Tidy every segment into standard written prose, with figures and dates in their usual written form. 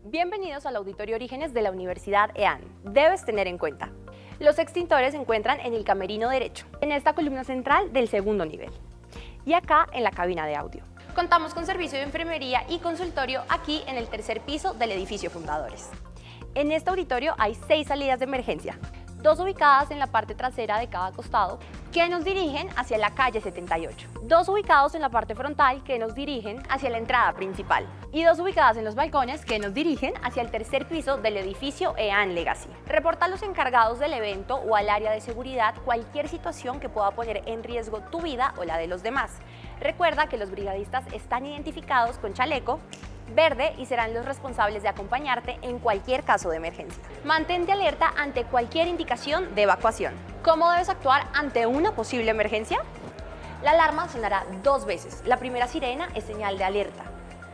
Bienvenidos al Auditorio Orígenes de la Universidad Ean. Debes tener en cuenta: los extintores se encuentran en el camerino derecho, en esta columna central del segundo nivel, y acá en la cabina de audio. Contamos con servicio de enfermería y consultorio aquí en el tercer piso del edificio Fundadores. En este auditorio hay 6 salidas de emergencia, 2 ubicadas en la parte trasera de cada costado que nos dirigen hacia la calle 78, 2 ubicados en la parte frontal que nos dirigen hacia la entrada principal y 2 ubicadas en los balcones que nos dirigen hacia el tercer piso del edificio Ean Legacy. Reporta a los encargados del evento o al área de seguridad cualquier situación que pueda poner en riesgo tu vida o la de los demás. Recuerda que los brigadistas están identificados con chaleco verde y serán los responsables de acompañarte en cualquier caso de emergencia. Mantente alerta ante cualquier indicación de evacuación. ¿Cómo debes actuar ante una posible emergencia? La alarma sonará 2 veces. La primera sirena es señal de alerta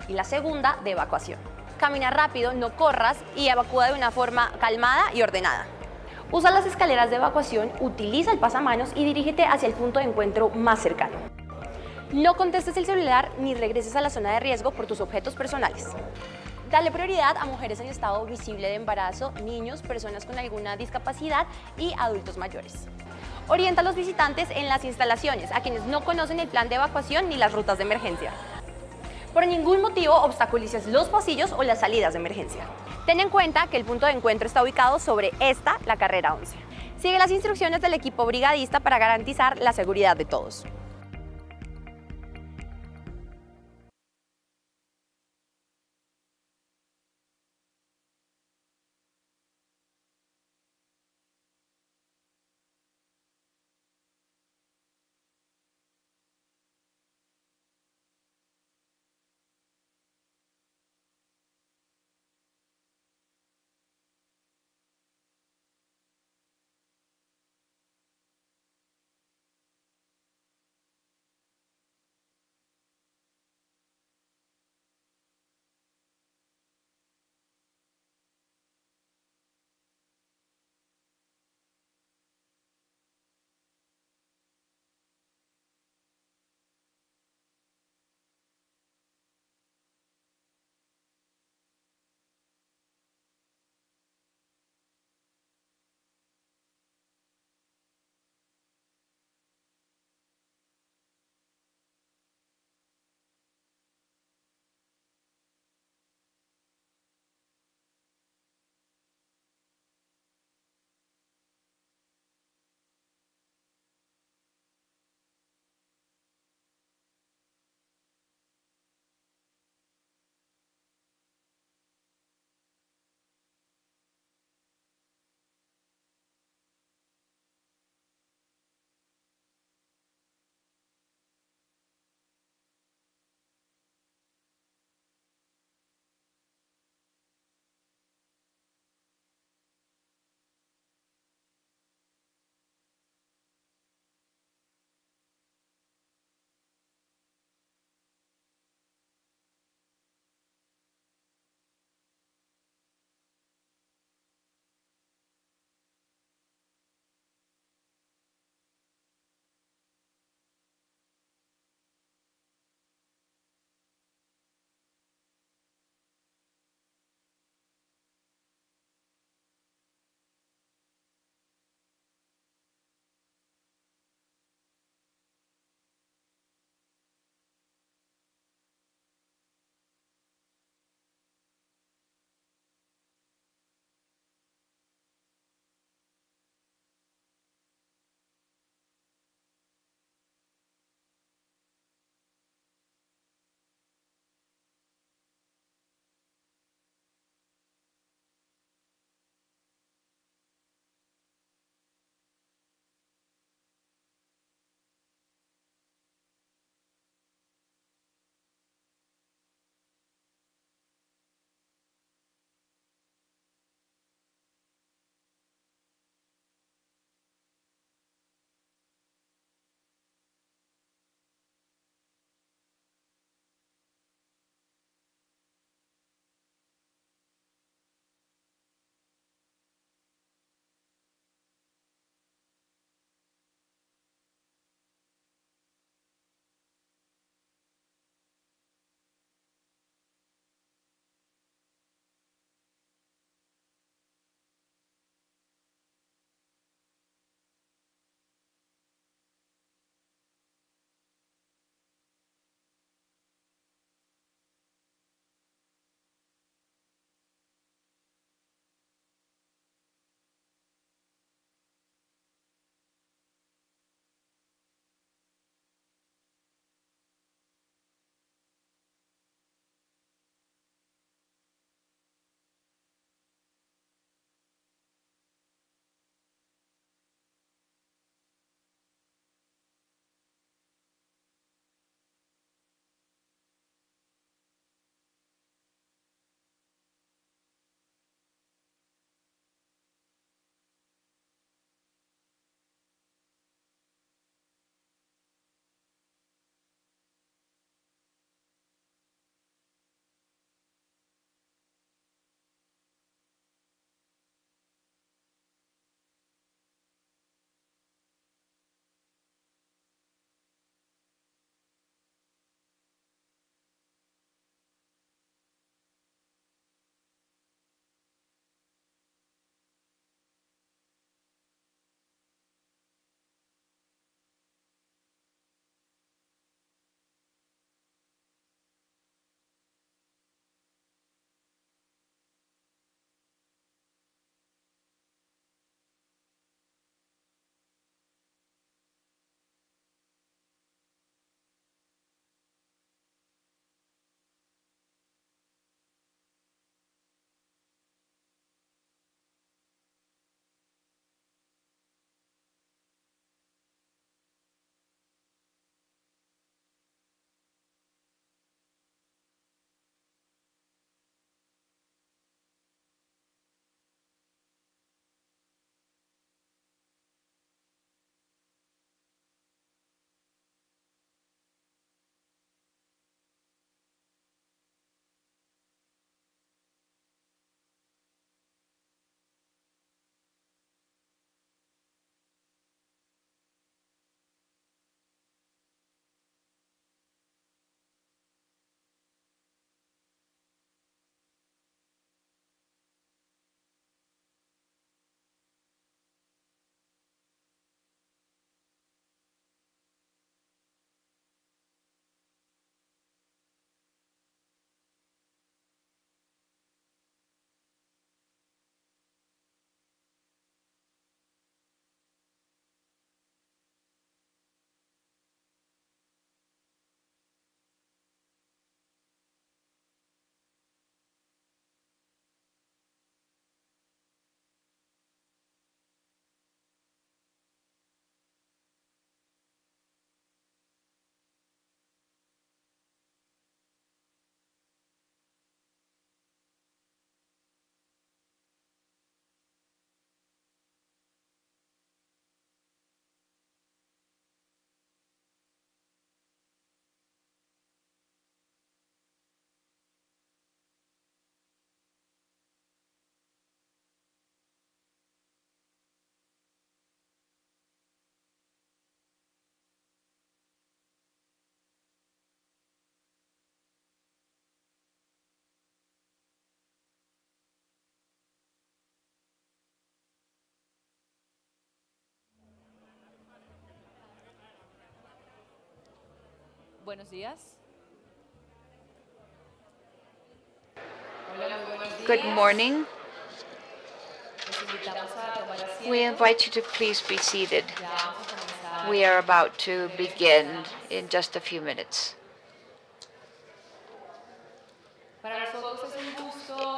y la segunda de evacuación. Camina rápido, no corras y evacúa de una forma calmada y ordenada. Usa las escaleras de evacuación, utiliza el pasamanos y dirígete hacia el punto de encuentro más cercano. No contestes el celular ni regreses a la zona de riesgo por tus objetos personales. Dale prioridad a mujeres en estado visible de embarazo, niños, personas con alguna discapacidad y adultos mayores. Orienta a los visitantes en las instalaciones, a quienes no conocen el plan de evacuación ni las rutas de emergencia. Por ningún motivo obstaculices los pasillos o las salidas de emergencia. Ten en cuenta que el punto de encuentro está ubicado sobre la carrera 11. Sigue las instrucciones del equipo brigadista para garantizar la seguridad de todos. Good morning. We invite you to please be seated. We are about to begin in just a few minutes.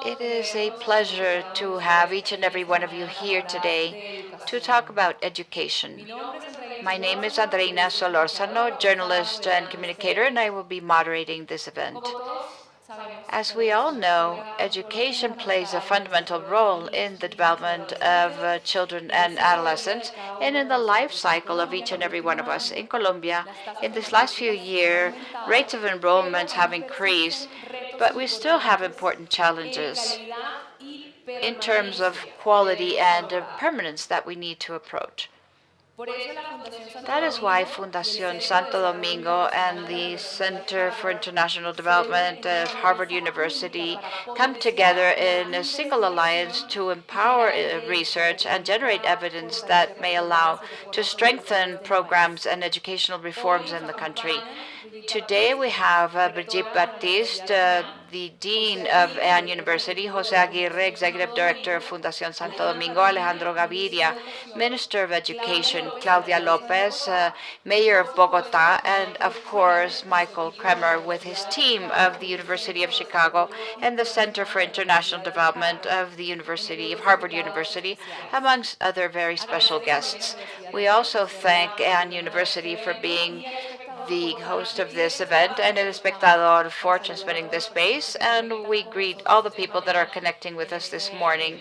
It is a pleasure to have each and every one of you here today to talk about education. My name is Andreina Solórzano, journalist and communicator, and I will be moderating this event. As we all know, education plays a fundamental role in the development of children and adolescents and in the life cycle of each and every one of us. In Colombia, in this last few years, rates of enrollment have increased, but we still have important challenges in terms of quality and permanence that we need to approach. That is why Fundación Santo Domingo and the Center for International Development of Harvard University come together in a single alliance to empower research and generate evidence that may allow to strengthen programs and educational reforms in the country. Today we have Brigitte Baptiste, the Dean of Ean University, Jose Aguirre, Executive Director of Fundación Santo Domingo, Alejandro Gaviria, Minister of Education, Claudia Lopez, Mayor of Bogota, and of course Michael Kremer with his team of the University of Chicago and the Center for International Development of the University of Harvard University, amongst other very special guests. We also thank Ean University for being the host of this event and El Espectador for transmitting this space, and we greet all the people that are connecting with us this morning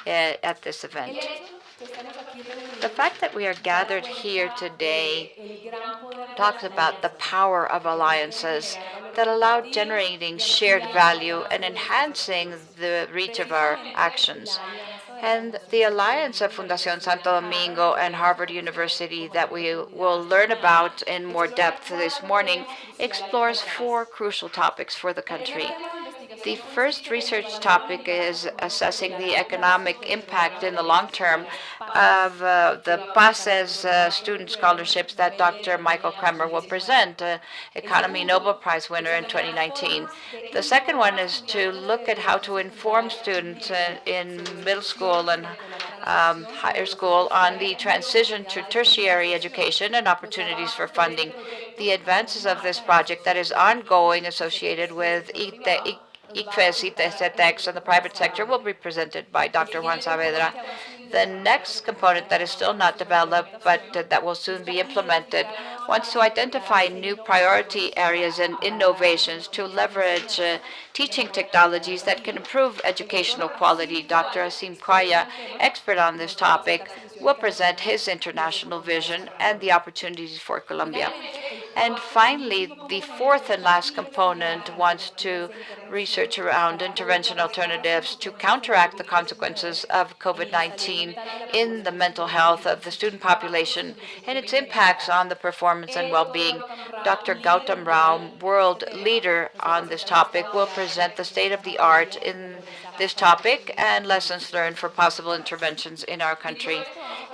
at this event. The fact that we are gathered here today talks about the power of alliances that allow generating shared value and enhancing the reach of our actions. And the alliance of Fundación Santo Domingo and Harvard University that we will learn about in more depth this morning explores four crucial topics for the country. The first research topic is assessing the economic impact in the long term of the PACES student scholarships that Dr. Michael Kremer will present, Economy Nobel Prize winner in 2019. The second one is to look at how to inform students in middle school and higher school on the transition to tertiary education and opportunities for funding. The advances of this project that is ongoing associated with ICFES, ITEX, and the private sector will be presented by Dr. Juan Saavedra. The next component that is still not developed, but that will soon be implemented, wants to identify new priority areas and innovations to leverage teaching technologies that can improve educational quality. Dr. Asim Kwaya, expert on this topic, will present his international vision and the opportunities for Colombia. And finally, the fourth and last component wants to research around intervention alternatives to counteract the consequences of COVID-19 in the mental health of the student population and its impacts on the performance and well-being. Dr. Gautam Rao, world leader on this topic, will present the state of the art in this topic and lessons learned for possible interventions in our country.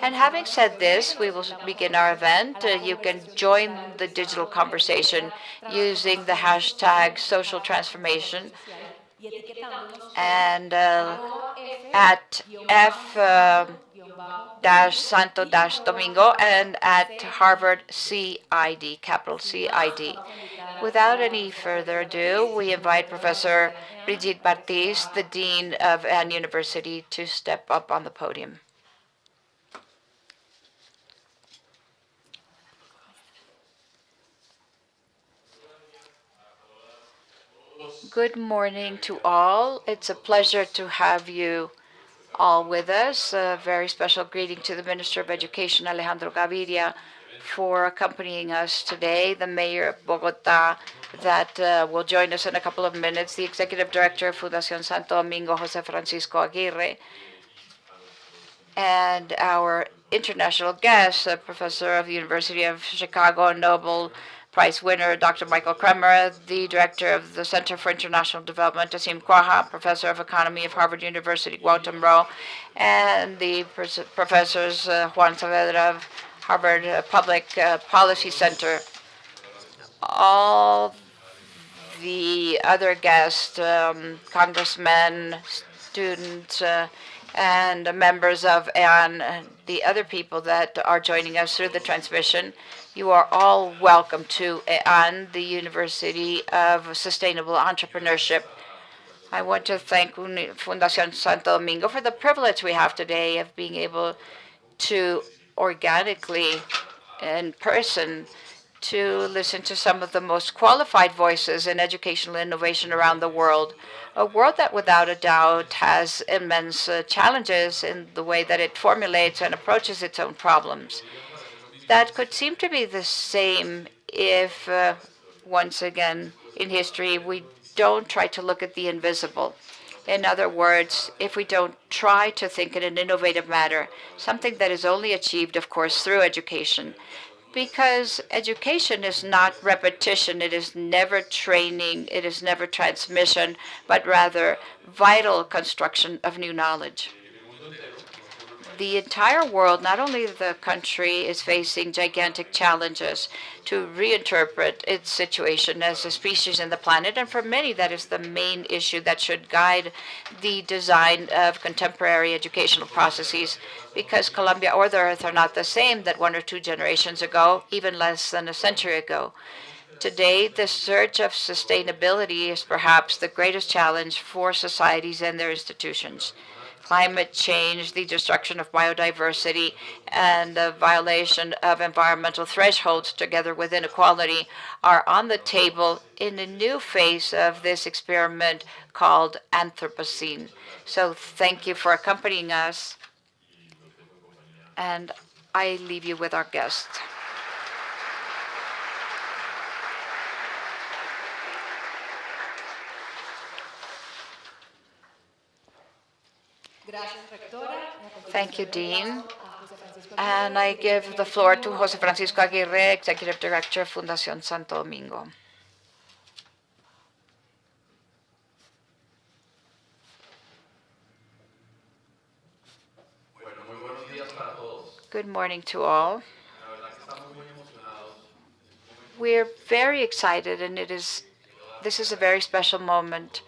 And having said this, we will begin our event. You can join the digital conversation using the hashtag social transformation and at F-Santo-Domingo and at Harvard CID, capital CID. Without any further ado, we invite Professor Brigitte Baptiste, the Dean of Ean University, to step up on the podium. Good morning to all. It's a pleasure to have you all with us. A very special greeting to the Minister of Education, Alejandro Gaviria, for accompanying us today, the Mayor of Bogota that will join us in a couple of minutes, the Executive Director of Fundación Santo Domingo, Jose Francisco Aguirre, and our international guest, a professor of the University of Chicago, Nobel Prize winner, Dr. Michael Kremer, the director of the Center for International Development, Asim Kwaya, professor of economy of Harvard University, Gautam Rao, and the professors Juan Saavedra of Harvard Public Policy Center. all the other guests, congressmen, students, and members of Ean, the other people that are joining us through the transmission. You are all welcome to Ean, the University of Sustainable Entrepreneurship. I want to thank Fundación Santo Domingo for the privilege we have today of being able to organically, in person, to listen to some of the most qualified voices in educational innovation around the world. A world that without a doubt has immense challenges in the way that it formulates and approaches its own problems. That could seem to be the same if, once again, in history, we don't try to look at the invisible. In other words, if we don't try to think in an innovative manner, something that is only achieved, of course, through education. Because education is not repetition, it is never training, it is never transmission, but rather vital construction of new knowledge. The entire world, not only the country, is facing gigantic challenges to reinterpret its situation as a species in the planet, and for many that is the main issue that should guide the design of contemporary educational processes, because Colombia or the Earth are not the same that 1 or 2 generations ago, even less than a century ago. Today, the search of sustainability is perhaps the greatest challenge for societies and their institutions. Climate change, the destruction of biodiversity, and the violation of environmental thresholds, together with inequality, are on the table in a new phase of this experiment called Anthropocene. So thank you for accompanying us, and I leave you with our guest. Thank you, Dean. And I give the floor to José Francisco Aguirre, Executive Director of Fundación Santo Domingo. Good morning to all. We're very excited, and this is a very special moment.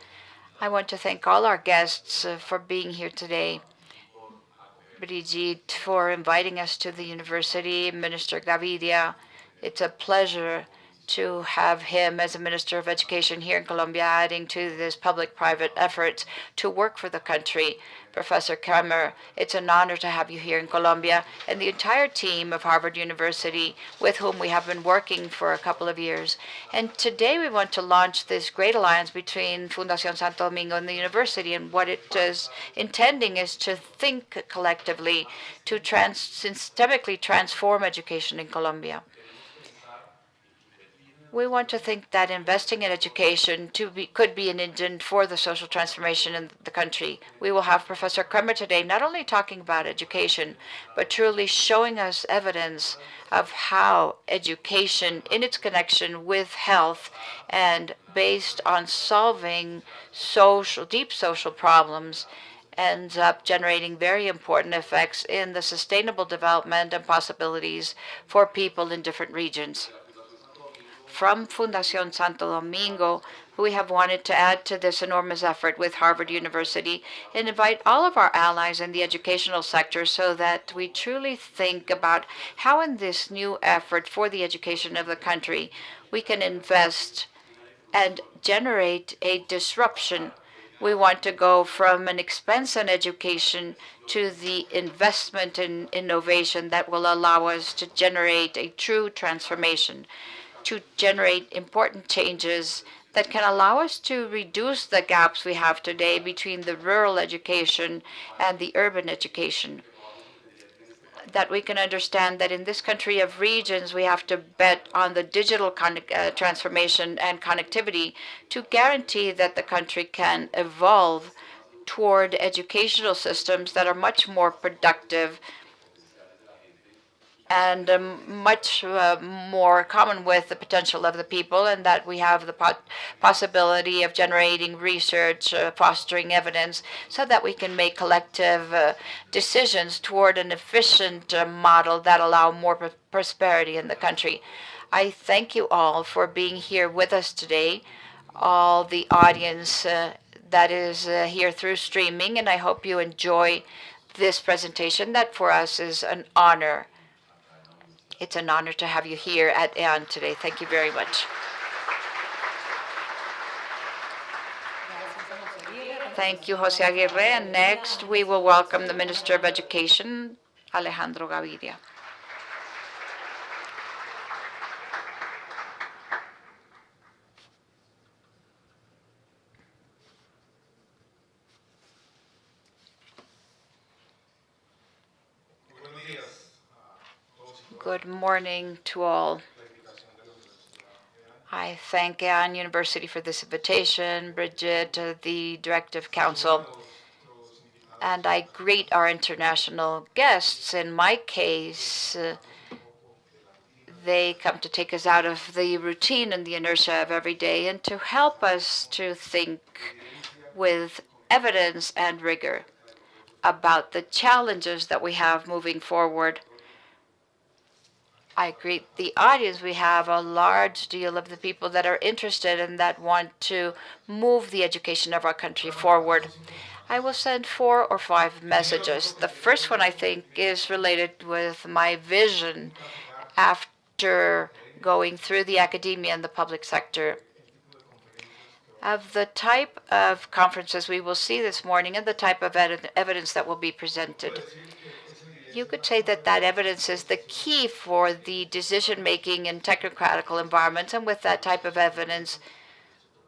I want to thank all our guests for being here today. Brigitte for inviting us to the university, Minister Gaviria. It's a pleasure to have him as a Minister of Education here in Colombia, adding to this public-private effort to work for the country. Professor Kramer, it's an honor to have you here in Colombia, and the entire team of Harvard University with whom we have been working for a couple of years. And today we want to launch this great alliance between Fundación Santo Domingo and the university, and what it is intending is to think collectively to systemically transform education in Colombia. We want to think that investing in education could be an engine for the social transformation in the country. We will have Professor Kremer today not only talking about education, but truly showing us evidence of how education, in its connection with health and based on solving deep social problems, ends up generating very important effects in the sustainable development and possibilities for people in different regions. From Fundación Santo Domingo, we have wanted to add to this enormous effort with Harvard University and invite all of our allies in the educational sector so that we truly think about how in this new effort for the education of the country we can invest and generate a disruption. We want to go from an expense on education to the investment in innovation that will allow us to generate a true transformation, to generate important changes that can allow us to reduce the gaps we have today between the rural education and the urban education. That we can understand that in this country of regions, we have to bet on the digital transformation and connectivity to guarantee that the country can evolve toward educational systems that are much more productive and much more common with the potential of the people, and that we have the possibility of generating research, fostering evidence, so that we can make collective decisions toward an efficient model that allow more prosperity in the country. I thank you all for being here with us today, all the audience that is here through streaming, and I hope you enjoy this presentation that for us is an honor. It's an honor to have you here at Ean today. Thank you very much. Thank you, José Aguirre. And next, we will welcome the Minister of Education, Alejandro Gaviria. Good morning to all. I thank Ean University for this invitation, Bridget, the Directive Council, and I greet our international guests. In my case, they come to take us out of the routine and the inertia of every day and to help us to think with evidence and rigor about the challenges that we have moving forward. I greet the audience. We have a large deal of the people that are interested and that want to move the education of our country forward. I will send 4 or 5 messages. The first one, I think, is related with my vision after going through the academia and the public sector of the type of conferences we will see this morning and the type of evidence that will be presented. You could say that that evidence is the key for the decision-making in technocratical environments, and with that type of evidence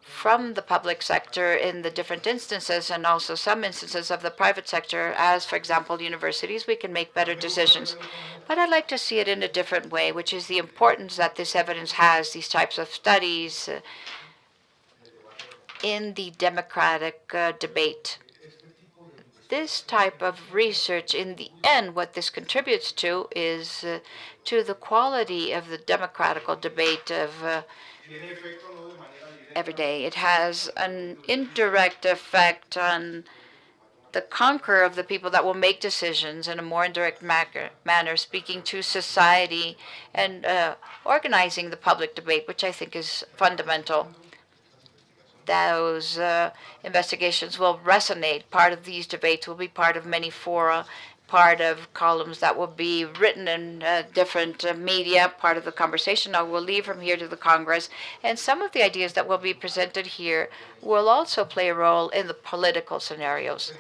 from the public sector in the different instances and also some instances of the private sector, as, for example, universities, we can make better decisions. But I'd like to see it in a different way, which is the importance that this evidence has, these types of studies, in the democratic debate. This type of research, in the end, what this contributes to is to the quality of the democratical debate of every day. It has an indirect effect on the conqueror of the people that will make decisions in a more indirect manner, speaking to society and organizing the public debate, which I think is fundamental. Those investigations will resonate. Part of these debates will be part of many fora, part of columns that will be written in different media, part of the conversation I will leave from here to the Congress. And some of the ideas that will be presented here will also play a role in the political scenarios.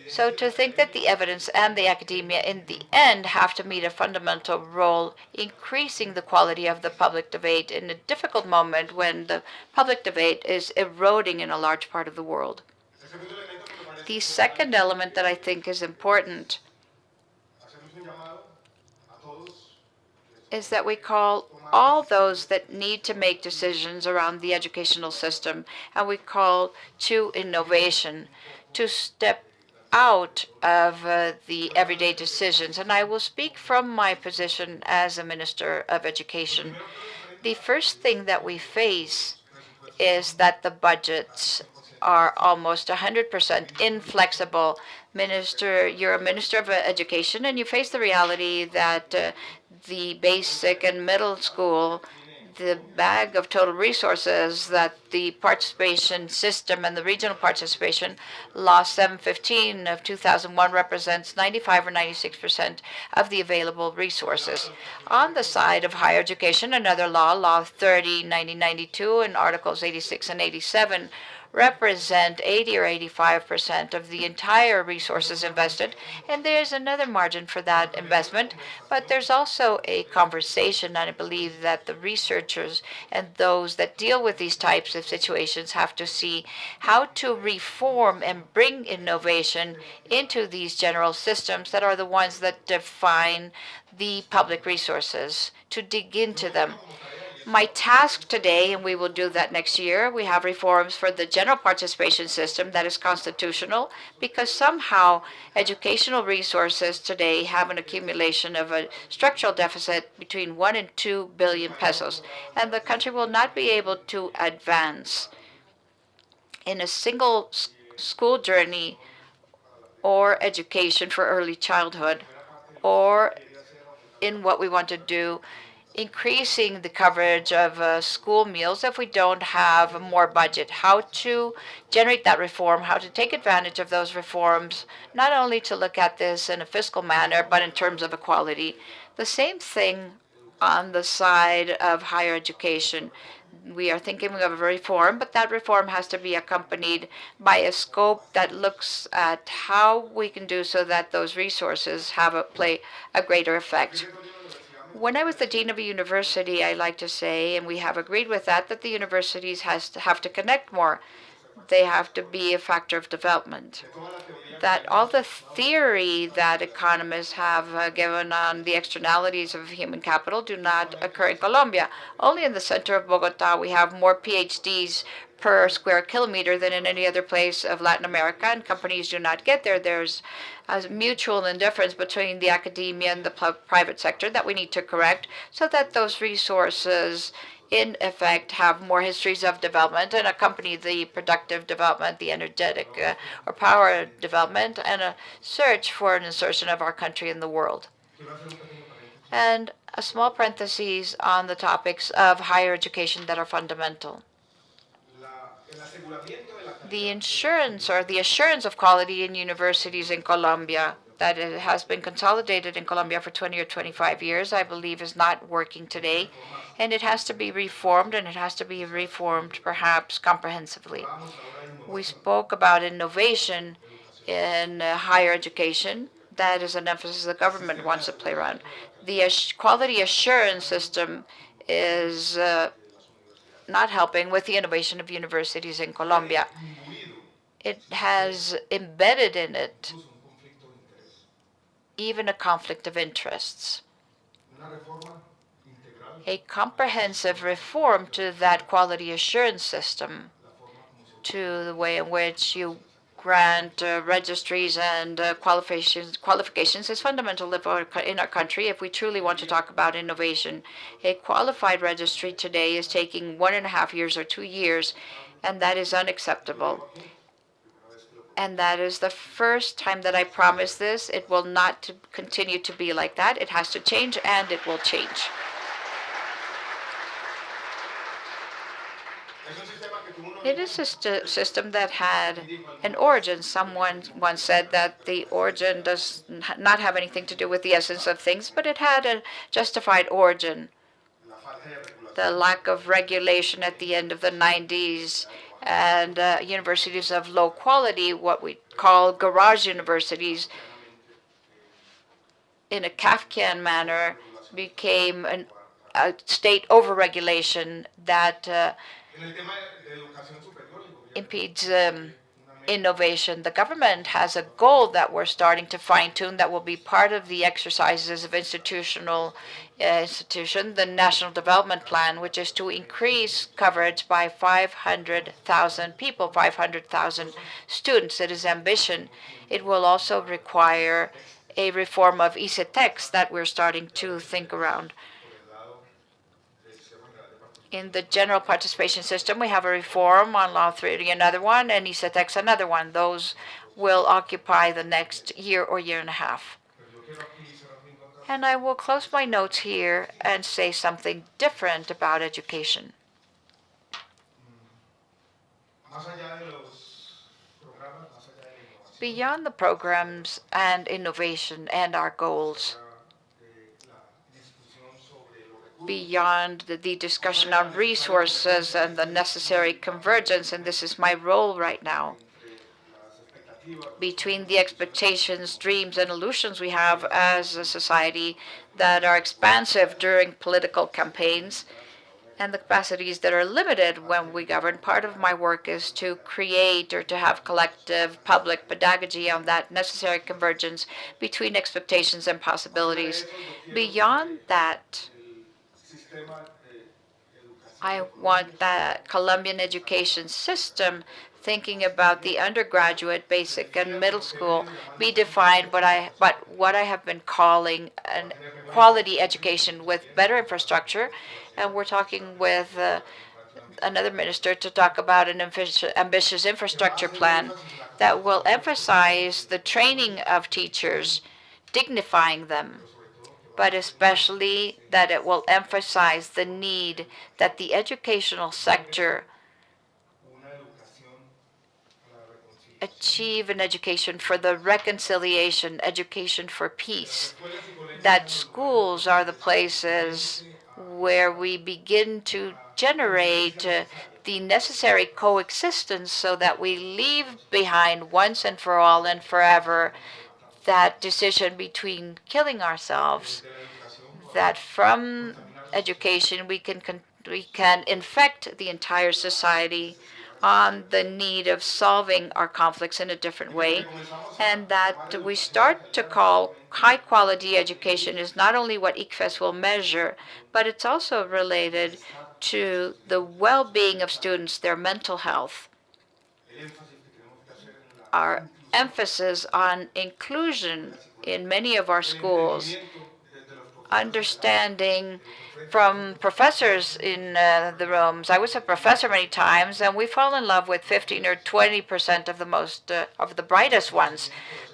So to think that the evidence and the academia in the end have to meet a fundamental role, increasing the quality of the public debate in a difficult moment when the public debate is eroding in a large part of the world. The second element that I think is important is that we call all those that need to make decisions around the educational system, and we call to innovation, to step out of the everyday decisions. And I will speak from my position as a Minister of Education. The first thing that we face is that the budgets are almost 100% inflexible. Minister, you're a Minister of Education, and you face the reality that the basic and middle school, the bag of total resources that the participation system and the regional participation law 715 of 2001 represents 95 or 96% of the available resources. On the side of higher education, another law, Law 30/1992, and Articles 86 and 87, represent 80 or 85% of the entire resources invested, and there's another margin for that investment. But there's also a conversation, and I believe that the researchers and those that deal with these types of situations have to see how to reform and bring innovation into these general systems that are the ones that define the public resources, to dig into them. My task today, and we will do that next year, we have reforms for the general participation system that is constitutional, because somehow educational resources today have an accumulation of a structural deficit between 1 and 2 billion pesos, and the country will not be able to advance in a single school journey or education for early childhood, or in what we want to do increasing the coverage of school meals if we don't have more budget. How to generate that reform, how to take advantage of those reforms, not only to look at this in a fiscal manner, but in terms of equality. The same thing on the side of higher education. We are thinking of a reform, but that reform has to be accompanied by a scope that looks at how we can do so that those resources play a greater effect. When I was the dean of a university, I like to say, and we have agreed with that the universities have to connect more. They have to be a factor of development. That all the theory that economists have given on the externalities of human capital do not occur in Colombia. Only in the center of Bogota, we have more PhDs per square kilometer than in any other place of Latin America, and companies do not get there. There's a mutual indifference between the academia and the private sector that we need to correct so that those resources in effect have more histories of development and accompany the productive development, the energetic or power development, and a search for an insertion of our country in the world. And a small parenthesis on the topics of higher education that are fundamental. The insurance or the assurance of quality in universities in Colombia that it has been consolidated in Colombia for 20 or 25 years, I believe is not working today. And it has to be reformed, and it has to be reformed perhaps comprehensively. We spoke about innovation in higher education. That is an emphasis the government wants to play around. The quality assurance system is not helping with the innovation of universities in Colombia. It has embedded in it even a conflict of interests. A comprehensive reform to that quality assurance system, to the way in which you grant registries and qualifications is fundamental in our country if we truly want to talk about innovation. A qualified registry today is taking 1.5 years or 2 years, and that is unacceptable. And that is the first time that I promise this. It will not continue to be like that. It has to change, and it will change. It is a system that had an origin. Someone once said that the origin does not have anything to do with the essence of things, but it had a justified origin. The lack of regulation at the end of the 90s and universities of low quality, what we call garage universities, in a Kafkian manner, became a state overregulation that impedes innovation. The government has a goal that we're starting to fine-tune that will be part of the exercises of institution, the National Development Plan, which is to increase coverage by 500,000 people, 500,000 students. It is ambition. It will also require a reform of ICETEX that we're starting to think around. In the general participation system, we have a reform on Law 30, another one, and ICETEX, another one. Those will occupy the next year or year and a half. And I will close my notes here and say something different about education. Beyond the programs and innovation and our goals, beyond the discussion on resources and the necessary convergence, and this is my role right now, between the expectations, dreams, and illusions we have as a society that are expansive during political campaigns and the capacities that are limited when we govern. Part of my work is to create or to have collective public pedagogy on that necessary convergence between expectations and possibilities. Beyond that, I want the Colombian education system, thinking about the undergraduate, basic, and middle school, be defined by what I have been calling an quality education with better infrastructure. And we're talking with another minister to talk about an ambitious infrastructure plan that will emphasize the training of teachers, dignifying them, but especially that it will emphasize the need that the educational sector achieve an education for the reconciliation, education for peace, that schools are the places where we begin to generate the necessary coexistence so that we leave behind once and for all and forever that decision between killing ourselves, that from education we can infect the entire society on the need of solving our conflicts in a different way, and that we start to call high-quality education is not only what ICFES will measure, but it's also related to the well-being of students, their mental health. Our emphasis on inclusion in many of our schools, understanding from professors in the rooms. I was a professor many times, and we fall in love with 15 or 20% of the most of the brightest ones.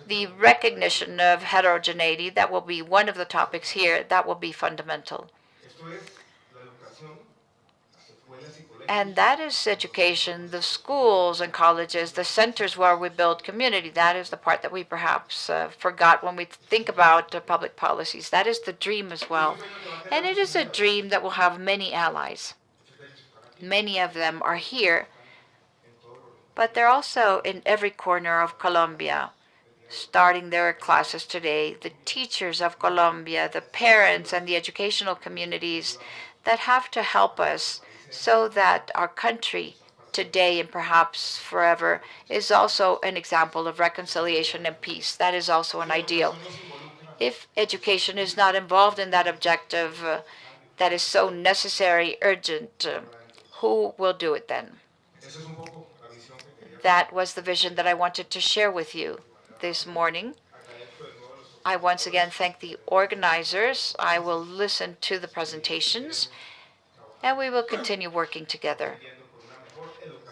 The recognition of heterogeneity, that will be one of the topics here, that will be fundamental. And that is education, the schools and colleges, the centers where we build community. That is the part that we perhaps forgot when we think about public policies. That is the dream as well. And it is a dream that will have many allies. Many of them are here, but they're also in every corner of Colombia, starting their classes today. The teachers of Colombia, the parents, and the educational communities that have to help us so that our country today and perhaps forever is also an example of reconciliation and peace. That is also an ideal. If education is not involved in that objective that is so necessary, urgent, who will do it then? That was the vision that I wanted to share with you this morning. I once again thank the organizers. I will listen to the presentations, and we will continue working together,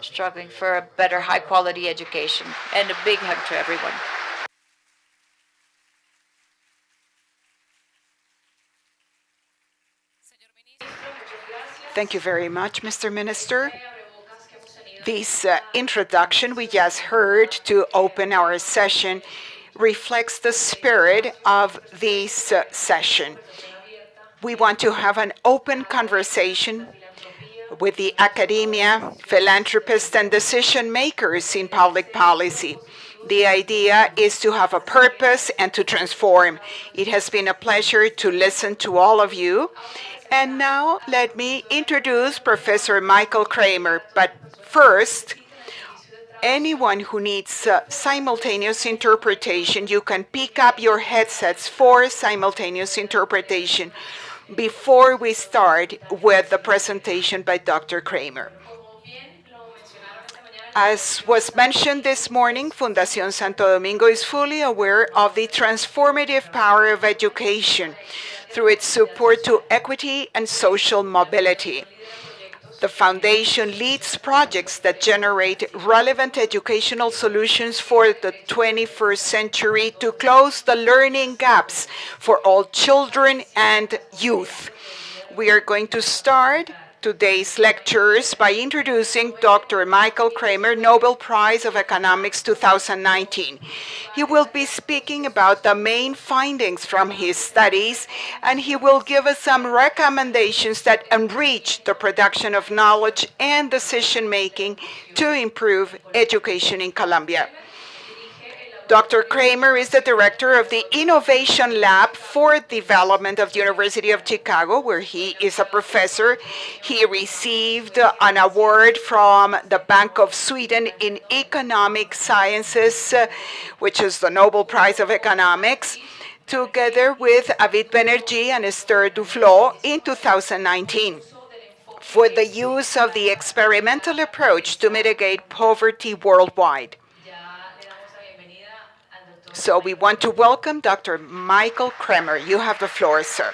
struggling for a better high-quality education. And a big hug to everyone. Thank you very much, Mr. Minister. This introduction we just heard to open our session reflects the spirit of this session. We want to have an open conversation with the academia, philanthropists, and decision makers in public policy. The idea is to have a purpose and to transform. It has been a pleasure to listen to all of you. And now let me introduce Professor Michael Kramer. But first, anyone who needs simultaneous interpretation, you can pick up your headsets for simultaneous interpretation before we start with the presentation by Dr. Kramer. As was mentioned this morning, Fundación Santo Domingo is fully aware of the transformative power of education through its support to equity and social mobility. The Foundation leads projects that generate relevant educational solutions for the 21st century to close the learning gaps for all children and youth. We are going to start today's lectures by introducing Dr. Michael Kramer, Nobel Prize of Economics 2019. He will be speaking about the main findings from his studies, and he will give us some recommendations that enrich the production of knowledge and decision-making to improve education in Colombia. Dr. Kramer is the director of the Innovation Lab for Development of the University of Chicago, where he is a professor. He received an award from the Bank of Sweden in Economic Sciences, which is the Nobel Prize of Economics, together with Avid Banerjee and Esther Duflo in 2019 for the use of the experimental approach to mitigate poverty worldwide. So we want to welcome Dr. Michael Kramer. You have the floor, sir.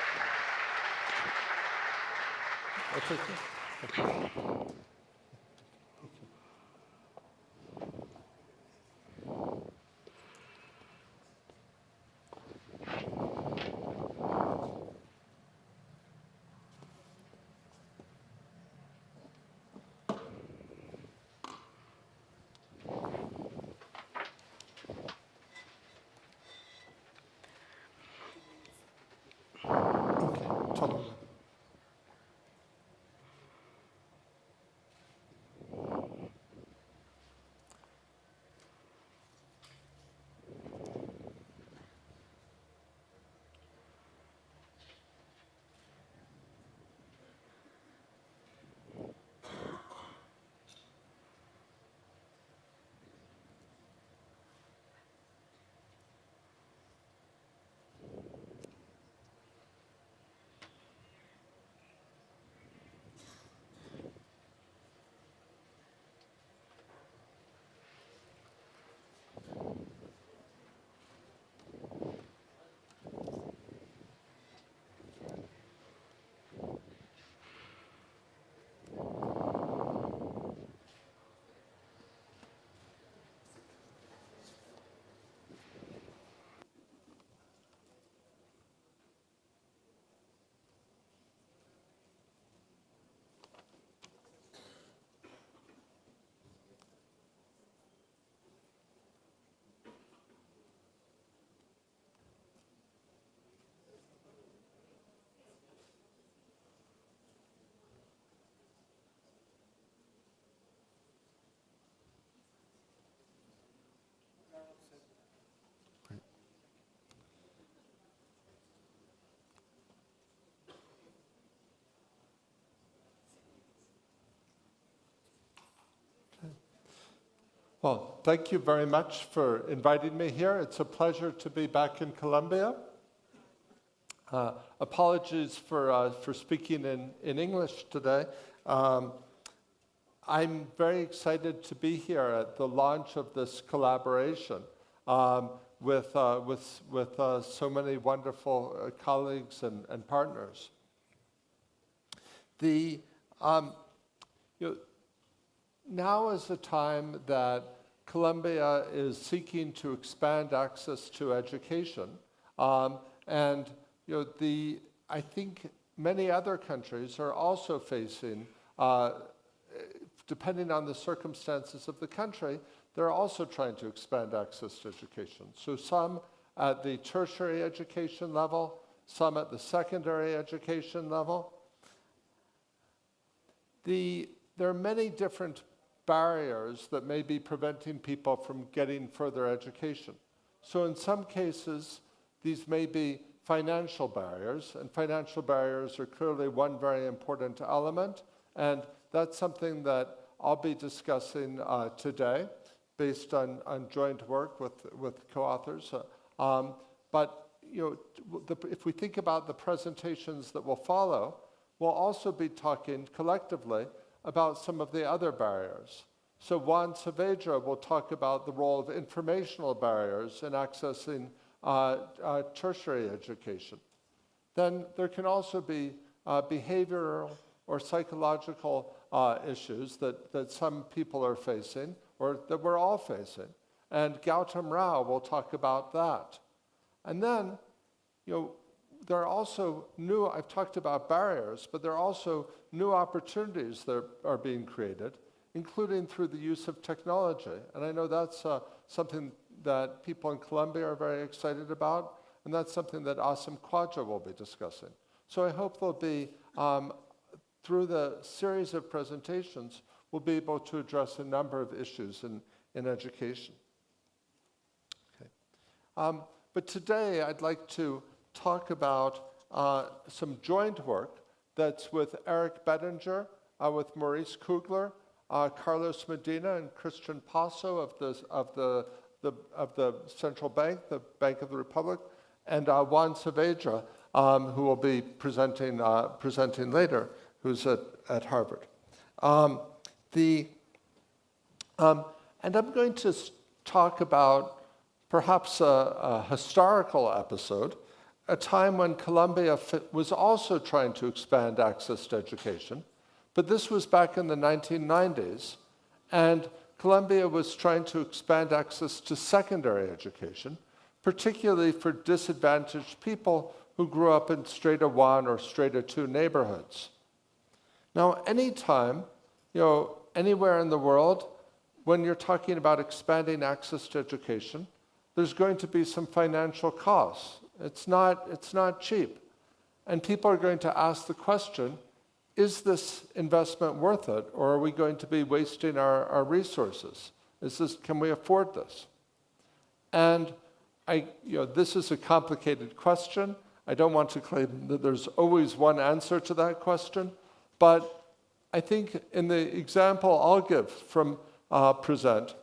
Well, thank you very much for inviting me here. It's a pleasure to be back in Colombia. Apologies for speaking in English today. I'm very excited to be here at the launch of this collaboration with so many wonderful colleagues and partners. Now is the time that Colombia is seeking to expand access to education, and I think many other countries are also facing, depending on the circumstances of the country, they're also trying to expand access to education. So some at the tertiary education level, some at the secondary education level. There are many different barriers that may be preventing people from getting further education. So in some cases, these may be financial barriers, and financial barriers are clearly one very important element, and that's something that I'll be discussing today based on joint work with co-authors. But if we think about the presentations that will follow, we'll also be talking collectively about some of the other barriers. So Juan Saavedra will talk about the role of informational barriers in accessing tertiary education. Then there can also be behavioral or psychological issues that some people are facing or that we're all facing. And Gautam Rao will talk about that. And then, there are also I've talked about barriers, but there are also new opportunities that are being created, including through the use of technology. And I know that's something that people in Colombia are very excited about, and that's something that Asim Khwaja will be discussing. So I hope there'll be, through the series of presentations, we'll be able to address a number of issues in education. Okay. But today I'd like to talk about some joint work that's with Eric Bettinger, with Maurice Kugler, Carlos Medina, and Christian Paso of the Central Bank, the Bank of the Republic, and Juan Saavedra, who will be presenting later, who's at Harvard. And I'm going to talk about perhaps a historical episode, a time when Colombia was also trying to expand access to education, but this was back in the 1990s, and Colombia was trying to expand access to secondary education, particularly for disadvantaged people who grew up in Strata 1 or Strata 2 neighborhoods. Now, anytime, anywhere in the world, when you're talking about expanding access to education, there's going to be some financial costs. It's not cheap. And people are going to ask the question, is this investment worth it, or are we going to be wasting our resources? Can we afford this? And this is a complicated question. I don't want to claim that there's always one answer to that question, but I think in the example I'll give from Present,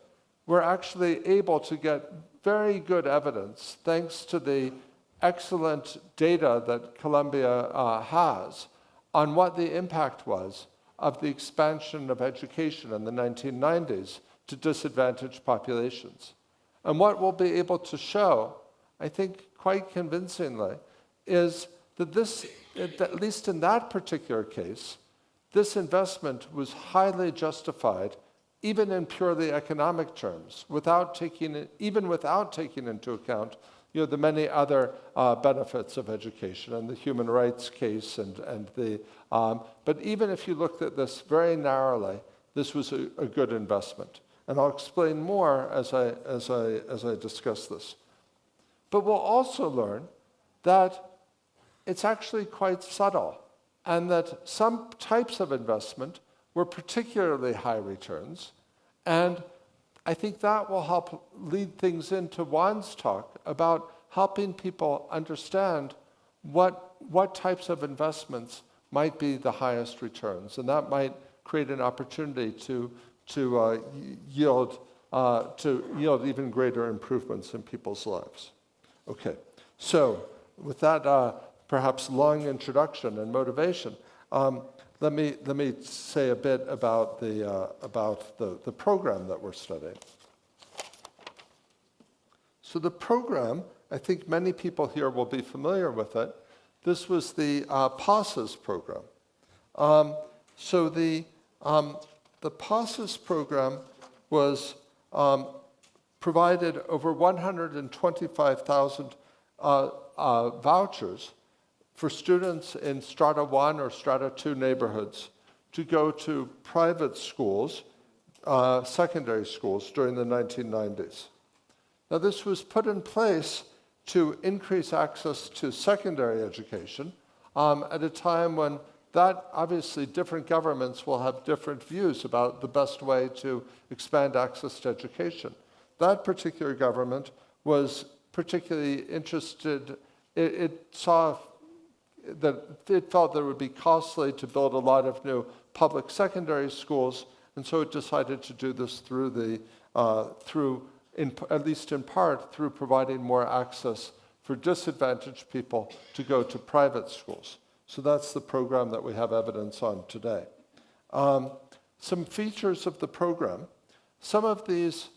we're actually able to get very good evidence, thanks to the excellent data that Colombia has, on what the impact was of the expansion of education in the 1990s to disadvantaged populations. And what we'll be able to show, I think quite convincingly, is that at least in that particular case, this investment was highly justified, even in purely economic terms, even without taking into account the many other benefits of education and the human rights case but even if you looked at this very narrowly, this was a good investment. And I'll explain more as I discuss this. But we'll also learn that it's actually quite subtle, and that some types of investment were particularly high returns, and I think that will help lead things into Juan's talk about helping people understand what types of investments might be the highest returns, and that might create an opportunity to yield to yield even greater improvements in people's lives. Okay, so with that perhaps long introduction and motivation, let me say a bit about the program that we're studying. So the program, I think many people here will be familiar with it. This was the PASES program. So the PASES program was provided over 125,000 vouchers for students in Strata 1 or Strata 2 neighborhoods to go to private schools, secondary schools, during the 1990s. Now, this was put in place to increase access to secondary education at a time when obviously different governments will have different views about the best way to expand access to education. That particular government was particularly interested, it saw that it felt that it would be costly to build a lot of new public secondary schools, and so it decided to do this at least in part, through providing more access for disadvantaged people to go to private schools. So that's the program that we have evidence on today. Some features of the program. Some of these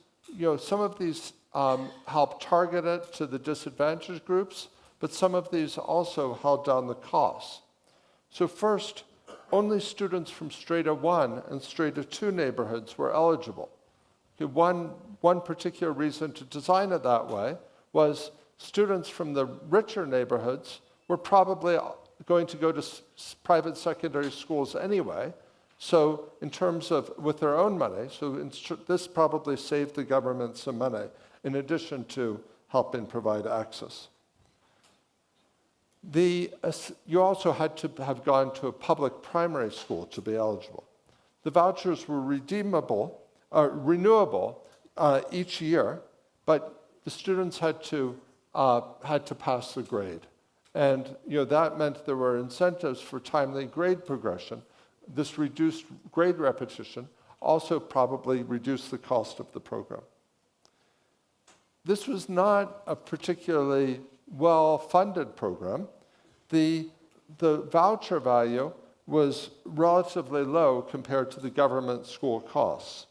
help target it to the disadvantaged groups, but some of these also held down the costs. So first, only students from Strata 1 and Strata 2 neighborhoods were eligible. Okay, one particular reason to design it that way was students from the richer neighborhoods were probably going to go to private secondary schools anyway, so in terms of with their own money, so this probably saved the government some money in addition to helping provide access. You also had to have gone to a public primary school to be eligible. The vouchers were renewable each year, but the students had to pass the grade. And that meant there were incentives for timely grade progression. This reduced grade repetition, also probably reduced the cost of the program. This was not a particularly well-funded program. The voucher value was relatively low compared to the government school costs.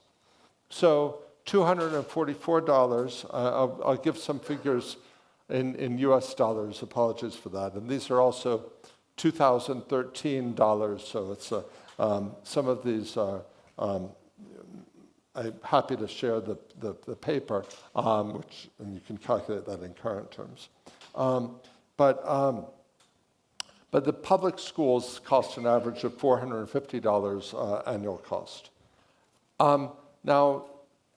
So $244, I'll give some figures in US dollars, apologies for that. And these are also 2013 dollars, so it's some of these are, I'm happy to share the paper, and you can calculate that in current terms. But the public schools cost an average of $450 annual cost. Now,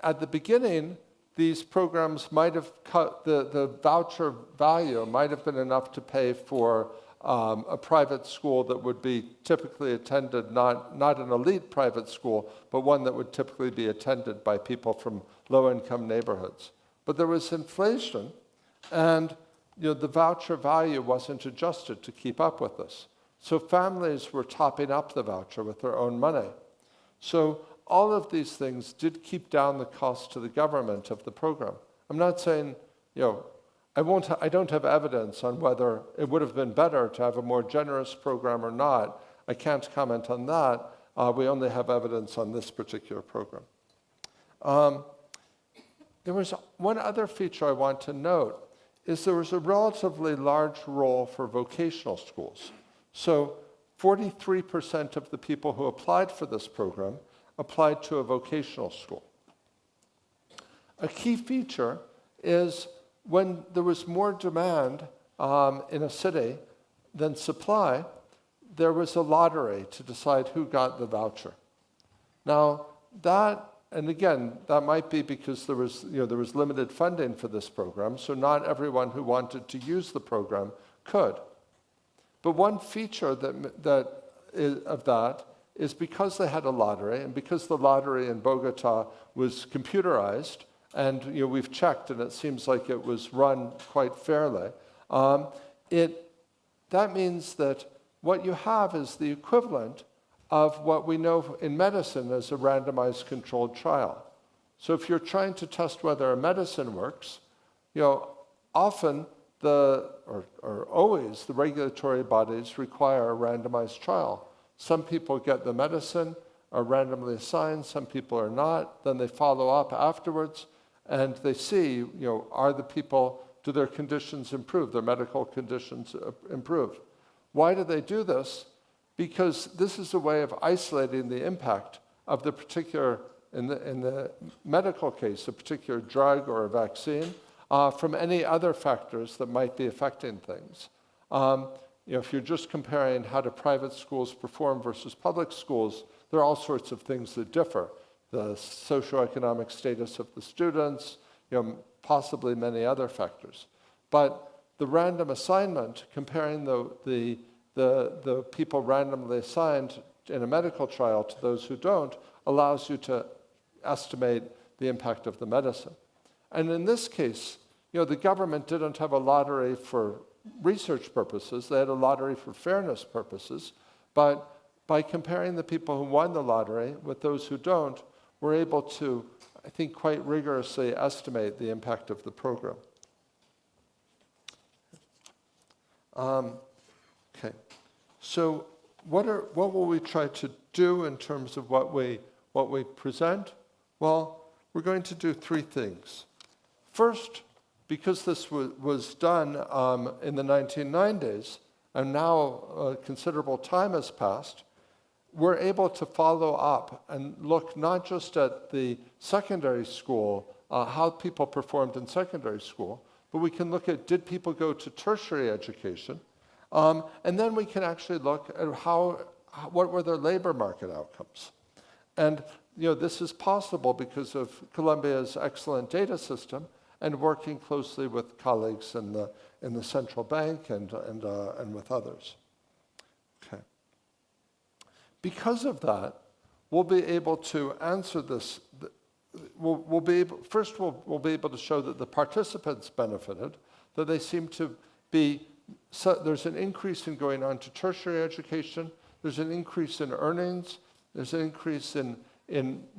at the beginning, these programs might have cut, the voucher value might have been enough to pay for a private school that would be typically attended, not an elite private school, but one that would typically be attended by people from low-income neighborhoods. But there was inflation, and the voucher value wasn't adjusted to keep up with this. So families were topping up the voucher with their own money. So all of these things did keep down the cost to the government of the program. I'm not saying, I don't have evidence on whether it would have been better to have a more generous program or not. I can't comment on that. We only have evidence on this particular program. There was one other feature I want to note, is there was a relatively large role for vocational schools. So 43% of the people who applied for this program applied to a vocational school. A key feature is when there was more demand in a city than supply, there was a lottery to decide who got the voucher. Now, and again, that might be because there was limited funding for this program, so not everyone who wanted to use the program could. But one feature of that is because they had a lottery, and because the lottery in Bogota was computerized, and we've checked, and it seems like it was run quite fairly, that means that what you have is the equivalent of what we know in medicine as a randomized controlled trial. So if you're trying to test whether a medicine works, often or always the regulatory bodies require a randomized trial. Some people get the medicine, are randomly assigned, some people are not, then they follow up afterwards, and they see, do their conditions improve, their medical conditions improve. Why do they do this? Because this is a way of isolating the impact of the particular, in the medical case, a particular drug or a vaccine, from any other factors that might be affecting things. If you're just comparing how do private schools perform versus public schools, there are all sorts of things that differ. The socioeconomic status of the students, possibly many other factors. But the random assignment, comparing the people randomly assigned in a medical trial to those who don't, allows you to estimate the impact of the medicine. And in this case, the government didn't have a lottery for research purposes, they had a lottery for fairness purposes, but by comparing the people who won the lottery with those who don't, we're able to, I think, quite rigorously estimate the impact of the program. Okay, so what will we try to do in terms of what we present? Well, we're going to do three things. First, because this was done in the 1990s, and now considerable time has passed, we're able to follow up and look not just at the secondary school, how people performed in secondary school, but we can look at did people go to tertiary education, and then we can actually look at what were their labor market outcomes. And this is possible because of Colombia's excellent data system and working closely with colleagues in the central bank and with others. Okay. Because of that, we'll be able to answer this. We'll be able to show that the participants benefited, that they seem to be. So there's an increase in going on to tertiary education. There's an increase in earnings. There's an increase in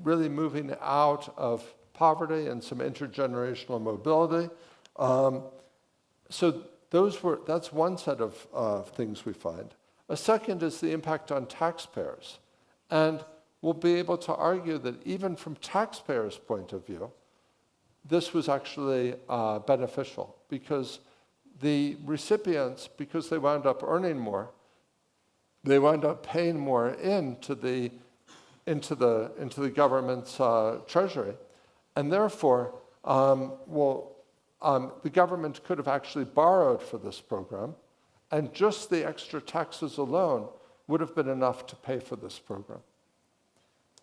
really moving out of poverty and some intergenerational mobility. So that's one set of things we find. A second is the impact on taxpayers. And we'll be able to argue that even from taxpayers' point of view, this was actually beneficial because the recipients, because they wound up earning more, they wound up paying more into the government's treasury. And therefore, the government could have actually borrowed for this program, and just the extra taxes alone would have been enough to pay for this program.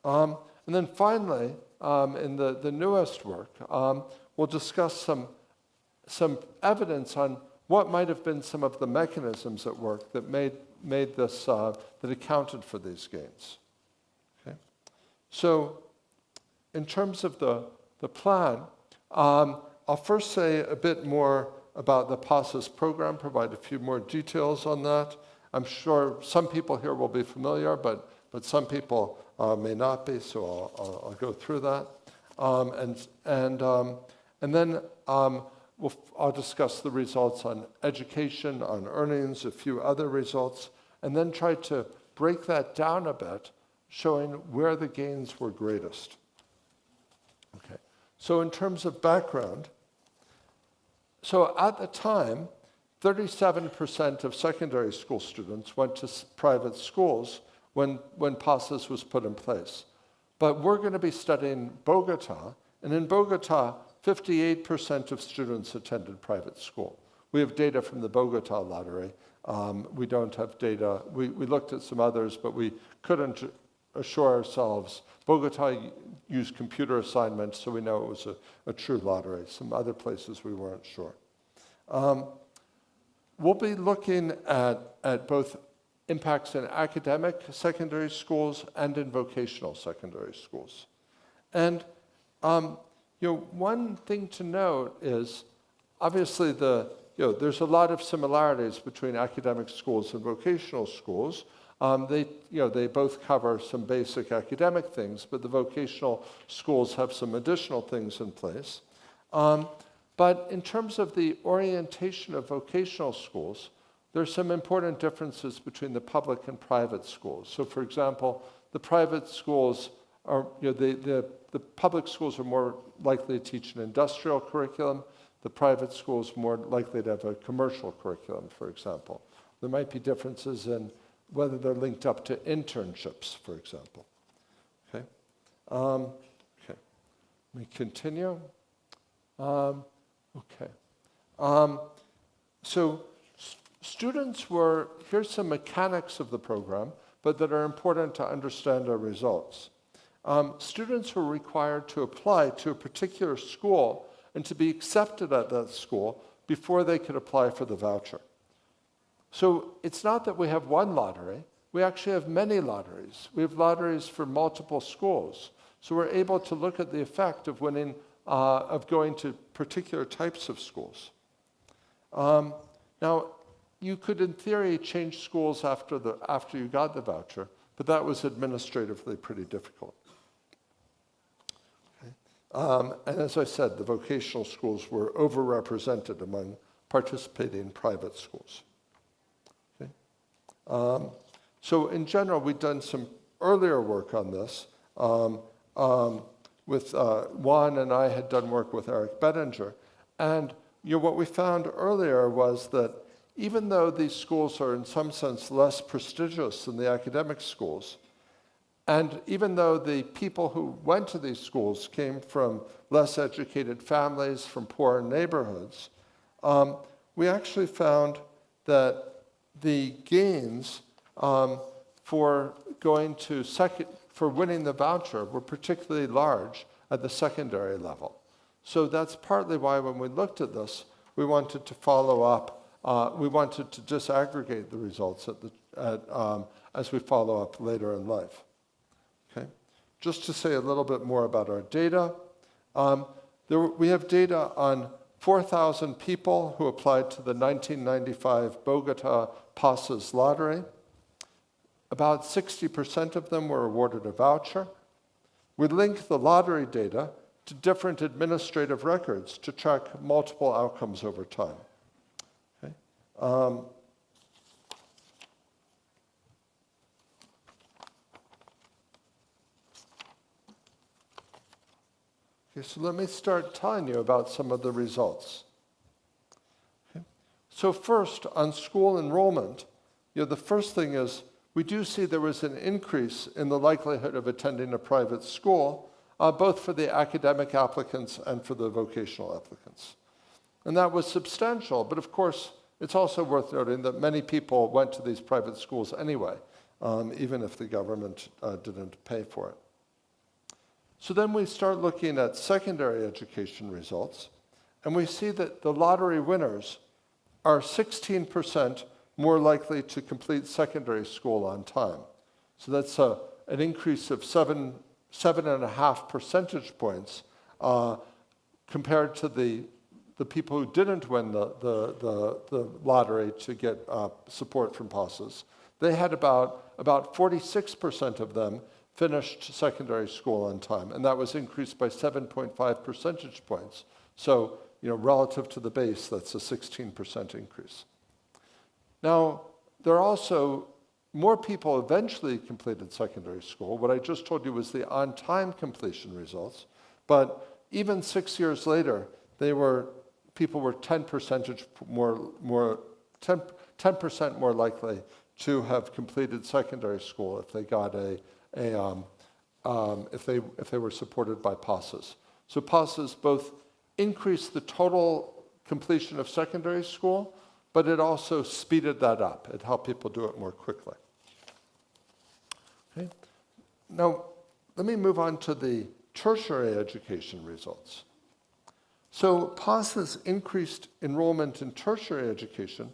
And then finally, in the newest work, we'll discuss some evidence on what might have been some of the mechanisms at work that made this, that accounted for these gains. Okay? So in terms of the plan, I'll first say a bit more about the PASES program, provide a few more details on that. I'm sure some people here will be familiar, but some people may not be, so I'll go through that. And then I'll discuss the results on education, on earnings, a few other results, and then try to break that down a bit, showing where the gains were greatest. Okay. So in terms of background, so at the time, 37% of secondary school students went to private schools when PASES was put in place. But we're going to be studying Bogota, and in Bogota, 58% of students attended private school. We have data from the Bogota lottery. We don't have data. We looked at some others, but we couldn't assure ourselves. Bogota used computer assignments, so we know it was a true lottery. Some other places we weren't sure. We'll be looking at both impacts in academic secondary schools and in vocational secondary schools. And one thing to note is, obviously, there's a lot of similarities between academic schools and vocational schools. They both cover some basic academic things, but the vocational schools have some additional things in place. But in terms of the orientation of vocational schools, there's some important differences between the public and private schools. So for example, the private schools are, the public schools are more likely to teach an industrial curriculum. The private schools are more likely to have a commercial curriculum, for example. There might be differences in whether they're linked up to internships, for example. Okay. Okay. Let me continue. Okay. So students here's some mechanics of the program, but that are important to understand our results. Students were required to apply to a particular school and to be accepted at that school before they could apply for the voucher. So it's not that we have one lottery, we actually have many lotteries. We have lotteries for multiple schools. So we're able to look at the effect of winning, of going to particular types of schools. Now, you could, in theory, change schools after you got the voucher, but that was administratively pretty difficult. Okay. And as I said, the vocational schools were overrepresented among participating private schools. Okay. So in general, we've done some earlier work on this. With Juan and I had done work with Eric Bettinger. And what we found earlier was that even though these schools are in some sense less prestigious than the academic schools, and even though the people who went to these schools came from less educated families, from poorer neighborhoods, we actually found that the gains for winning the voucher were particularly large at the secondary level. So that's partly why when we looked at this, we wanted to follow up, we wanted to disaggregate the results as we follow up later in life. Okay. Just to say a little bit more about our data, we have data on 4,000 people who applied to the 1995 Bogota PASES lottery. About 60% of them were awarded a voucher. We link the lottery data to different administrative records to track multiple outcomes over time. Okay. Okay, so let me start telling you about some of the results. Okay. So first, on school enrollment, the first thing is we do see there was an increase in the likelihood of attending a private school, both for the academic applicants and for the vocational applicants. And that was substantial, but of course, it's also worth noting that many people went to these private schools anyway, even if the government didn't pay for it. So then we start looking at secondary education results, and we see that the lottery winners are 16% more likely to complete secondary school on time. So that's an increase of 7.5 percentage points compared to the people who didn't win the lottery to get support from PASES. They had about 46% of them finished secondary school on time, and that was increased by 7.5 percentage points. So, relative to the base, that's a 16% increase. Now, there are also more people eventually completed secondary school. What I just told you was the on-time completion results, but even 6 years later, people were 10% more likely to have completed secondary school if they got if they were supported by PASES. So PASES both increased the total completion of secondary school, but it also speeded that up. It helped people do it more quickly. Okay. Now, let me move on to the tertiary education results. So PASES increased enrollment in tertiary education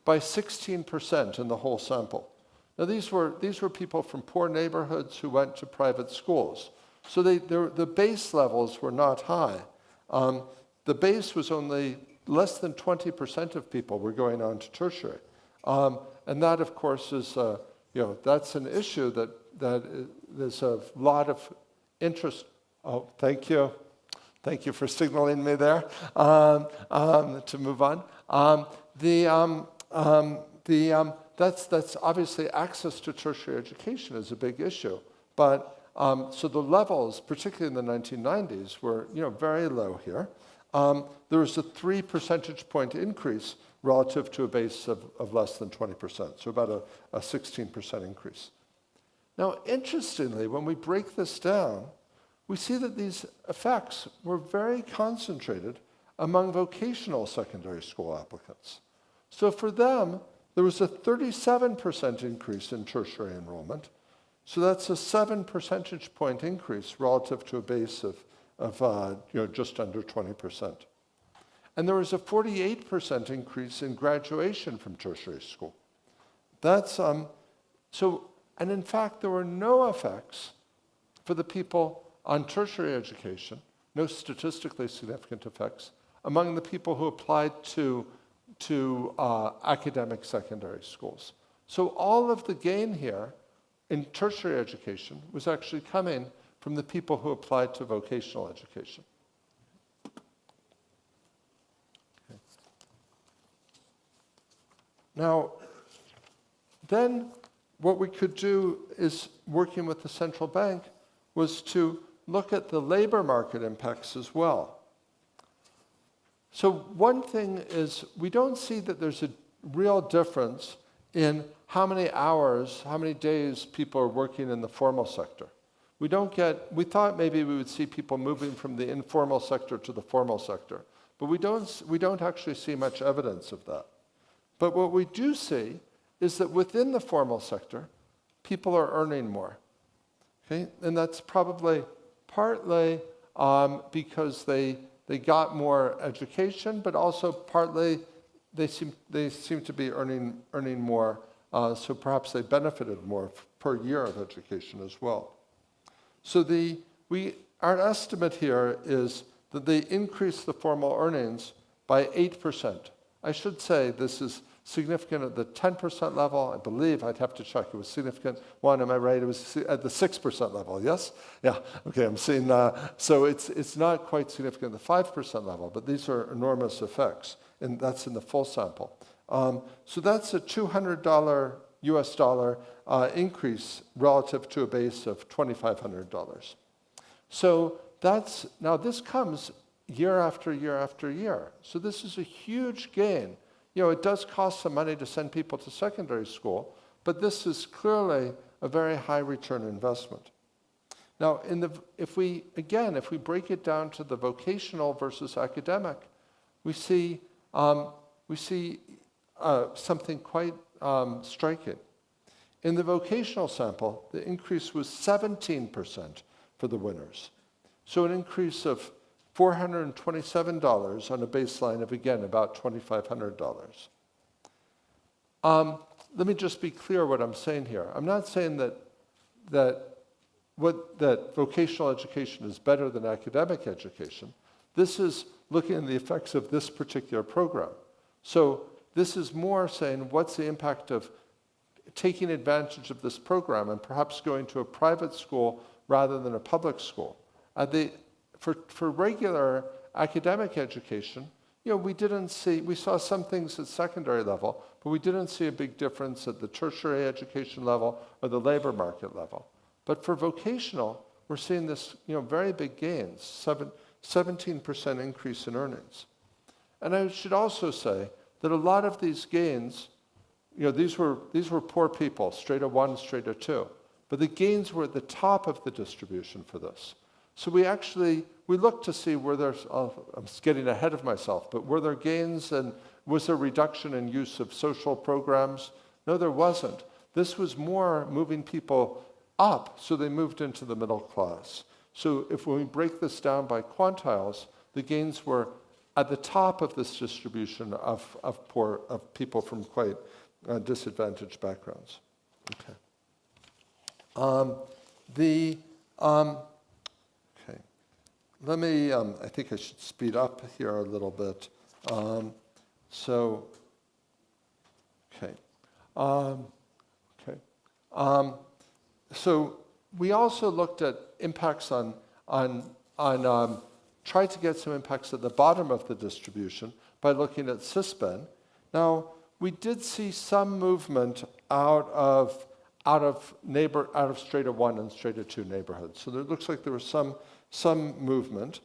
by 16% in the whole sample. Now, these were people from poor neighborhoods who went to private schools. So the base levels were not high. The base was only less than 20% of people were going on to tertiary. And that, of course, is that's an issue that there's a lot of interest. Oh, thank you. Thank you for signaling me there to move on. That's obviously access to tertiary education is a big issue. But so the levels, particularly in the 1990s, were very low here. There was a 3 percentage point increase relative to a base of less than 20%, so about a 16% increase. Now, interestingly, when we break this down, we see that these effects were very concentrated among vocational secondary school applicants. So for them, there was a 37% increase in tertiary enrollment. So that's a 7 percentage point increase relative to a base of just under 20%. And there was a 48% increase in graduation from tertiary school. That's and in fact, there were no effects for the people on tertiary education, no statistically significant effects, among the people who applied to academic secondary schools. So all of the gain here in tertiary education was actually coming from the people who applied to vocational education. Okay. Now, then what we could do is, working with the central bank, was to look at the labor market impacts as well. So one thing is, we don't see that there's a real difference in how many hours, how many days people are working in the formal sector. We thought maybe we would see people moving from the informal sector to the formal sector, but we don't actually see much evidence of that. But what we do see is that within the formal sector, people are earning more. Okay? And that's probably partly because they got more education, but also partly they seem to be earning more, so perhaps they benefited more per year of education as well. So our estimate here is that they increased the formal earnings by 8%. I should say this is significant at the 10% level. I believe, I'd have to check, it was significant. Juan, am I right? It was at the 6% level, yes? Yeah, okay, I'm seeing, so it's not quite significant at the 5% level, but these are enormous effects, and that's in the full sample. So that's a $200 US dollar increase relative to a base of $2,500. So now this comes year after year after year. So this is a huge gain. It does cost some money to send people to secondary school, but this is clearly a very high return investment. Now, if we break it down to the vocational versus academic, we see something quite striking. In the vocational sample, the increase was 17% for the winners. So an increase of $427 on a baseline of, again, about $2,500. Let me just be clear what I'm saying here. I'm not saying that vocational education is better than academic education. This is looking at the effects of this particular program. So this is more saying, what's the impact of taking advantage of this program and perhaps going to a private school rather than a public school? For regular academic education, we saw some things at secondary level, but we didn't see a big difference at the tertiary education level or the labor market level. But for vocational, we're seeing this, very big gains, 17% increase in earnings. And I should also say that a lot of these gains, these were poor people, strata 1, strata 2, but the gains were at the top of the distribution for this. So we looked to see were there, I'm getting ahead of myself, but were there gains and was there reduction in use of social programs? No, there wasn't. This was more moving people up, so they moved into the middle class. So when we break this down by quantiles, the gains were at the top of this distribution of people from quite disadvantaged backgrounds. Okay. Let me, I think I should speed up here a little bit. So we also looked at impacts tried to get some impacts at the bottom of the distribution by looking at cisben. Now, we did see some movement out of strata 1 and strata 2 neighborhoods. So it looks like there was some movement.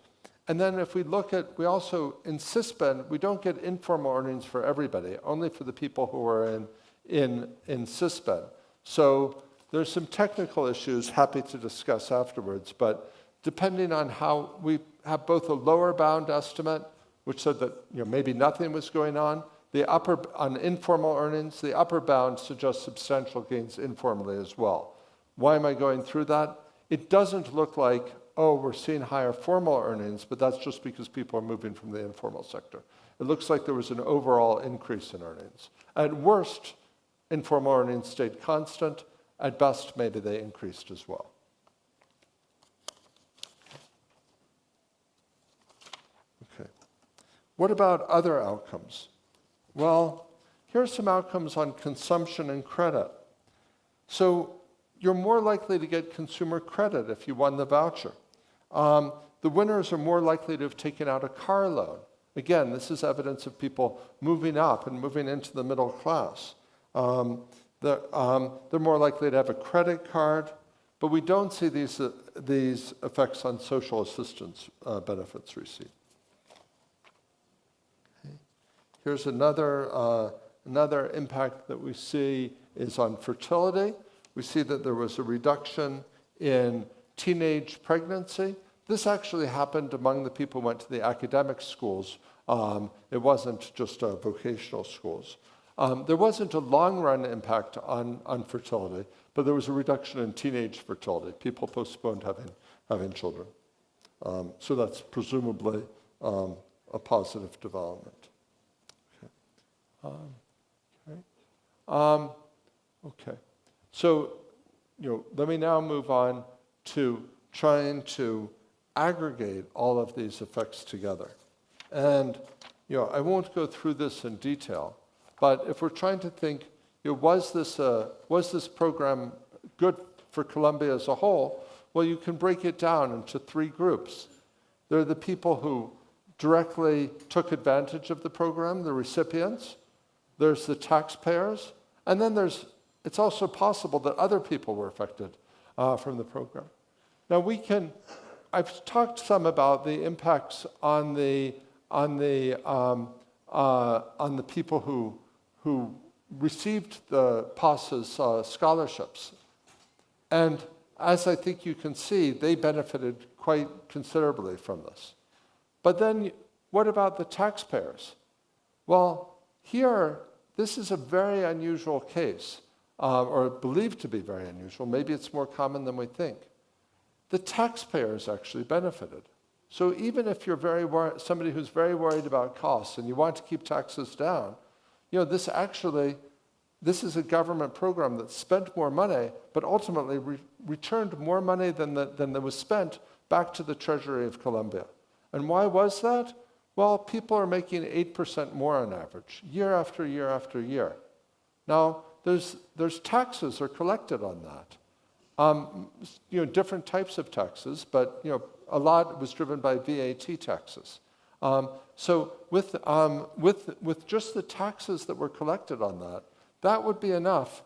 And then if we look at, we also, in cisben, we don't get informal earnings for everybody, only for the people who are in cisben. So there's some technical issues, happy to discuss afterwards, but depending on how we have both a lower bound estimate, which said that maybe nothing was going on informal earnings, the upper bound suggests substantial gains informally as well. Why am I going through that? It doesn't look like, oh, we're seeing higher formal earnings, but that's just because people are moving from the informal sector. It looks like there was an overall increase in earnings. At worst, informal earnings stayed constant. At best, maybe they increased as well. Okay. What about other outcomes? Well, here are some outcomes on consumption and credit. So you're more likely to get consumer credit if you won the voucher. The winners are more likely to have taken out a car loan. Again, this is evidence of people moving up and moving into the middle class. They're more likely to have a credit card, but we don't see these effects on social assistance benefits received. Okay. Here's another impact that we see is on fertility. We see that there was a reduction in teenage pregnancy. This actually happened among the people who went to the academic schools. It wasn't just vocational schools. There wasn't a long-run impact on fertility, but there was a reduction in teenage fertility. People postponed having children. So that's presumably a positive development. Okay. So, let me now move on to trying to aggregate all of these effects together. And, I won't go through this in detail, but if we're trying to think, was this program good for Colombia as a whole? Well, you can break it down into 3 groups. There are the people who directly took advantage of the program, the recipients. There's the taxpayers. And then it's also possible that other people were affected from the program. Now I've talked some about the impacts on the people who received the PAS's scholarships. And as I think you can see, they benefited quite considerably from this. But then what about the taxpayers? Well, here, this is a very unusual case, or believed to be very unusual. Maybe it's more common than we think. The taxpayers actually benefited. So even if you're somebody who's very worried about costs and you want to keep taxes down, this is a government program that spent more money, but ultimately returned more money than that was spent back to the Treasury of Colombia. And why was that? Well, people are making 8% more on average, year after year after year. Now, there's taxes are collected on that. Different types of taxes, but a lot was driven by VAT taxes. So with just the taxes that were collected on that would be enough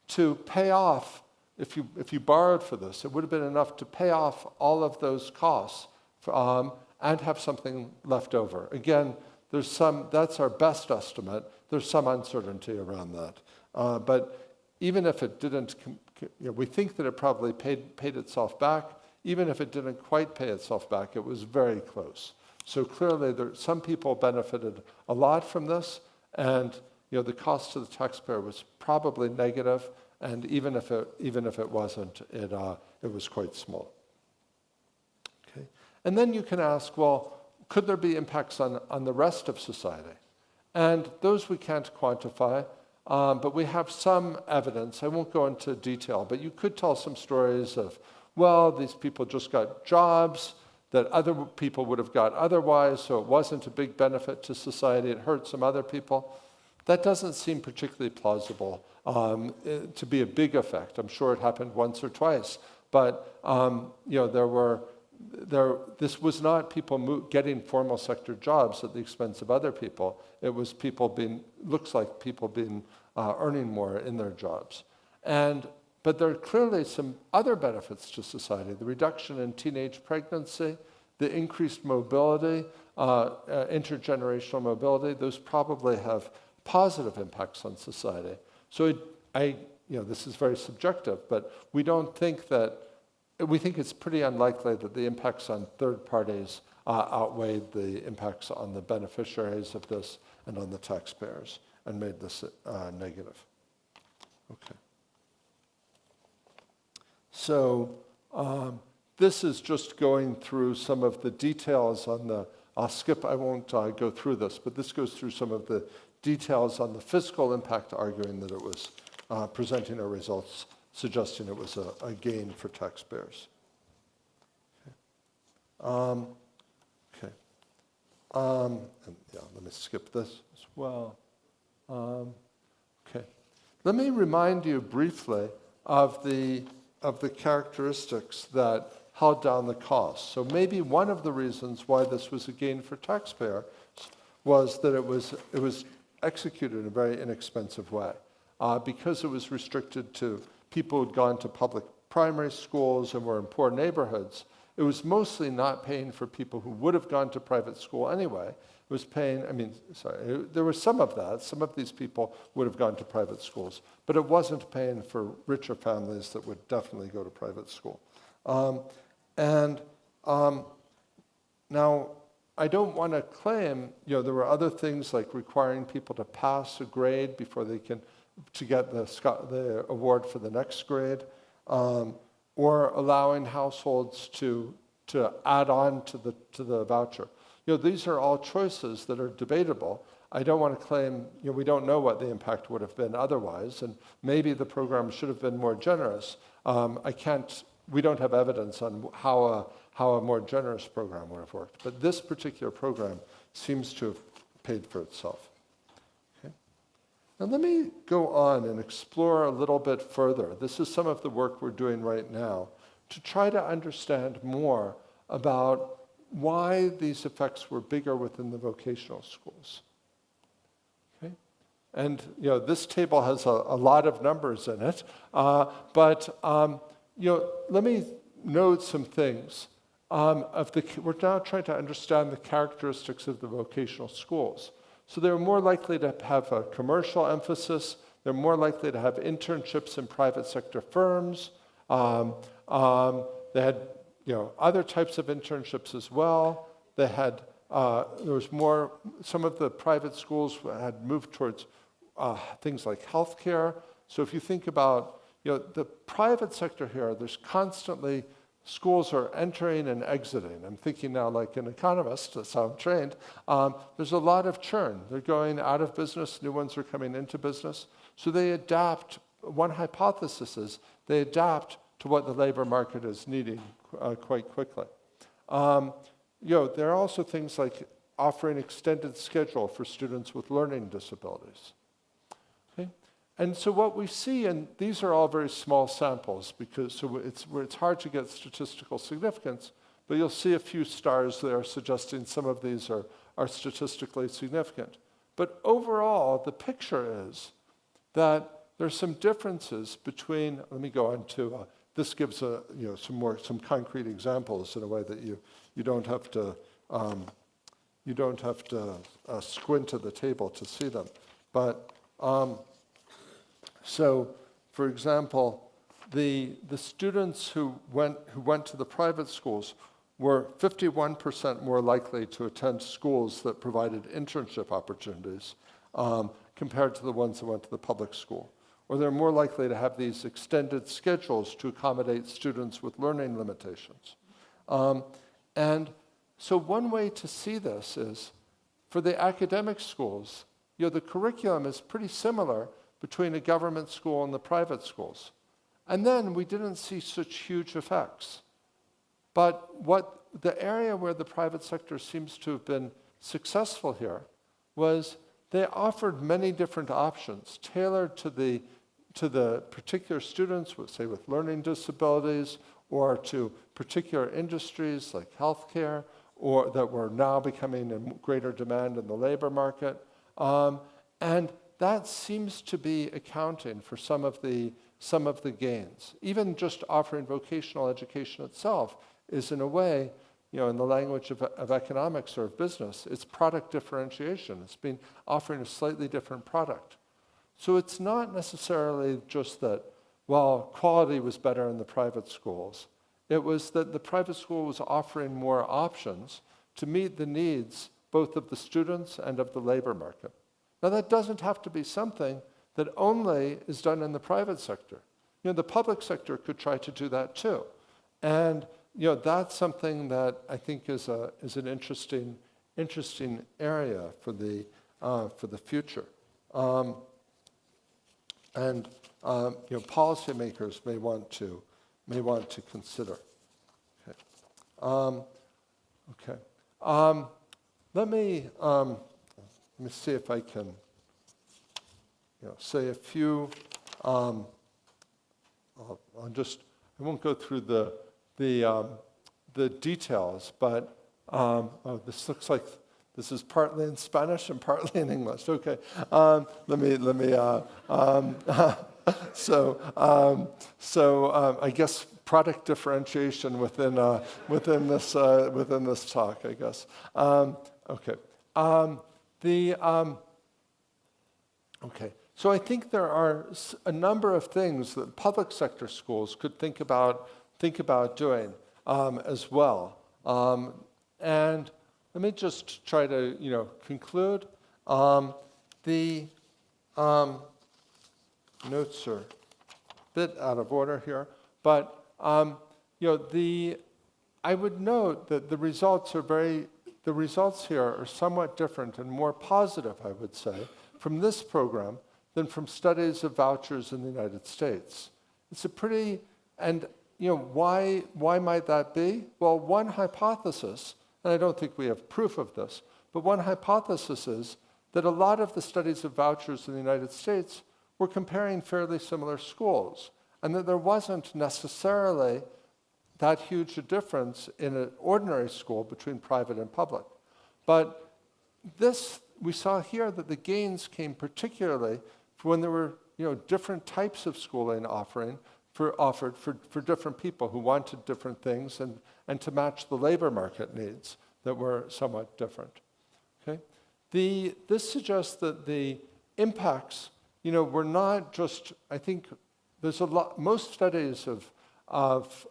to pay off. If you borrowed for this, it would have been enough to pay off all of those costs and have something left over. Again, that's our best estimate. There's some uncertainty around that. But even if it didn't, we think that it probably paid itself back. Even if it didn't quite pay itself back, it was very close. So clearly, some people benefited a lot from this, and the cost to the taxpayer was probably negative. And even if it wasn't, it was quite small. Okay. And then you can ask, well, could there be impacts on the rest of society? And those we can't quantify, but we have some evidence. I won't go into detail, but you could tell some stories of, well, these people just got jobs that other people would have got otherwise, so it wasn't a big benefit to society. It hurt some other people. That doesn't seem particularly plausible to be a big effect. I'm sure it happened once or twice, but this was not people getting formal sector jobs at the expense of other people. It was looks like people earning more in their jobs. But there are clearly some other benefits to society. The reduction in teenage pregnancy, the increased mobility, intergenerational mobility, those probably have positive impacts on society. So this is very subjective, but we think it's pretty unlikely that the impacts on third parties outweighed the impacts on the beneficiaries of this and on the taxpayers and made this negative. Okay. So this is just going through some of the details on I won't go through this, but this goes through some of the details on the fiscal impact, arguing that it was presenting our results, suggesting it was a gain for taxpayers. Okay. Let me skip this as well. Okay. Let me remind you briefly of the characteristics that held down the cost. So maybe one of the reasons why this was a gain for taxpayers was that it was executed in a very inexpensive way. Because it was restricted to people who'd gone to public primary schools and were in poor neighborhoods, it was mostly not paying for people who would have gone to private school anyway. It was paying, there was some of that. Some of these people would have gone to private schools, but it wasn't paying for richer families that would definitely go to private school. Now, I don't want to claim, there were other things like requiring people to pass a grade before they to get the award for the next grade, or allowing households to add on to the voucher. These are all choices that are debatable. I don't want to claim, we don't know what the impact would have been otherwise, and maybe the program should have been more generous. We don't have evidence on how a more generous program would have worked. But this particular program seems to have paid for itself. Okay. Now let me go on and explore a little bit further. This is some of the work we're doing right now to try to understand more about why these effects were bigger within the vocational schools. Okay. And this table has a lot of numbers in it, but let me note some things. We're now trying to understand the characteristics of the vocational schools. So they're more likely to have a commercial emphasis. They're more likely to have internships in private sector firms. They had other types of internships as well. They had there was more. Some of the private schools had moved towards things like healthcare. So if you think about the private sector here, there's constantly schools are entering and exiting. I'm thinking now like an economist, that's how I'm trained. There's a lot of churn. They're going out of business, new ones are coming into business. So they adapt. One hypothesis is they adapt to what the labor market is needing quite quickly. There are also things like offering extended schedule for students with learning disabilities. And so what we see, and these are all very small samples, it's hard to get statistical significance, but you'll see a few stars there suggesting some of these are statistically significant. But overall, the picture is that there's some differences between, let me go on to, this gives some concrete examples in a way that you don't have to squint at the table to see them. But so, for example, the students who went to the private schools were 51% more likely to attend schools that provided internship opportunities compared to the ones that went to the public school. Or they're more likely to have these extended schedules to accommodate students with learning limitations. And so one way to see this is, for the academic schools, the curriculum is pretty similar between a government school and the private schools. And then we didn't see such huge effects. But the area where the private sector seems to have been successful here was they offered many different options tailored to the particular students, say with learning disabilities, or to particular industries like healthcare, or that were now becoming in greater demand in the labor market. And that seems to be accounting for some of the gains. Even just offering vocational education itself is, in a way, in the language of economics or of business, it's product differentiation. It's been offering a slightly different product. So it's not necessarily just that, well, quality was better in the private schools. It was that the private school was offering more options to meet the needs both of the students and of the labor market. Now, that doesn't have to be something that only is done in the private sector. The public sector could try to do that too. And that's something that I think is an interesting area for the future. And policymakers may want to consider. Okay. Let me see if I can say a few. I won't go through the details, but this looks like this is partly in Spanish and partly in English. Okay, I guess product differentiation within this talk, I guess. Okay. Okay. So I think there are a number of things that public sector schools could think about doing as well. And let me just try to conclude. The notes are a bit out of order here, but I would note that the results here are somewhat different and more positive, I would say, from this program than from studies of vouchers in the United States. It's a pretty, and why might that be? Well, one hypothesis, and I don't think we have proof of this, but one hypothesis is that a lot of the studies of vouchers in the United States were comparing fairly similar schools, and that there wasn't necessarily that huge a difference in an ordinary school between private and public. But we saw here that the gains came particularly when there were different types of schooling offered for different people who wanted different things and to match the labor market needs that were somewhat different. Okay? This suggests that the impacts were not just, I think there's most studies of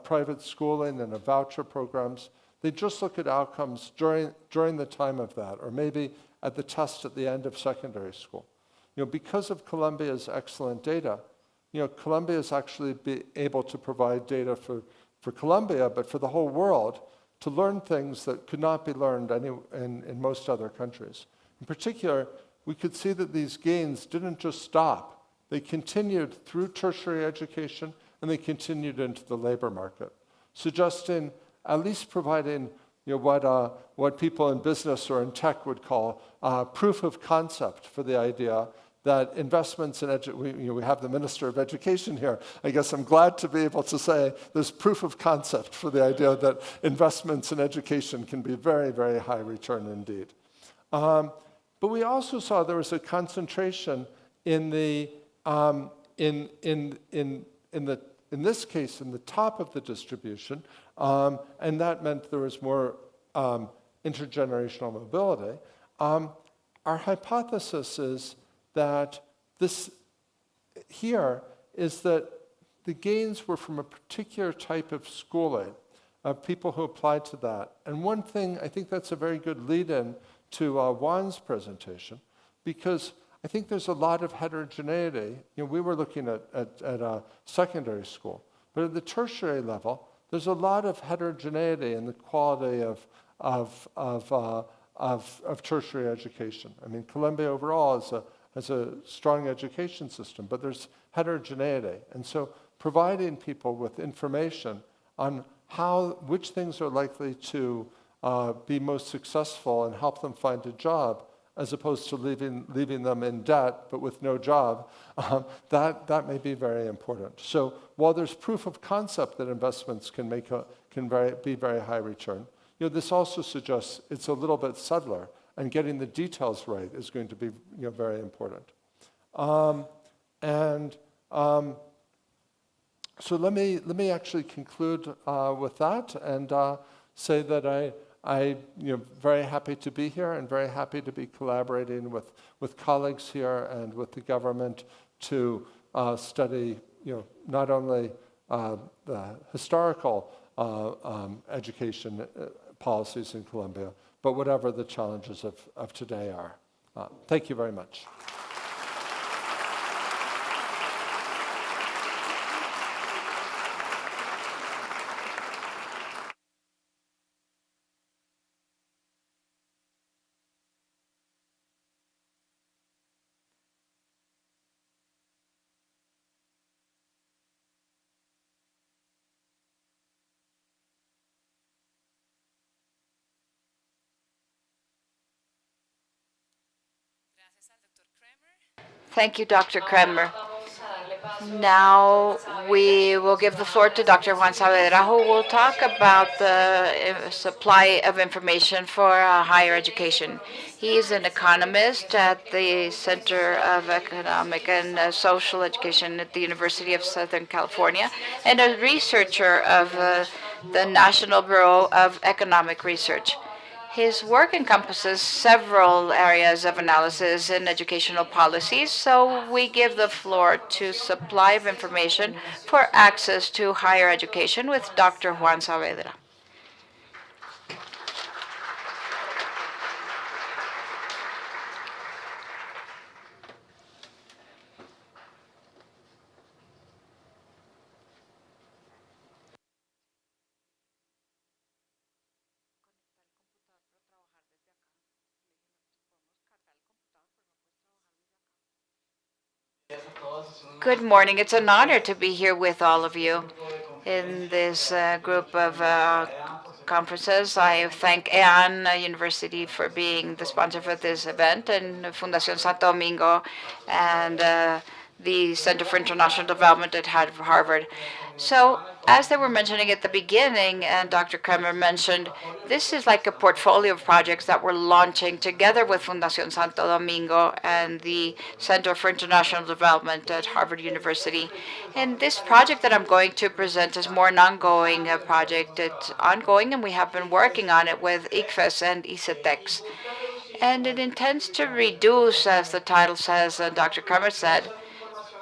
private schooling and of voucher programs, they just look at outcomes during the time of that, or maybe at the test at the end of secondary school. Because of Colombia's excellent data, Colombia is actually able to provide data for Colombia, but for the whole world, to learn things that could not be learned in most other countries. In particular, we could see that these gains didn't just stop. They continued through tertiary education, and they continued into the labor market, suggesting, at least providing what people in business or in tech would call proof of concept for the idea that investments in we have the Minister of Education here. I guess I'm glad to be able to say there's proof of concept for the idea that investments in education can be very, very high return indeed. But we also saw there was a concentration in this case, in the top of the distribution, and that meant there was more intergenerational mobility. Our hypothesis is that the gains were from a particular type of schooling, of people who applied to that. And one thing, I think that's a very good lead-in to Juan's presentation, because I think there's a lot of heterogeneity. We were looking at a secondary school, but at the tertiary level, there's a lot of heterogeneity in the quality of tertiary education. I mean, Colombia overall has a strong education system, but there's heterogeneity. And so providing people with information on which things are likely to be most successful and help them find a job, as opposed to leaving them in debt but with no job, that may be very important. So while there's proof of concept that investments can be very high return, this also suggests it's a little bit subtler, and getting the details right is going to be very important. So let me actually conclude with that and say that I'm very happy to be here and very happy to be collaborating with colleagues here and with the government to study not only the historical education policies in Colombia, but whatever the challenges of today are. Thank you very much. Thank you, Dr. Kremer. Now we will give the floor to Dr. Juan Saavedra, who will talk about the supply of information for higher education. He is an economist at the Center of Economic and Social Education at the University of Southern California and a researcher of the National Bureau of Economic Research. His work encompasses several areas of analysis in educational policies, so we give the floor to supply of information for access to higher education with Dr. Juan Saavedra. Good morning. It's an honor to be here with all of you in this group of conferences. I thank Ean University for being the sponsor for this event, and Fundación Santo Domingo, and the Center for International Development at Harvard. So, as they were mentioning at the beginning, and Dr. Kremer mentioned, this is like a portfolio of projects that we're launching together with Fundación Santo Domingo and the Center for International Development at Harvard University. And this project that I'm going to present is more an ongoing project. It's ongoing, and we have been working on it with ICFES and ICETEX. And it intends to reduce, as the title says, and Dr. Kremer said,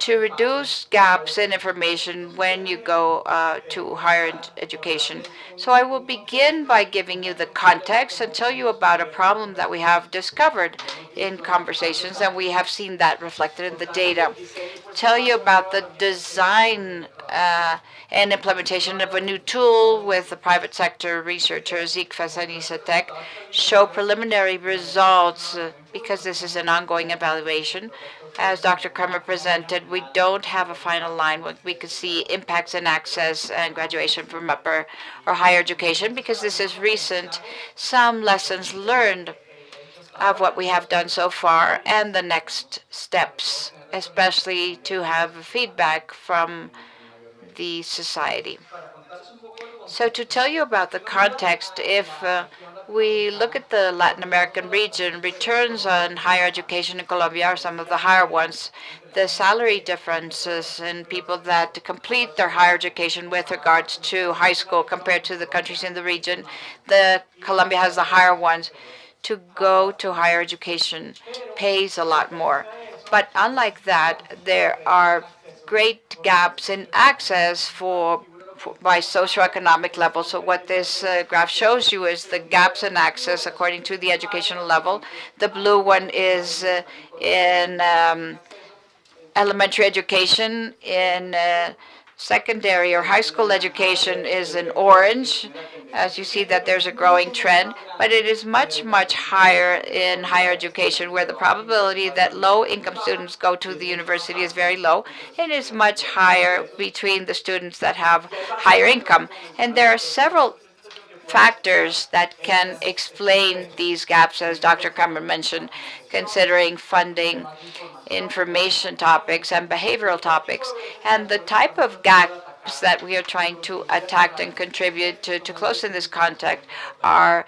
to reduce gaps in information when you go to higher education. So I will begin by giving you the context and tell you about a problem that we have discovered in conversations, and we have seen that reflected in the data. Tell you about the design and implementation of a new tool with the private sector researchers, ICFES and ICETEC, show preliminary results because this is an ongoing evaluation. As Dr. Kremer presented, we don't have a final line. We could see impacts in access and graduation from upper or higher education because this is recent. Some lessons learned of what we have done so far and the next steps, especially to have feedback from the society. So to tell you about the context, if we look at the Latin American region, returns on higher education in Colombia are some of the higher ones. The salary differences in people that complete their higher education with regards to high school compared to the countries in the region, Colombia has the higher ones. To go to higher education pays a lot more. But unlike that, there are great gaps in access by socioeconomic level. So what this graph shows you is the gaps in access according to the educational level. The blue one is in elementary education. In secondary or high school education is in orange. As you see that there's a growing trend, but it is much, much higher in higher education, where the probability that low-income students go to the university is very low. It is much higher between the students that have higher income. And there are several factors that can explain these gaps, as Dr. Kramer mentioned, considering funding, information topics, and behavioral topics. And the type of gaps that we are trying to attack and contribute to close in this context are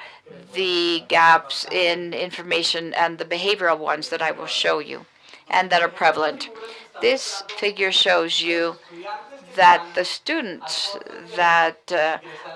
the gaps in information and the behavioral ones that I will show you and that are prevalent. This figure shows you that the students that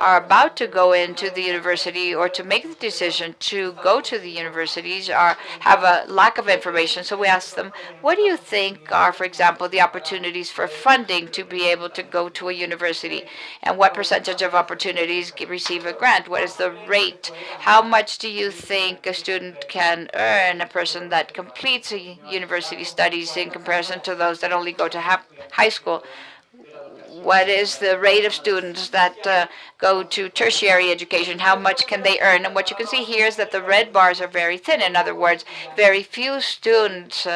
are about to go into the university or to make the decision to go to the universities have a lack of information. So we ask them, what do you think are, for example, the opportunities for funding to be able to go to a university? And what percentage of opportunities receive a grant? What is the rate? How much do you think a student can earn, a person that completes a university studies in comparison to those that only go to high school? What is the rate of students that go to tertiary education? How much can they earn? And what you can see here is that the red bars are very thin. In other words, very few students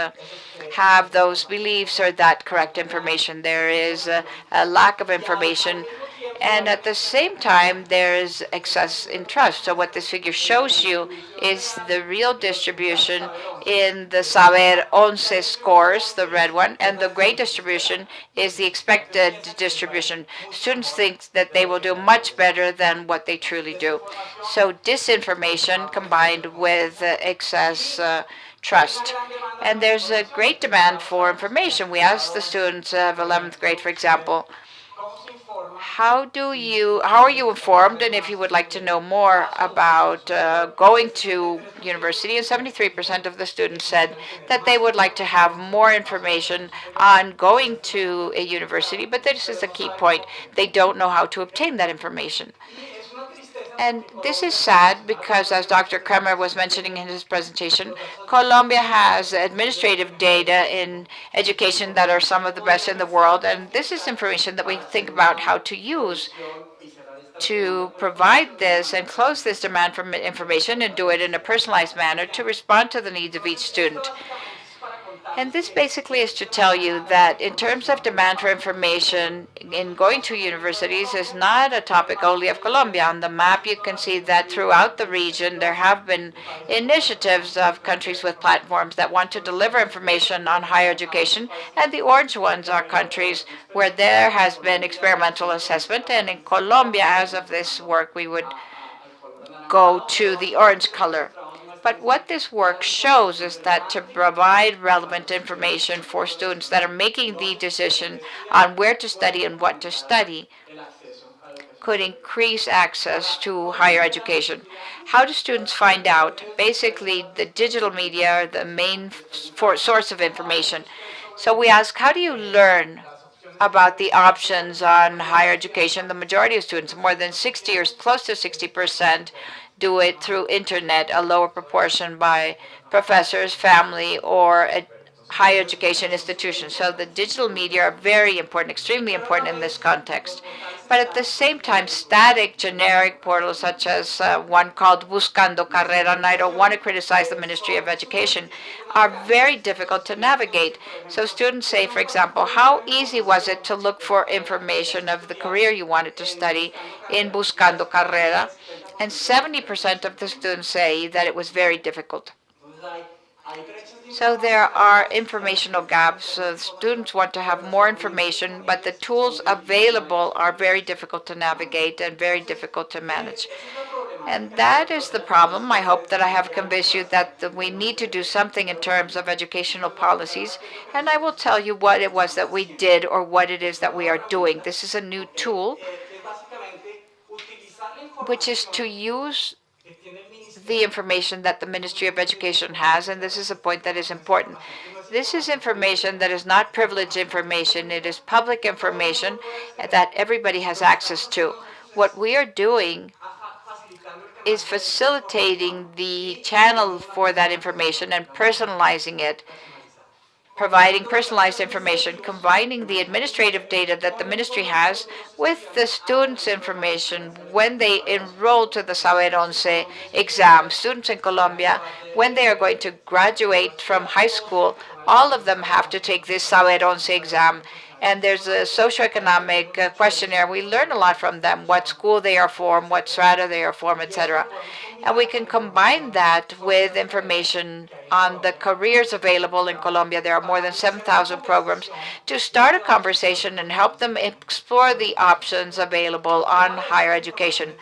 have those beliefs or that correct information. There is a lack of information. And at the same time, there is excess in trust. So what this figure shows you is the real distribution in the Saber 11 scores, the red one, and the gray distribution is the expected distribution. Students think that they will do much better than what they truly do. So disinformation combined with excess trust. And there's a great demand for information. We asked the students of 11th grade, for example, how are you informed, and if you would like to know more about going to university? And 73% of the students said that they would like to have more information on going to a university, but this is a key point. They don't know how to obtain that information. And this is sad because, as Dr. Kramer was mentioning in his presentation, Colombia has administrative data in education that are some of the best in the world. And this is information that we think about how to use to provide this and close this demand for information and do it in a personalized manner to respond to the needs of each student. And this basically is to tell you that in terms of demand for information in going to universities is not a topic only of Colombia. On the map, you can see that throughout the region, there have been initiatives of countries with platforms that want to deliver information on higher education. And the orange ones are countries where there has been experimental assessment. And in Colombia, as of this work, we would go to the orange color. But what this work shows is that to provide relevant information for students that are making the decision on where to study and what to study could increase access to higher education. How do students find out? Basically, the digital media are the main source of information. So we ask, how do you learn about the options on higher education? The majority of students, more than 60 or close to 60%, do it through internet, a lower proportion by professors, family, or higher education institutions. So the digital media are very important, extremely important in this context. But at the same time, static, generic portals such as one called Buscando Carrera, and I don't want to criticize the Ministry of Education, are very difficult to navigate. So students say, for example, how easy was it to look for information of the career you wanted to study in Buscando Carrera? And 70% of the students say that it was very difficult. So there are informational gaps. Students want to have more information, but the tools available are very difficult to navigate and very difficult to manage. And that is the problem. I hope that I have convinced you that we need to do something in terms of educational policies. And I will tell you what it was that we did or what it is that we are doing. This is a new tool, which is to use the information that the Ministry of Education has, and this is a point that is important. This is information that is not privileged information. It is public information that everybody has access to. What we are doing is facilitating the channel for that information and personalizing it providing personalized information, combining the administrative data that the ministry has with the students' information when they enroll to the Saber 11 exam. Students in Colombia, when they are going to graduate from high school, all of them have to take this Saber 11 exam. And there's a socioeconomic questionnaire. We learn a lot from them, what school they are from, what strata they are from, etc. And we can combine that with information on the careers available in Colombia. There are more than 7,000 programs to start a conversation and help them explore the options available on higher education.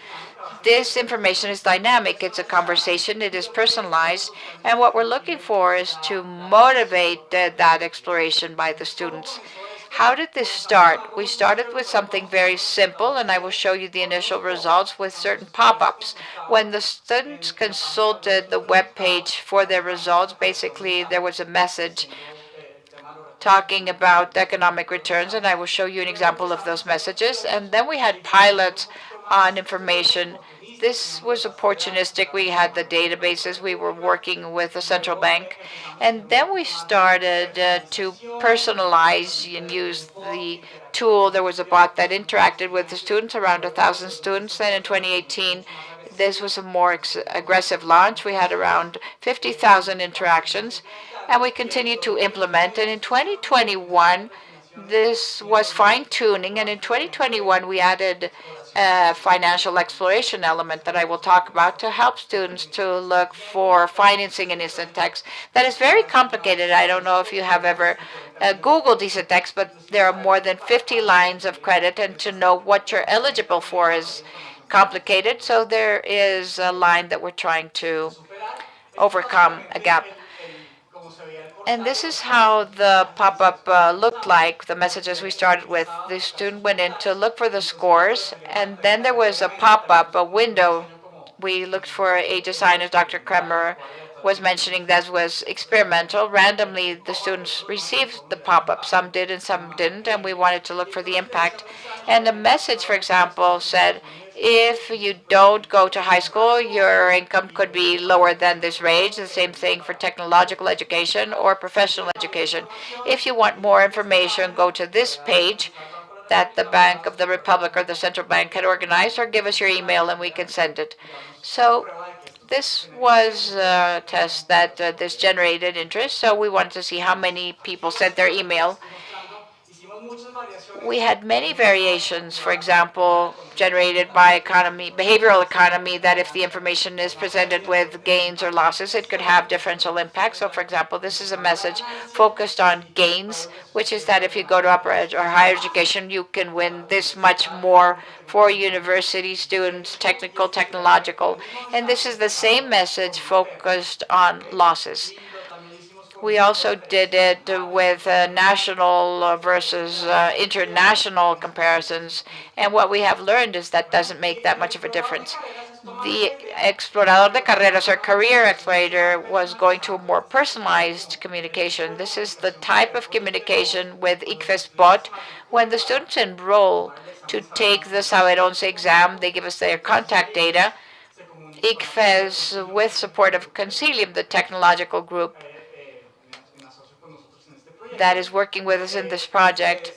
This information is dynamic. It's a conversation. It is personalized. And what we're looking for is to motivate that exploration by the students. How did this start? We started with something very simple, and I will show you the initial results with certain pop-ups. When the students consulted the web page for their results, basically there was a message talking about economic returns, and I will show you an example of those messages. And then we had pilots on information. This was opportunistic. We had the databases. We were working with the central bank. And then we started to personalize and use the tool. There was a bot that interacted with the students, around 1,000 students. Then in 2018, this was a more aggressive launch. We had around 50,000 interactions. And we continued to implement. And in 2021, this was fine-tuning. And in 2021, we added a financial exploration element that I will talk about to help students to look for financing in instant text. That is very complicated. I don't know if you have ever Googled instant text, but there are more than 50 lines of credit, and to know what you're eligible for is complicated. So there is a line that we're trying to overcome, a gap. And this is how the pop-up looked like, the messages we started with. The student went in to look for the scores, and then there was a pop-up, a window. We looked for a design, as Dr. Kremer was mentioning, that was experimental. Randomly, the students received the pop-up. Some did and some didn't, and we wanted to look for the impact. And the message, for example, said, if you don't go to high school, your income could be lower than this range. The same thing for technological education or professional education. If you want more information, go to this page that the Bank of the Republic or the Central Bank had organized, or give us your email and we can send it. So this was a test that this generated interest. So we wanted to see how many people sent their email. We had many variations, for example, generated by behavioral economy, that if the information is presented with gains or losses, it could have differential impacts. So, for example, this is a message focused on gains, which is that if you go to upper or higher education, you can win this much more for university students, technical, technological. And this is the same message focused on losses. We also did it with national versus international comparisons. And what we have learned is that doesn't make that much of a difference. The explorador de carreras, or career explorator, was going to a more personalized communication. This is the type of communication with ICFES bot. When the students enroll to take the Saber 11 exam, they give us their contact data. ICFES, with support of Concilium, the technological group that is working with us in this project,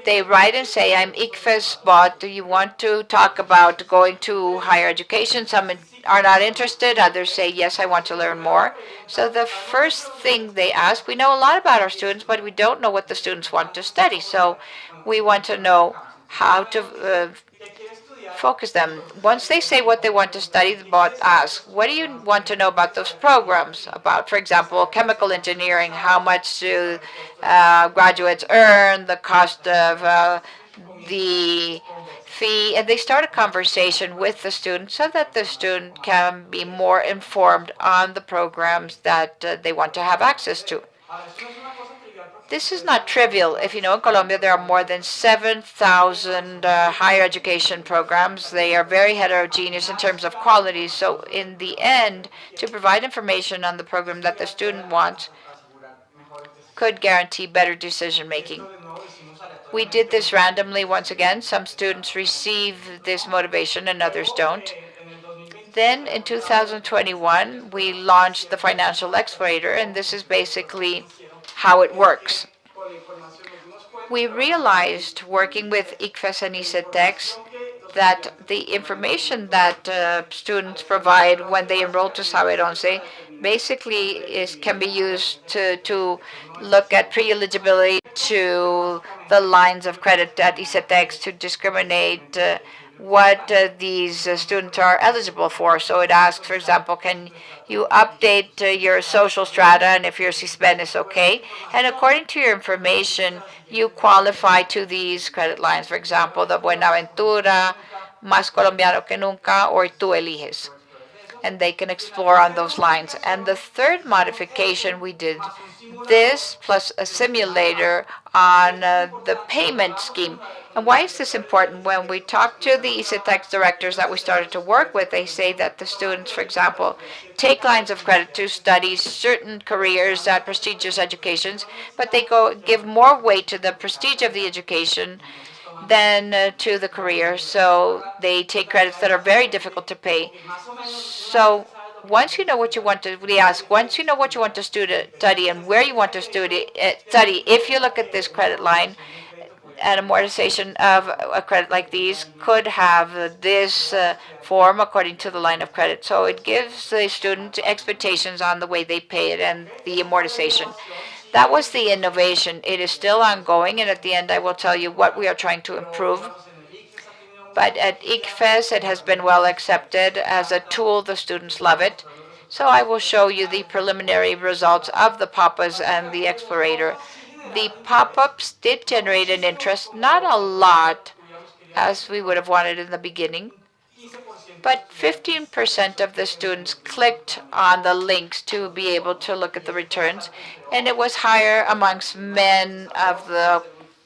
they write and say, I'm ICFES bot. Do you want to talk about going to higher education? Some are not interested. Others say, yes, I want to learn more. So the first thing they ask, we know a lot about our students, but we don't know what the students want to study. So we want to know how to focus them. Once they say what they want to study, the bot asks, what do you want to know about those programs? About, for example, chemical engineering, how much do graduates earn, the cost of the fee, and they start a conversation with the student so that the student can be more informed on the programs that they want to have access to. This is not trivial. If you know, in Colombia, there are more than 7,000 higher education programs. They are very heterogeneous in terms of quality. So in the end, to provide information on the program that the student wants could guarantee better decision making. We did this randomly once again. Some students receive this motivation and others don't. Then in 2021, we launched the Financial Explorator, and this is basically how it works. We realized, working with ICFES and ICETEX, that the information that students provide when they enroll to Saber Once basically can be used to look at pre-eligibility, to the lines of credit at ICETEX, to discriminate what these students are eligible for. So it asks, for example, can you update your social strata, and if your CISBEN is okay. And according to your information, you qualify to these credit lines. For example, the Buenaventura, Más Colombiano que Nunca, or Tú Eliges. And they can explore on those lines. And the third modification we did, this plus a simulator on the payment scheme. And why is this important? When we talk to the ICETEX directors that we started to work with, they say that the students, for example, take lines of credit to study certain careers at prestigious educations, but they give more weight to the prestige of the education than to the career. So they take credits that are very difficult to pay. So once you know what you want to, we ask, once you know what you want to study and where you want to study, if you look at this credit line, an amortization of a credit like these could have this form according to the line of credit. So it gives the student expectations on the way they pay it and the amortization. That was the innovation. It is still ongoing, and at the end I will tell you what we are trying to improve. But at ICFES, it has been well accepted as a tool. The students love it. So I will show you the preliminary results of the POPAs and the Explorator. The pop-ups did generate an interest, not a lot as we would have wanted in the beginning, but 15% of the students clicked on the links to be able to look at the returns, and it was higher amongst men of the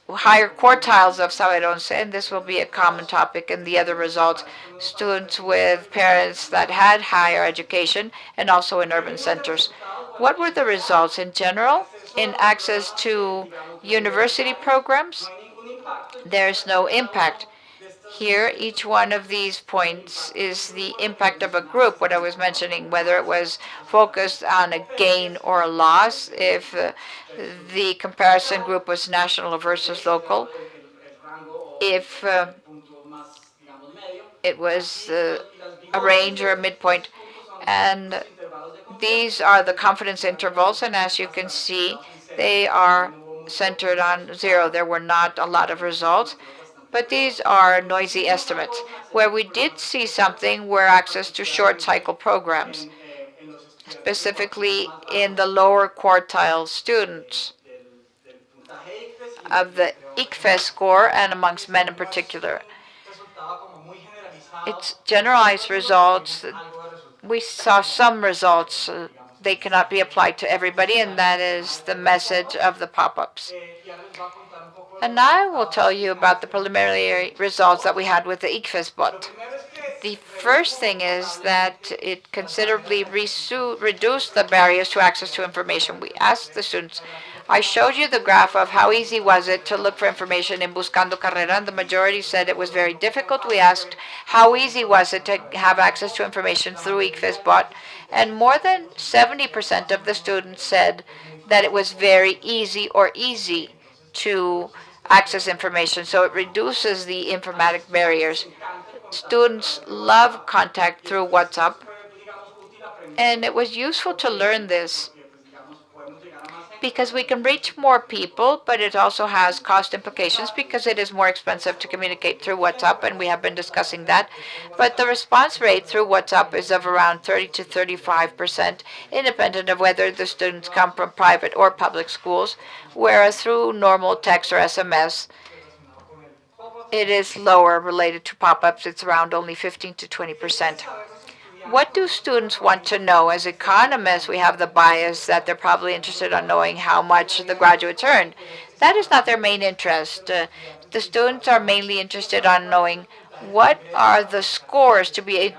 higher quartiles of Saber Once, and this will be a common topic in the other results, students with parents that had higher education and also in urban centers. What were the results in general? In access to university programs, there's no impact. Here, each one of these points is the impact of a group, what I was mentioning, whether it was focused on a gain or a loss, if the comparison group was national versus local, if it was a range or a midpoint. And these are the confidence intervals, and as you can see, they are centered on 0. There were not a lot of results. But these are noisy estimates. Where we did see something were access to short cycle programs, specifically in the lower quartile students of the ICFES score and amongst men in particular. It's generalized results. We saw some results. They cannot be applied to everybody, and that is the message of the pop-ups. And now I will tell you about the preliminary results that we had with the ICFES bot. The first thing is that it considerably reduced the barriers to access to information. We asked the students, I showed you the graph of how easy was it to look for information in Buscando Carrera, and the majority said it was very difficult. We asked how easy was it to have access to information through ICFES bot, and more than 70% of the students said that it was very easy or easy to access information, so it reduces the informatic barriers. Students love contact through WhatsApp, and it was useful to learn this because we can reach more people, but it also has cost implications because it is more expensive to communicate through WhatsApp, and we have been discussing that. But the response rate through WhatsApp is of around 30 to 35%, independent of whether the students come from private or public schools, whereas through normal text or SMS, it is lower related to pop-ups. It's around only 15 to 20%. What do students want to know? As economists, we have the bias that they're probably interested in knowing how much the graduates earned. That is not their main interest. The students are mainly interested in knowing what are the scores to be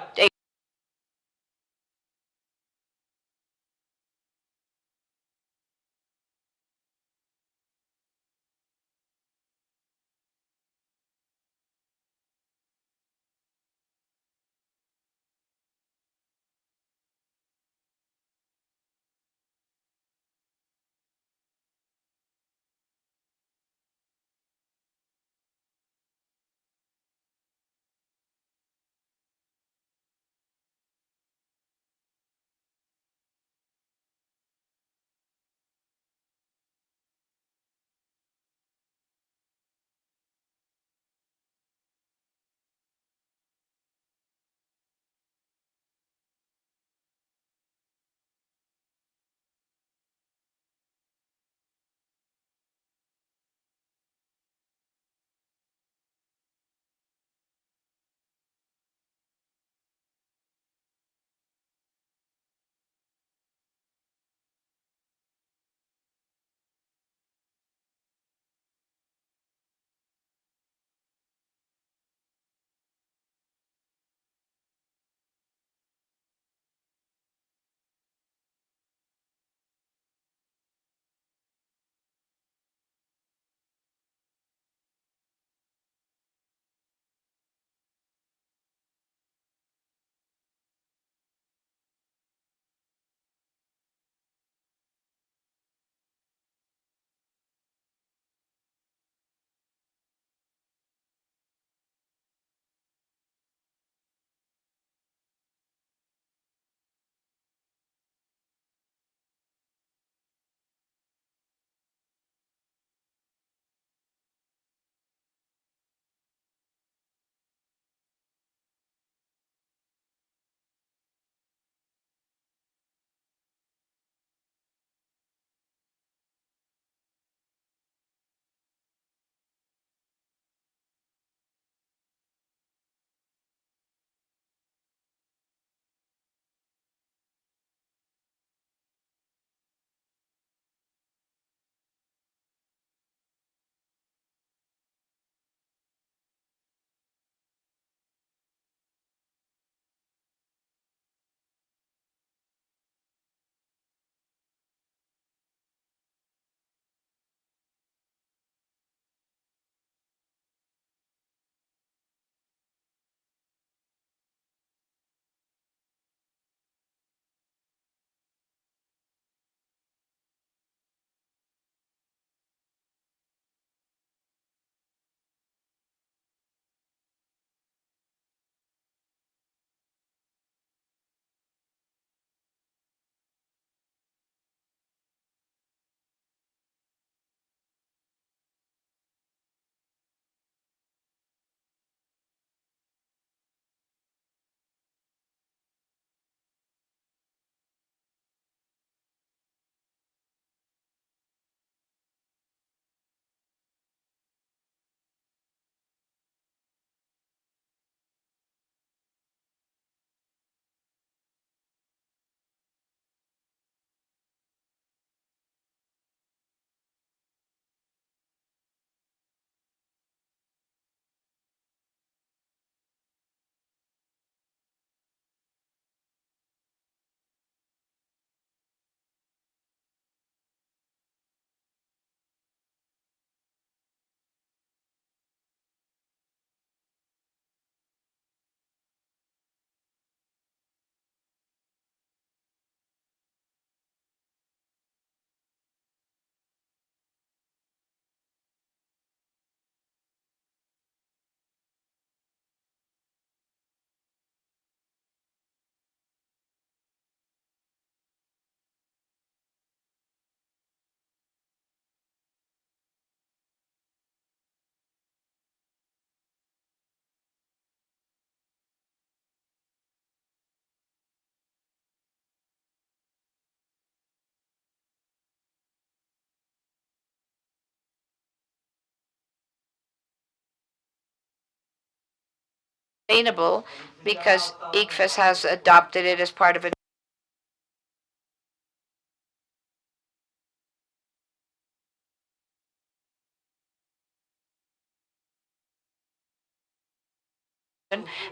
sustainable because ICFES has adopted it as part of it.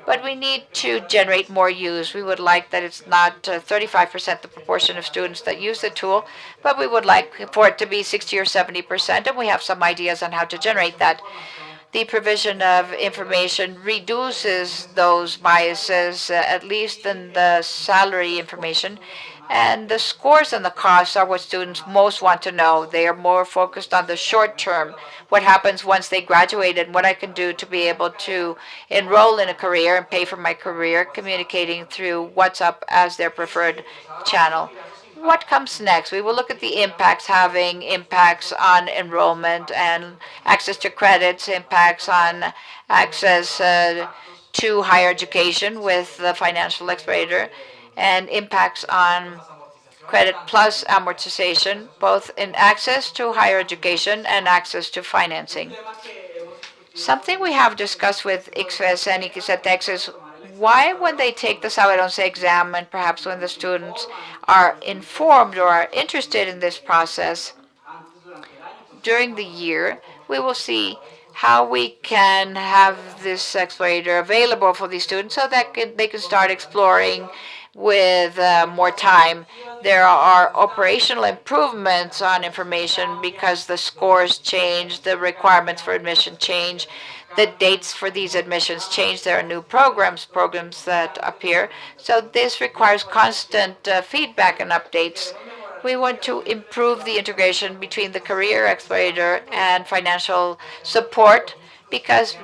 But we need to generate more use. We would like that it's not 35% the proportion of students that use the tool, but we would like for it to be 60 or 70%, and we have some ideas on how to generate that. The provision of information reduces those biases, at least in the salary information. And the scores and the costs are what students most want to know. They are more focused on the short term, what happens once they graduate and what I can do to be able to enroll in a career and pay for my career, communicating through WhatsApp as their preferred channel. What comes next? We will look at the impacts, having impacts on enrollment and access to credits, impacts on access to higher education with the financial accelerator, and impacts on credit plus amortization, both in access to higher education and access to financing. Something we have discussed with ICFES and ICETEX is why when they take the Saber Once exam and perhaps when the students are informed or are interested in this process during the year, we will see how we can have this accelerator available for these students so that they can start exploring with more time. There are operational improvements on information because the scores change, the requirements for admission change, the dates for these admissions change. There are new programs that appear. So this requires constant feedback and updates. We want to improve the integration between the career accelerator and financial support because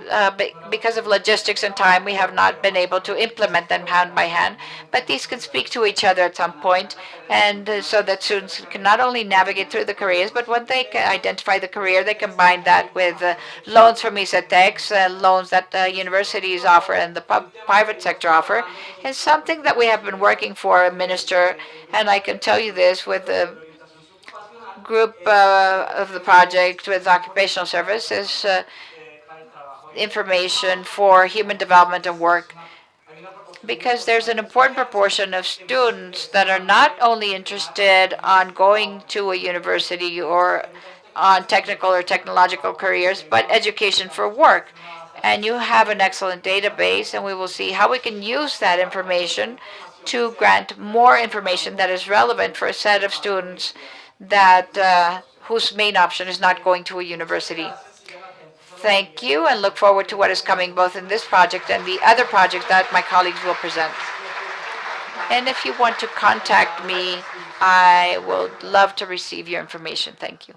of logistics and time, we have not been able to implement them hand by hand. But these can speak to each other at some point, and so that students can not only navigate through the careers, but when they can identify the career, they combine that with loans from ICETEX, loans that universities offer and the private sector offer. It's something that we have been working for, Minister, and I can tell you this with the group of the project with occupational services. Information for human development and work, because there's an important proportion of students that are not only interested on going to a university or on technical or technological careers, but education for work. And you have an excellent database, and we will see how we can use that information to grant more information that is relevant for a set of students that whose main option is not going to a university. Thank you, and look forward to what is coming both in this project and the other project that my colleagues will present. And if you want to contact me, I would love to receive your information. Thank you.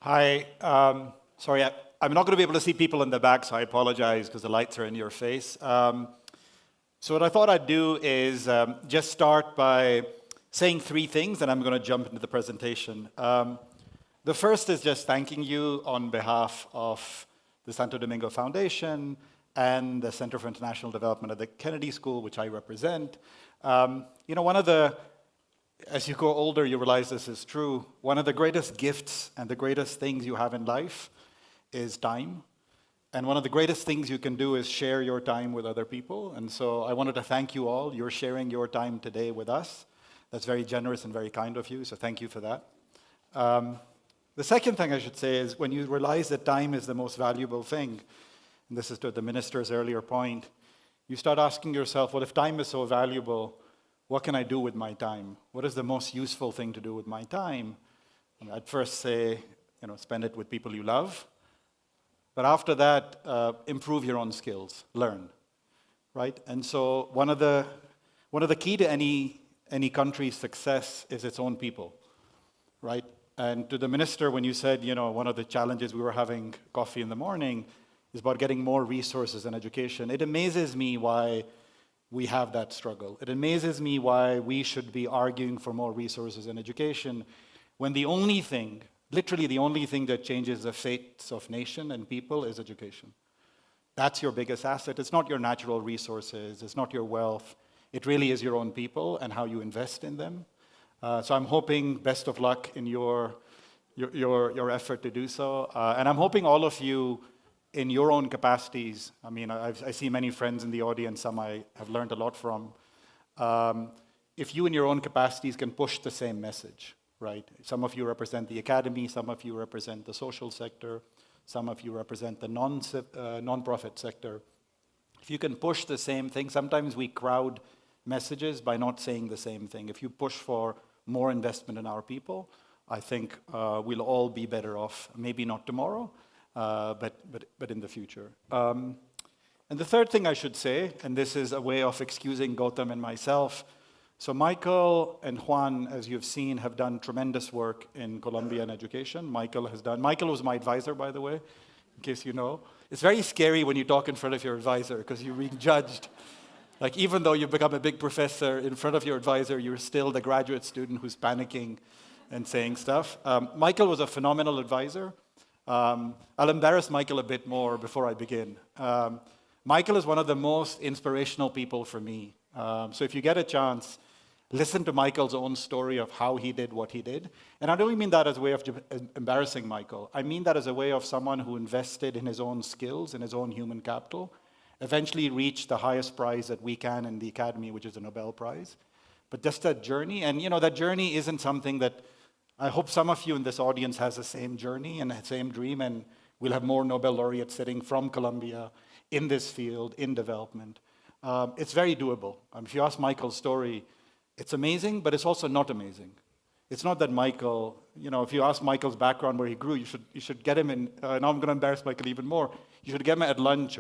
Hi. Sorry, I'm not going to be able to see people in the back, so I apologize because the lights are in your face. So what I thought I'd do is just start by saying three things, and I'm going to jump into the presentation. The first is just thanking you on behalf of the Santo Domingo Foundation and the Center for International Development at the Kennedy School, which I represent. As you grow older, you realize this is true. One of the greatest gifts and the greatest things you have in life is time. And one of the greatest things you can do is share your time with other people. And so I wanted to thank you all. You're sharing your time today with us. That's very generous and very kind of you, so thank you for that. The second thing I should say is when you realize that time is the most valuable thing, and this is to the minister's earlier point, you start asking yourself, well, if time is so valuable, what can I do with my time? What is the most useful thing to do with my time? And I'd first say, spend it with people you love. But after that, improve your own skills, learn, right? And so one of the key to any country's success is its own people, right? And to the minister, when you said, one of the challenges we were having coffee in the morning is about getting more resources in education, it amazes me why we have that struggle. It amazes me why we should be arguing for more resources in education when the only thing, literally the only thing that changes the fates of nation and people is education. That's your biggest asset. It's not your natural resources. It's not your wealth. It really is your own people and how you invest in them. So I'm hoping best of luck in your effort to do so. And I'm hoping all of you in your own capacities, I see many friends in the audience, some I have learned a lot from. If you in your own capacities can push the same message, right? Some of you represent the academy, some of you represent the social sector, some of you represent the non-profit sector. If you can push the same thing, sometimes we crowd messages by not saying the same thing. If you push for more investment in our people, I think we'll all be better off, maybe not tomorrow, but in the future. And the third thing I should say, and this is a way of excusing Gautam and myself, so Michael and Juan, as you've seen, have done tremendous work in Colombia in education. Michael was my advisor, by the way, in case you know. It's very scary when you talk in front of your advisor because you're being judged. Like, even though you've become a big professor, in front of your advisor, you're still the graduate student who's panicking and saying stuff. Michael was a phenomenal advisor. I'll embarrass Michael a bit more before I begin. Michael is one of the most inspirational people for me. So if you get a chance, listen to Michael's own story of how he did what he did. And I don't mean that as a way of embarrassing Michael. I mean that as a way of someone who invested in his own skills, in his own human capital, eventually reached the highest prize that we can in the academy, which is the Nobel Prize. But just that journey, and that journey isn't something that I hope some of you in this audience has the same journey and the same dream, and we'll have more Nobel laureates sitting from Colombia in this field, in development. It's very doable. If you ask Michael's story, it's amazing, but it's also not amazing. It's not that Michael, if you ask Michael's background where he grew, you should get him in, now I'm going to embarrass Michael even more, you should get him at lunch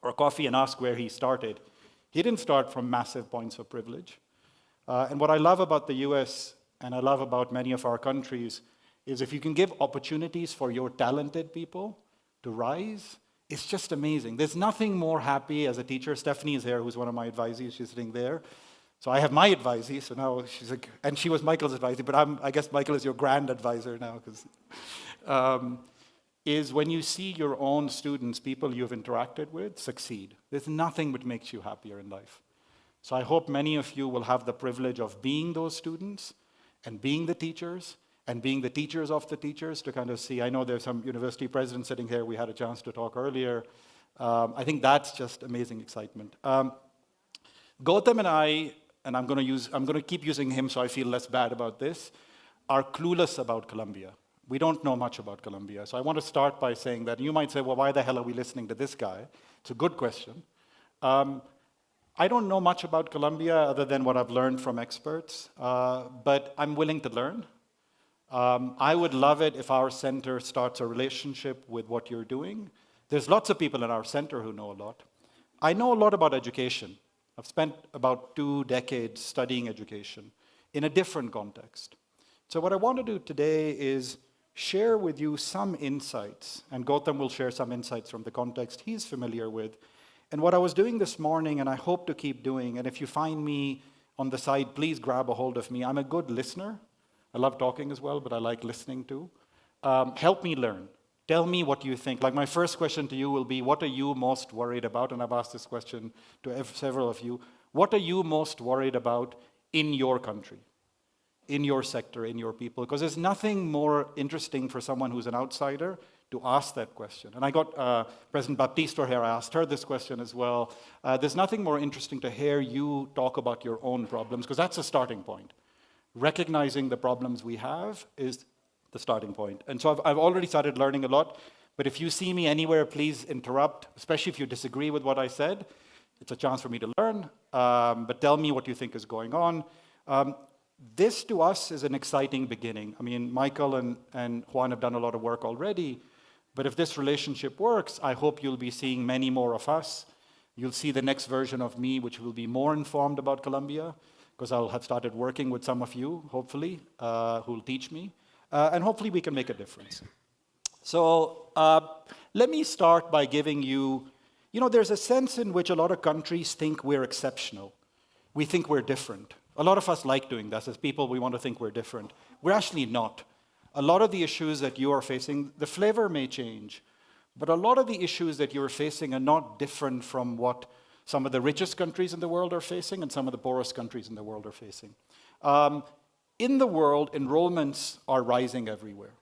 or coffee and ask where he started. He didn't start from massive points of privilege. And what I love about the US, and I love about many of our countries, is if you can give opportunities for your talented people to rise, it's just amazing. There's nothing more happy as a teacher. Stephanie is here, who's one of my advisees. She's sitting there. So I have my advisee, so now she's like, and she was Michael's advisee, but I guess Michael is your grand advisor now, is when you see your own students, people you've interacted with, succeed. There's nothing that makes you happier in life. So I hope many of you will have the privilege of being those students and being the teachers and being the teachers of the teachers to kind of see. I know there's some university presidents sitting here. We had a chance to talk earlier. I think that's just amazing excitement. Gautam and I, and I'm going to keep using him so I feel less bad about this, are clueless about Colombia. We don't know much about Colombia. So I want to start by saying that. You might say, well, why the hell are we listening to this guy? It's a good question. I don't know much about Colombia other than what I've learned from experts, but I'm willing to learn. I would love it if our center starts a relationship with what you're doing. There's lots of people in our center who know a lot. I know a lot about education. I've spent about 2 decades studying education in a different context. So what I want to do today is share with you some insights, and Gautam will share some insights from the context he's familiar with. And what I was doing this morning, and I hope to keep doing, and if you find me on the side, please grab a hold of me. I'm a good listener. I love talking as well, but I like listening too. Help me learn. Tell me what you think. Like my first question to you will be, what are you most worried about? And I've asked this question to several of you. What are you most worried about in your country, in your sector, in your people? Because there's nothing more interesting for someone who's an outsider to ask that question. And I got President Baptiste here. I asked her this question as well. There's nothing more interesting to hear you talk about your own problems, because that's a starting point. Recognizing the problems we have is the starting point. And so I've already started learning a lot, but if you see me anywhere, please interrupt, especially if you disagree with what I said. It's a chance for me to learn, but tell me what you think is going on. This to us is an exciting beginning. I mean, Michael and Juan have done a lot of work already, but if this relationship works, I hope you'll be seeing many more of us. You'll see the next version of me, which will be more informed about Colombia, because I'll have started working with some of you, hopefully, who'll teach me. And hopefully we can make a difference. So let me start by giving you, there's a sense in which a lot of countries think we're exceptional. We think we're different. A lot of us like doing this. As people, we want to think we're different. We're actually not. A lot of the issues that you are facing, the flavor may change, but a lot of the issues that you're facing are not different from what some of the richest countries in the world are facing and some of the poorest countries in the world are facing. In the world, enrollments are rising everywhere,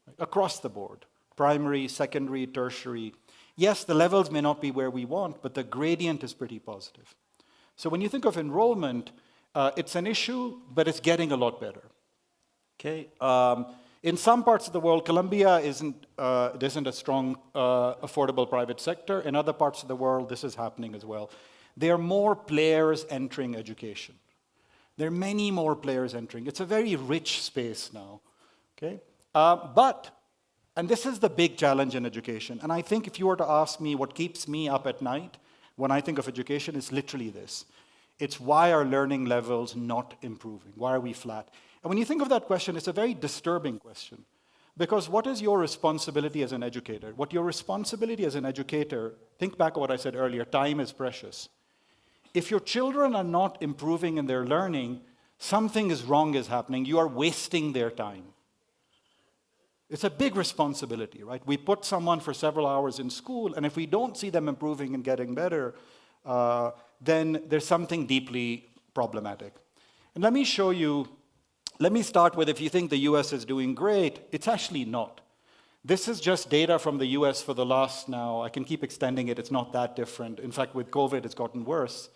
right? Across the board, primary, secondary, tertiary. Yes, the levels may not be where we want, but the gradient is pretty positive. So when you think of enrollment, it's an issue, but it's getting a lot better. Okay. In some parts of the world, Colombia isn't a strong, affordable private sector. In other parts of the world, this is happening as well. There are more players entering education. There are many more players entering. It's a very rich space now, okay? And this is the big challenge in education. And I think if you were to ask me what keeps me up at night when I think of education, it's literally this. It's why are learning levels not improving? Why are we flat? And when you think of that question, it's a very disturbing question. Because what is your responsibility as an educator? What your responsibility as an educator, think back on what I said earlier, time is precious. If your children are not improving in their learning, something is wrong is happening. You are wasting their time. It's a big responsibility, right? We put someone for several hours in school, and if we don't see them improving and getting better, then there's something deeply problematic. And let me show you, let me start with, if you think the US is doing great, it's actually not. This is just data from the US for the last now, I can keep extending it, it's not that different. In fact, with COVID, it's gotten worse.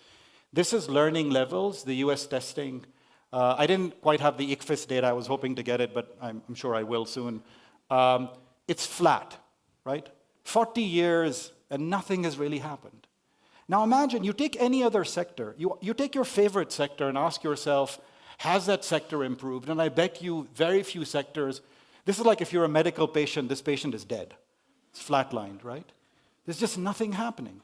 This is learning levels, the US testing. I didn't quite have the ICFIS data, I was hoping to get it, but I'm sure I will soon. It's flat, right? 40 years and nothing has really happened. Now imagine, you take any other sector, you take your favorite sector and ask yourself, has that sector improved? And I bet you very few sectors. This is like if you're a medical patient, this patient is dead. It's flatlined, right? There's just nothing happening.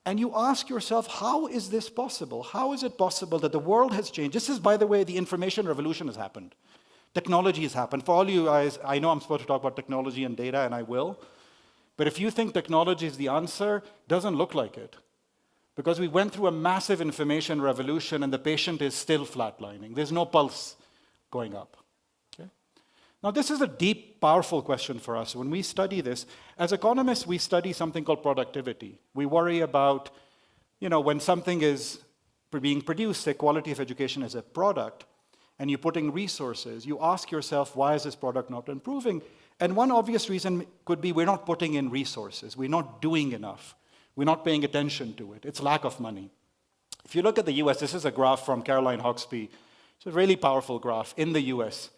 And you ask yourself, how is this possible? How is it possible that the world has changed? This is, by the way, the information revolution has happened. Technology has happened. For all you guys, I know I'm supposed to talk about technology and data, and I will. But if you think technology is the answer, it doesn't look like it. Because we went through a massive information revolution, and the patient is still flatlining. There's no pulse going up. Now, this is a deep, powerful question for us. When we study this, as economists, we study something called productivity. We worry about, when something is being produced, say quality of education as a product, and you're putting resources, you ask yourself, why is this product not improving? And one obvious reason could be we're not putting in resources. We're not doing enough. We're not paying attention to it. It's lack of money. If you look at the US, this is a graph from Caroline Hawksby. It's a really powerful graph in the US.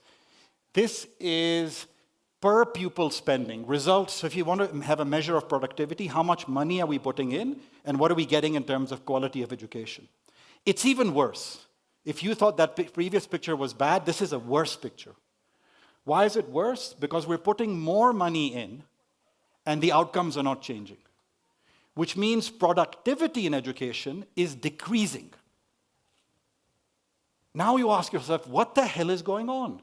This is per pupil spending, results. So if you want to have a measure of productivity, how much money are we putting in, and what are we getting in terms of quality of education? It's even worse. If you thought that previous picture was bad, this is a worse picture. Why is it worse? Because we're putting more money in, and the outcomes are not changing. Which means productivity in education is decreasing. Now you ask yourself, what the hell is going on?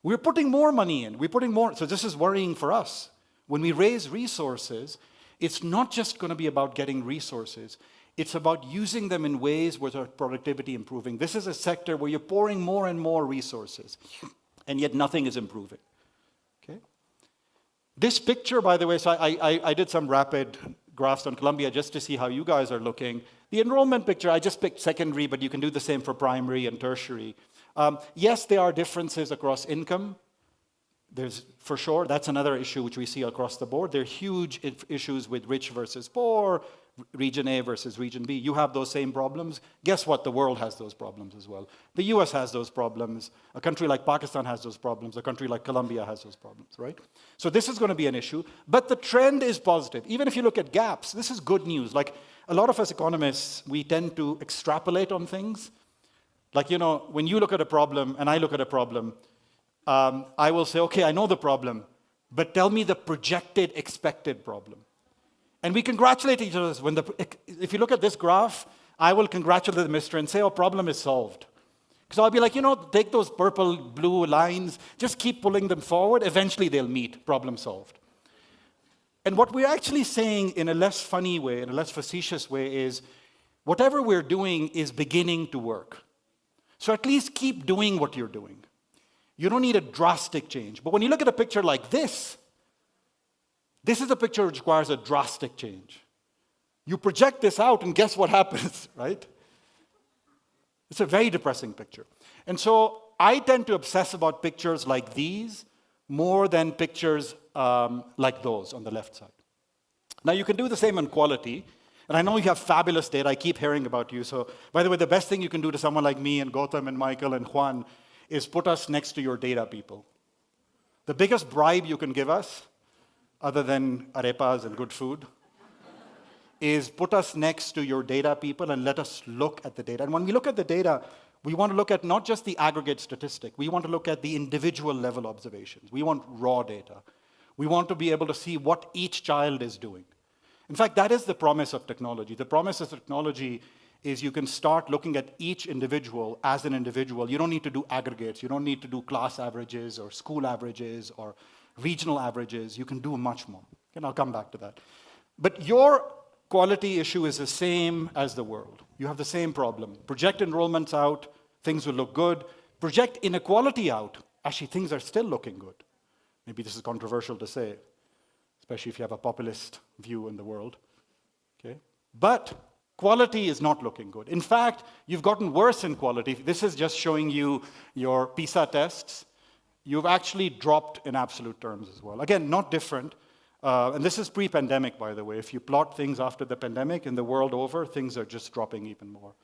We're putting more money in. We're putting more. So this is worrying for us. When we raise resources, it's not just going to be about getting resources. It's about using them in ways where there's productivity improving. This is a sector where you're pouring more and more resources, and yet nothing is improving. Okay? This picture, by the way, so I did some rapid graphs on Colombia just to see how you guys are looking. The enrollment picture, I just picked secondary, but you can do the same for primary and tertiary. Yes, there are differences across income. There's, for sure, that's another issue which we see across the board. There are huge issues with rich versus poor, region A versus region B. You have those same problems. Guess what? The world has those problems as well. The US has those problems. A country like Pakistan has those problems. A country like Colombia has those problems, right? So this is going to be an issue. But the trend is positive. Even if you look at gaps, this is good news. Like, a lot of us economists, we tend to extrapolate on things. Like, you know, when you look at a problem and I look at a problem, I will say, okay, I know the problem, but tell me the projected expected problem. And we congratulate each other. If you look at this graph, I will congratulate the mister and say, oh, problem is solved. Because I'll be like, you know, take those purple, blue lines, just keep pulling them forward. Eventually they'll meet, problem solved. And what we're actually saying in a less funny way, in a less facetious way, is whatever we're doing is beginning to work. So at least keep doing what you're doing. You don't need a drastic change. But when you look at a picture like this is a picture which requires a drastic change. You project this out and guess what happens, right? It's a very depressing picture. And so I tend to obsess about pictures like these more than pictures like those on the left side. Now you can do the same on quality. And I know you have fabulous data. I keep hearing about you. So by the way, the best thing you can do to someone like me and Gautam and Michael and Juan is put us next to your data people. The biggest bribe you can give us, other than arepas and good food, is put us next to your data people and let us look at the data. And when we look at the data, we want to look at not just the aggregate statistic. We want to look at the individual level observations. We want raw data. We want to be able to see what each child is doing. In fact, that is the promise of technology. The promise of technology is you can start looking at each individual as an individual. You don't need to do aggregates. You don't need to do class averages or school averages or regional averages. You can do much more. And I'll come back to that. But your quality issue is the same as the world. You have the same problem. Project enrollments out, things will look good. Project inequality out, actually things are still looking good. Maybe this is controversial to say, especially if you have a populist view in the world. Okay? But quality is not looking good. In fact, you've gotten worse in quality. This is just showing you your PISA tests. You've actually dropped in absolute terms as well. Again, not different. And this is pre-pandemic, by the way. If you plot things after the pandemic in the world over, things are just dropping even more.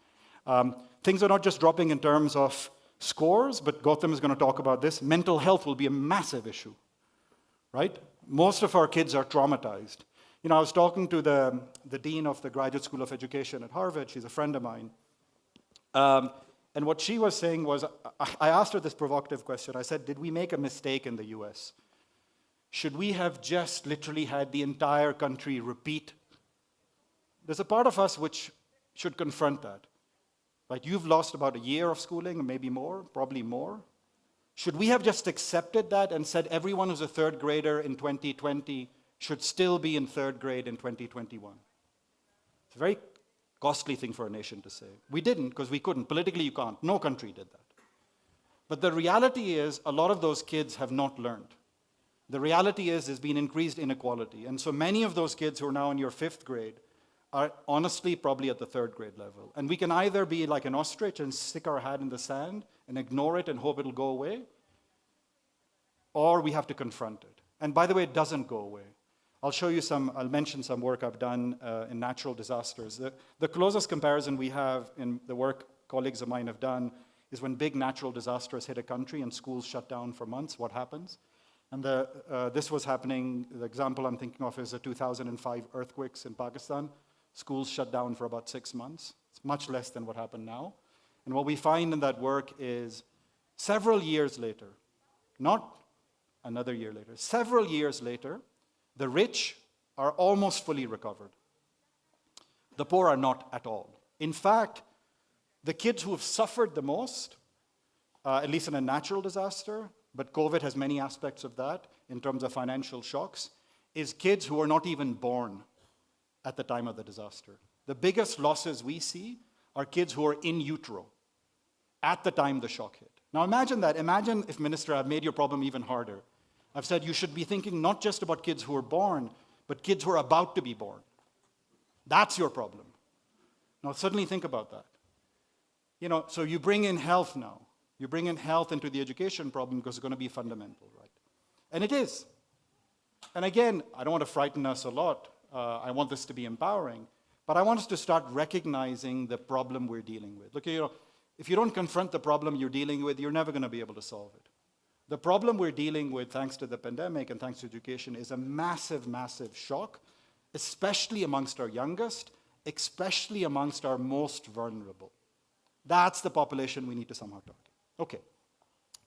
Things are not just dropping in terms of scores, but Gautam is going to talk about this. Mental health will be a massive issue, right? Most of our kids are traumatized. You know, I was talking to the dean of the Graduate School of Education at Harvard. She's a friend of mine. And what she was saying was, I asked her this provocative question. I said, did we make a mistake in the US? Should we have just literally had the entire country repeat? There's a part of us which should confront that. Right? You've lost about a year of schooling, maybe more, probably more. Should we have just accepted that and said everyone who's a third grader in 2020 should still be in third grade in 2021? It's a very costly thing for a nation to say. We didn't because we couldn't. Politically, you can't. No country did that. But the reality is a lot of those kids have not learned. The reality is there's been increased inequality. And so many of those kids who are now in your fifth grade are honestly probably at the third grade level. And we can either be like an ostrich and stick our head in the sand and ignore it and hope it'll go away, or we have to confront it. And by the way, it doesn't go away. I'll mention some work I've done in natural disasters. The closest comparison we have in the work colleagues of mine have done is when big natural disasters hit a country and schools shut down for months, what happens? And this was happening, the example I'm thinking of is the 2005 earthquakes in Pakistan. Schools shut down for about 6 months. It's much less than what happened now. And what we find in that work is several years later, not another year later, several years later, the rich are almost fully recovered. The poor are not at all. In fact, the kids who have suffered the most, at least in a natural disaster, but COVID has many aspects of that in terms of financial shocks, is kids who are not even born at the time of the disaster. The biggest losses we see are kids who are in utero at the time the shock hit. Now imagine that. Imagine if, Minister, I've made your problem even harder. I've said you should be thinking not just about kids who are born, but kids who are about to be born. That's your problem. Now suddenly think about that. So you bring in health now. You bring in health into the education problem because it's going to be fundamental, right? And it is. And again, I don't want to frighten us a lot. I want this to be empowering. But I want us to start recognizing the problem we're dealing with. Look, if you don't confront the problem you're dealing with, you're never going to be able to solve it. The problem we're dealing with, thanks to the pandemic and thanks to education, is a massive, massive shock, especially amongst our youngest, especially amongst our most vulnerable. That's the population we need to somehow target. Okay.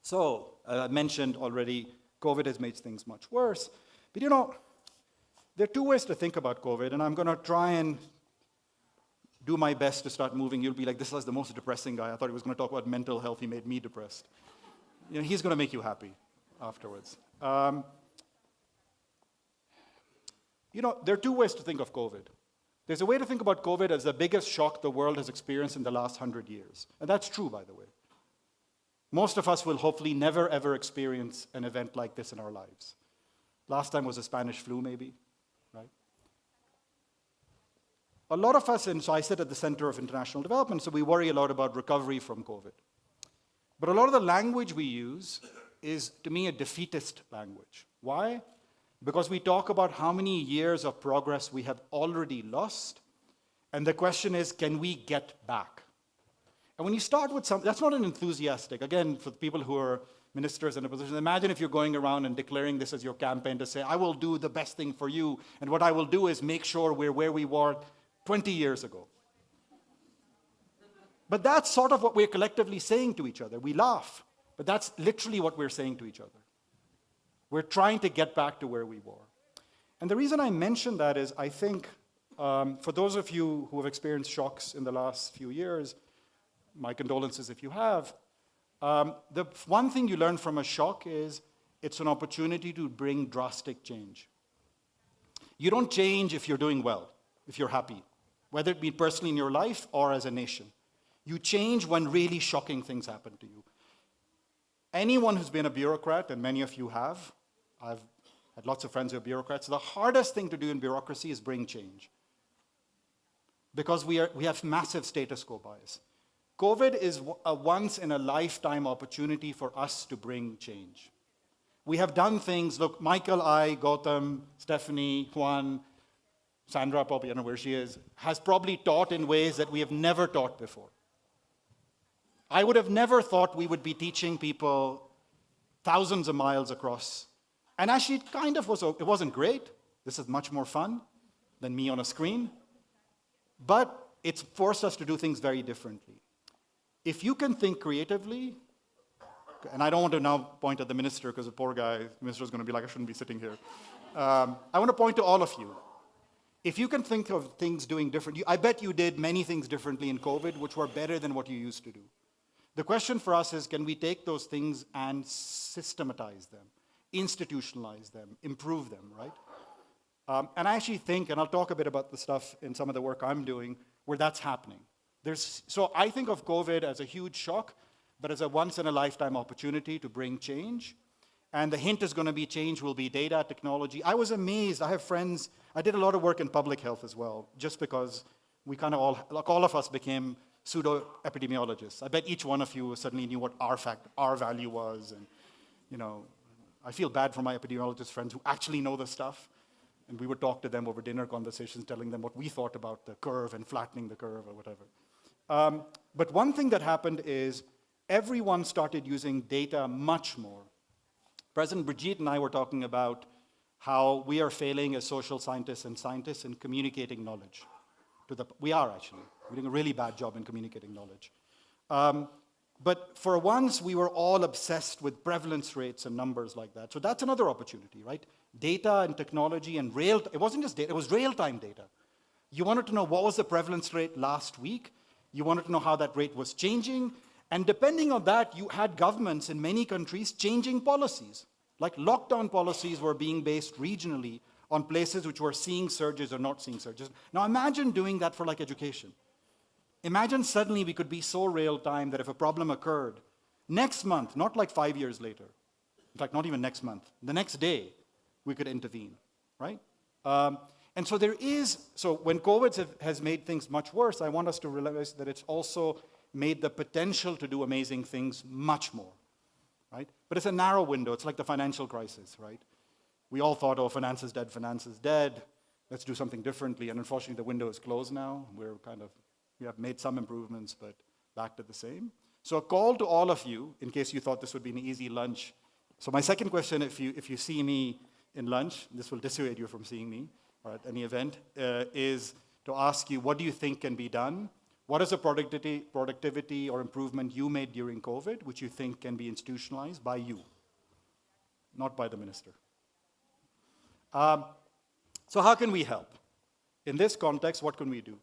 So, I mentioned already, COVID has made things much worse. But there are two ways to think about COVID, and I'm going to try and do my best to start moving. You'll be like, this was the most depressing guy. I thought he was going to talk about mental health. He made me depressed. He's going to make you happy afterwards. There are two ways to think of COVID. There's a way to think about COVID as the biggest shock the world has experienced in the last 100 years. And that's true, by the way. Most of us will hopefully never, ever experience an event like this in our lives. Last time was the Spanish flu, maybe, right? A lot of us, and so I sit at the Center of International Development, so we worry a lot about recovery from COVID. But a lot of the language we use is, to me, a defeatist language. Why? Because we talk about how many years of progress we have already lost, and the question is, can we get back? And when you start with something, that's not an enthusiastic, again, for the people who are ministers in a position, imagine if you're going around and declaring this as your campaign to say, I will do the best thing for you, and what I will do is make sure we're where we were 20 years ago. But that's sort of what we're collectively saying to each other. We laugh, but that's literally what we're saying to each other. We're trying to get back to where we were. And the reason I mention that is I think for those of you who have experienced shocks in the last few years, my condolences if you have, the one thing you learn from a shock is it's an opportunity to bring drastic change. You don't change if you're doing well, if you're happy, whether it be personally in your life or as a nation. You change when really shocking things happen to you. Anyone who's been a bureaucrat, and many of you have, I've had lots of friends who are bureaucrats, the hardest thing to do in bureaucracy is bring change. Because we have massive status quo bias. COVID is a once-in-a-lifetime opportunity for us to bring change. We have done things, look, Michael, I, Gautam, Stephanie, Juan, Sandra, probably, I don't know where she is, has probably taught in ways that we have never taught before. I would have never thought we would be teaching people thousands of miles across. And actually, it kind of was, it wasn't great. This is much more fun than me on a screen. But it's forced us to do things very differently. If you can think creatively, and I don't want to now point at the minister because the poor guy, the minister is going to be like, I shouldn't be sitting here. I want to point to all of you. If you can think of things doing differently, I bet you did many things differently in COVID, which were better than what you used to do. The question for us is, can we take those things and systematize them, institutionalize them, improve them, right? And I actually think, and I'll talk a bit about the stuff in some of the work I'm doing, where that's happening. So I think of COVID as a huge shock, but as a once-in-a-lifetime opportunity to bring change. And the hint is going to be change will be data, technology. I was amazed. I have friends. I did a lot of work in public health as well, just because we kind of all of us became pseudo-epidemiologists. I bet each one of you suddenly knew what R value was. And, I feel bad for my epidemiologist friends who actually know the stuff. And we would talk to them over dinner conversations, telling them what we thought about the curve and flattening the curve or whatever. But one thing that happened is everyone started using data much more. President Brigitte and I were talking about how we are failing as social scientists and scientists in communicating knowledge. We are actually. We're doing a really bad job in communicating knowledge. But for once, we were all obsessed with prevalence rates and numbers like that. So that's another opportunity, right? Data and technology and it wasn't just data, it was real-time data. You wanted to know what was the prevalence rate last week. You wanted to know how that rate was changing. And depending on that, you had governments in many countries changing policies. Like lockdown policies were being based regionally on places which were seeing surges or not seeing surges. Now imagine doing that for like education. Imagine suddenly we could be so real time that if a problem occurred, next month, not like 5 years later, in fact, not even next month, the next day, we could intervene, right? And so so when COVID has made things much worse, I want us to realize that it's also made the potential to do amazing things much more, right? But it's a narrow window. It's like the financial crisis, right? We all thought, oh, finance is dead, let's do something differently. And unfortunately, the window is closed now. We have made some improvements, but back to the same. So a call to all of you, in case you thought this would be an easy lunch. So my second question, if you see me in lunch, this will dissuade you from seeing me or at any event, is to ask you, what do you think can be done? What is a productivity or improvement you made during COVID, which you think can be institutionalized by you, not by the minister? So how can we help? In this context, what can we do?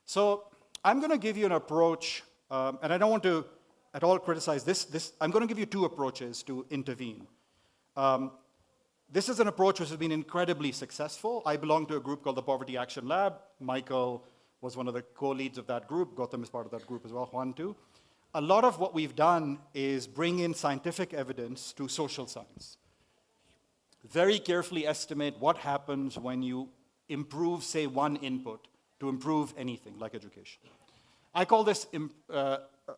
So I'm going to give you an approach, and I don't want to at all criticize this. I'm going to give you two approaches to intervene. This is an approach which has been incredibly successful. I belong to a group called the Poverty Action Lab. Michael was one of the co-leads of that group. Gautam is part of that group as well, Juan too. A lot of what we've done is bring in scientific evidence to social science. Very carefully estimate what happens when you improve, say, one input to improve anything, like education. I call this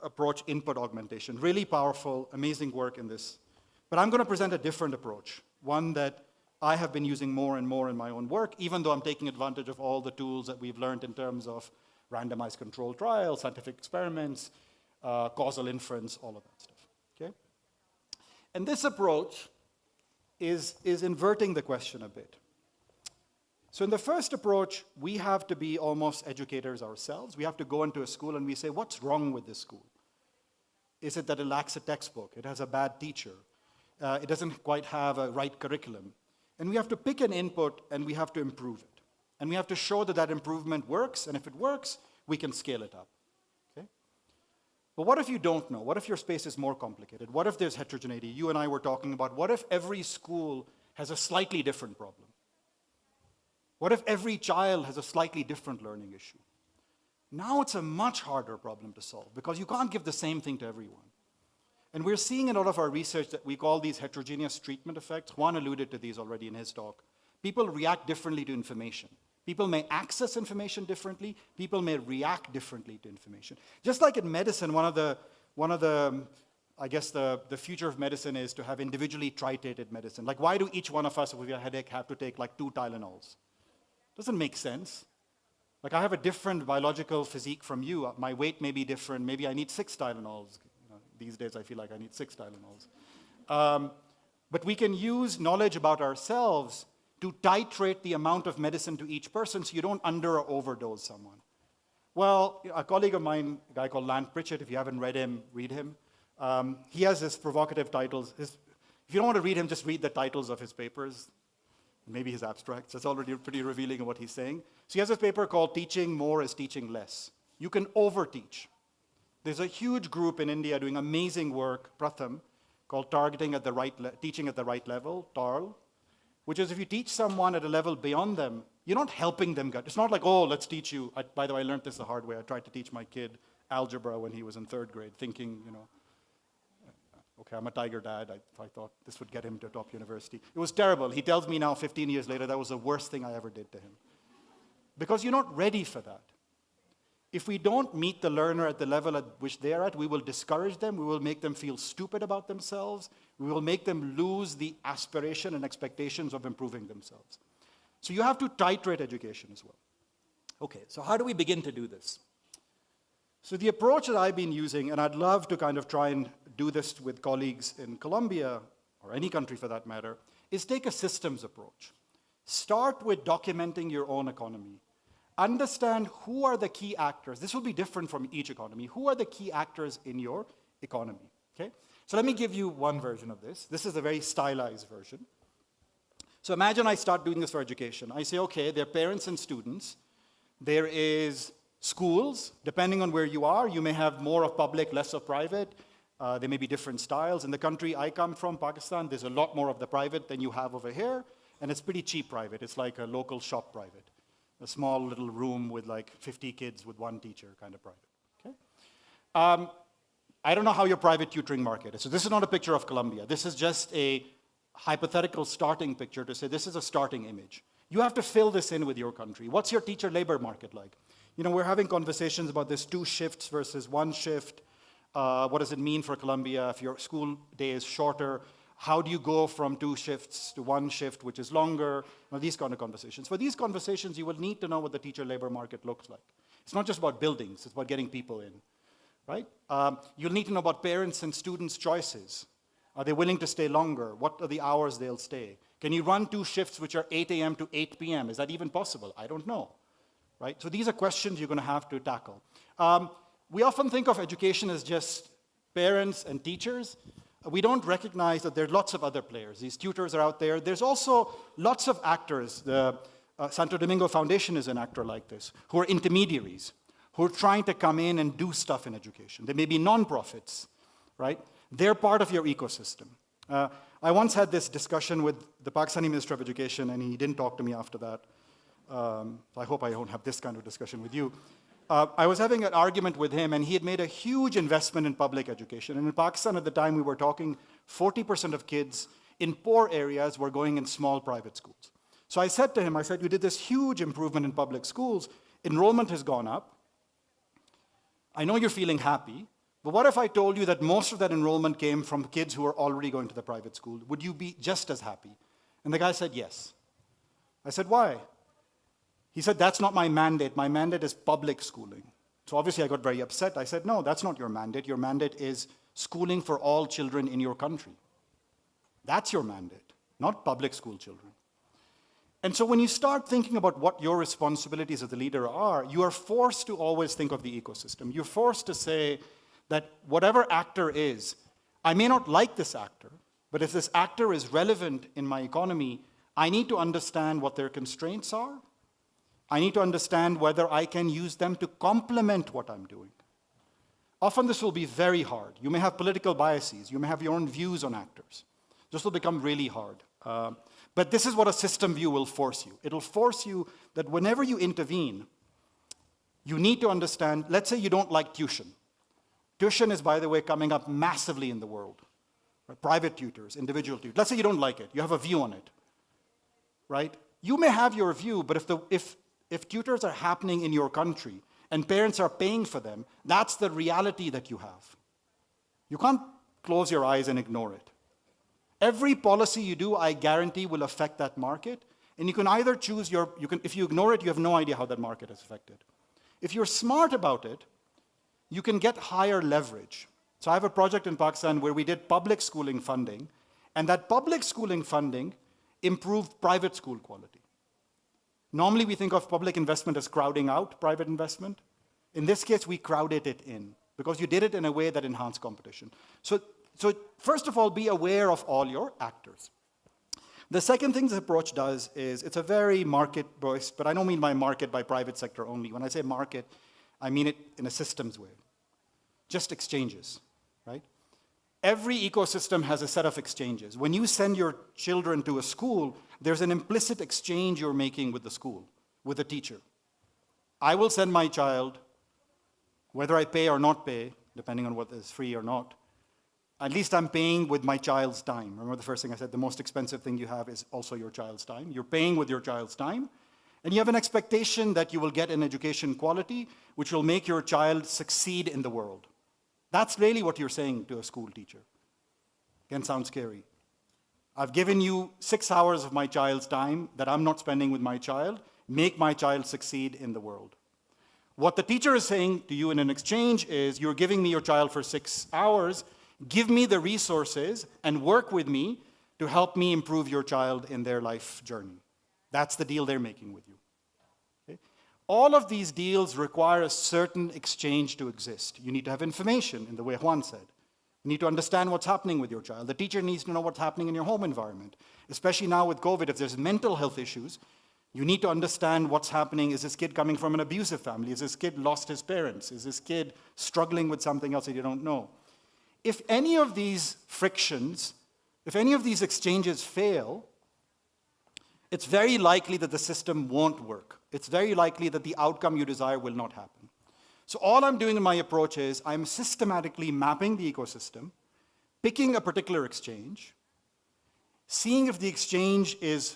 approach input augmentation. Really powerful, amazing work in this. But I'm going to present a different approach, one that I have been using more and more in my own work, even though I'm taking advantage of all the tools that we've learned in terms of randomized controlled trials, scientific experiments, causal inference, all of that stuff. Okay? And this approach is inverting the question a bit. So in the first approach, we have to be almost educators ourselves. We have to go into a school and we say, what's wrong with this school? Is it that it lacks a textbook? It has a bad teacher? It doesn't quite have a right curriculum? And we have to pick an input and we have to improve it. And we have to show that that improvement works, and if it works, we can scale it up. Okay? But what if you don't know? What if your space is more complicated? What if there's heterogeneity? You and I were talking about what if every school has a slightly different problem? What if every child has a slightly different learning issue? Now it's a much harder problem to solve because you can't give the same thing to everyone. And we're seeing in a lot of our research that we call these heterogeneous treatment effects. Juan alluded to these already in his talk. People react differently to information. People may access information differently. People may react differently to information. Just like in medicine, one of the I guess the future of medicine is to have individually titrated medicine. Like, why do each one of us, if we have a headache, have to take like 2 Tylenols? Doesn't make sense. Like, I have a different biological physique from you. My weight may be different. Maybe I need 6 Tylenols. These days, I feel like I need 6 Tylenols. But we can use knowledge about ourselves to titrate the amount of medicine to each person so you don't under or overdose someone. Well, a colleague of mine, a guy called Lant Pritchett, if you haven't read him, read him. He has this provocative titles. If you don't want to read him, just read the titles of his papers. Maybe his abstracts. That's already pretty revealing of what he's saying. So he has this paper called Teaching More is Teaching Less. You can overteach. There's a huge group in India doing amazing work, Pratham, called Teaching at the Right Level, TARL, which is if you teach someone at a level beyond them, you're not helping them. It's not like, oh, let's teach you. By the way, I learned this the hard way. I tried to teach my kid algebra when he was in 3rd grade, thinking, okay, I'm a tiger dad. I thought this would get him to top university. It was terrible. He tells me now, 15 years later, that was the worst thing I ever did to him. Because you're not ready for that. If we don't meet the learner at the level at which they're at, we will discourage them. We will make them feel stupid about themselves. We will make them lose the aspiration and expectations of improving themselves. So you have to titrate education as well. Okay, so how do we begin to do this? So the approach that I've been using, and I'd love to kind of try and do this with colleagues in Colombia, or any country for that matter, is take a systems approach. Start with documenting your own economy. Understand who are the key actors. This will be different from each economy. Who are the key actors in your economy? Okay? So let me give you one version of this. This is a very stylized version. So imagine I start doing this for education. I say, okay, there are parents and students. There is Schools, depending on where you are, you may have more of public, less of private. There may be different styles. In the country I come from, Pakistan, there's a lot more of the private than you have over here, and it's pretty cheap private. It's like a local shop private, a small little room with like 50 kids with one teacher kind of private. Okay? I don't know how your private tutoring market is. So this is not a picture of Colombia. This is just a hypothetical starting picture to say this is a starting image. You have to fill this in with your country. What's your teacher labor market like? You know, we're having conversations about this 2 shifts versus 1 shift. What does it mean for Colombia if your school day is shorter? How do you go from 2 shifts to 1 shift, which is longer? Now, these kind of conversations. For these conversations, you will need to know what the teacher labor market looks like. It's not just about buildings, it's about getting people in, right? You'll need to know about parents and students' choices. Are they willing to stay longer? What are the hours they'll stay? Can you run 2 shifts which are 8 a.m. to 8 p.m.? Is that even possible? I don't know, right? So these are questions you're going to have to tackle. We often think of education as just parents and teachers. We don't recognize that there are lots of other players. These tutors are out there. There's also lots of actors. The Santo Domingo Foundation is an actor like this, who are intermediaries, who are trying to come in and do stuff in education. They may be nonprofits, right? They're part of your ecosystem. I once had this discussion with the Pakistani Minister of Education, and he didn't talk to me after that. I hope I don't have this kind of discussion with you. I was having an argument with him, and he had made a huge investment in public education. And in Pakistan at the time we were talking, 40% of kids in poor areas were going in small private schools. So I said to him, I said, you did this huge improvement in public schools. Enrollment has gone up. I know you're feeling happy, but what if I told you that most of that enrollment came from kids who are already going to the private school? Would you be just as happy? And the guy said, yes. I said, why? He said, that's not my mandate. My mandate is public schooling. So obviously I got very upset. I said, no, that's not your mandate. Your mandate is schooling for all children in your country. That's your mandate, not public school children. And so when you start thinking about what your responsibilities as a leader are, you are forced to always think of the ecosystem. You're forced to say that whatever actor is, I may not like this actor, but if this actor is relevant in my economy, I need to understand what their constraints are. I need to understand whether I can use them to complement what I'm doing. Often this will be very hard. You may have political biases. You may have your own views on actors. This will become really hard. But this is what a system view will force you. It'll force you that whenever you intervene, you need to understand, let's say you don't like tuition. Tuition is, by the way, coming up massively in the world. Right? Private tutors, individual tutors. Let's say you don't like it. You have a view on it. Right? You may have your view, but if tutors are happening in your country and parents are paying for them, that's the reality that you have. You can't close your eyes and ignore it. Every policy you do, I guarantee, will affect that market. And you can either choose if you ignore it, you have no idea how that market is affected. If you're smart about it, you can get higher leverage. So I have a project in Pakistan where we did public schooling funding, and that public schooling funding improved private school quality. Normally we think of public investment as crowding out private investment. In this case, we crowded it in because you did it in a way that enhanced competition. So first of all, be aware of all your actors. The second thing this approach does is it's a very market-based, but I don't mean by market by private sector only. When I say market, I mean it in a systems way. Just exchanges, right? Every ecosystem has a set of exchanges. When you send your children to a school, there's an implicit exchange you're making with the school, with the teacher. I will send my child, whether I pay or not pay, depending on whether it's free or not, at least I'm paying with my child's time. Remember the first thing I said, the most expensive thing you have is also your child's time. You're paying with your child's time, and you have an expectation that you will get an education quality which will make your child succeed in the world. That's really what you're saying to a school teacher. Again, sounds scary. I've given you 6 hours of my child's time that I'm not spending with my child. Make my child succeed in the world. What the teacher is saying to you in an exchange is, you're giving me your child for 6 hours, give me the resources and work with me to help me improve your child in their life journey. That's the deal they're making with you. Okay? All of these deals require a certain exchange to exist. You need to have information, in the way Juan said. You need to understand what's happening with your child. The teacher needs to know what's happening in your home environment. Especially now with COVID, if there's mental health issues, You need to understand what's happening. Is this kid coming from an abusive family? Is this kid lost his parents? Is this kid struggling with something else that you don't know? If any of these frictions, if any of these exchanges fail, it's very likely that the system won't work. It's very likely that the outcome you desire will not happen. So all I'm doing in my approach is I'm systematically mapping the ecosystem, picking a particular exchange, seeing if the exchange is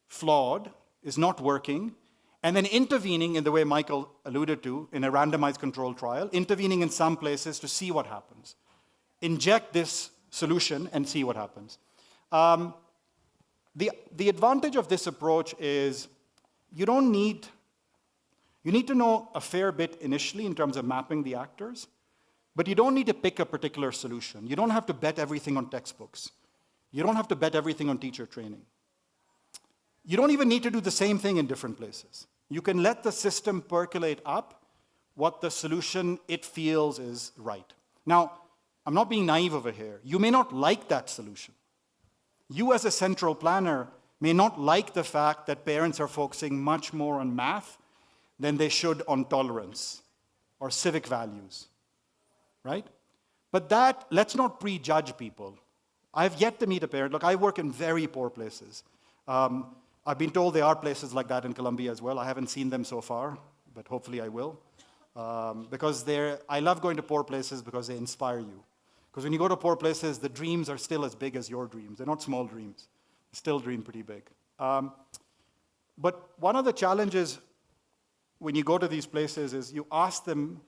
flawed, is not working, and then intervening in the way Michael alluded to in a randomized controlled trial, intervening in some places to see what happens. Inject this solution and see what happens. The advantage of this approach is you need to know a fair bit initially in terms of mapping the actors, but you don't need to pick a particular solution. You don't have to bet everything on textbooks. You don't have to bet everything on teacher training. You don't even need to do the same thing in different places. You can let the system percolate up what the solution it feels is right. Now, I'm not being naive over here. You may not like that solution. You as a central planner may not like the fact that parents are focusing much more on math than they should on tolerance or civic values, right? But let's not prejudge people. I've yet to meet a parent. Look, I work in very poor places. I've been told there are places like that in Colombia as well. I haven't seen them so far, but hopefully I will. Because I love going to poor places because they inspire you. Because when you go to poor places, the dreams are still as big as your dreams. They're not small dreams. They still dream pretty big. But one of the challenges when you go to these places is you ask them,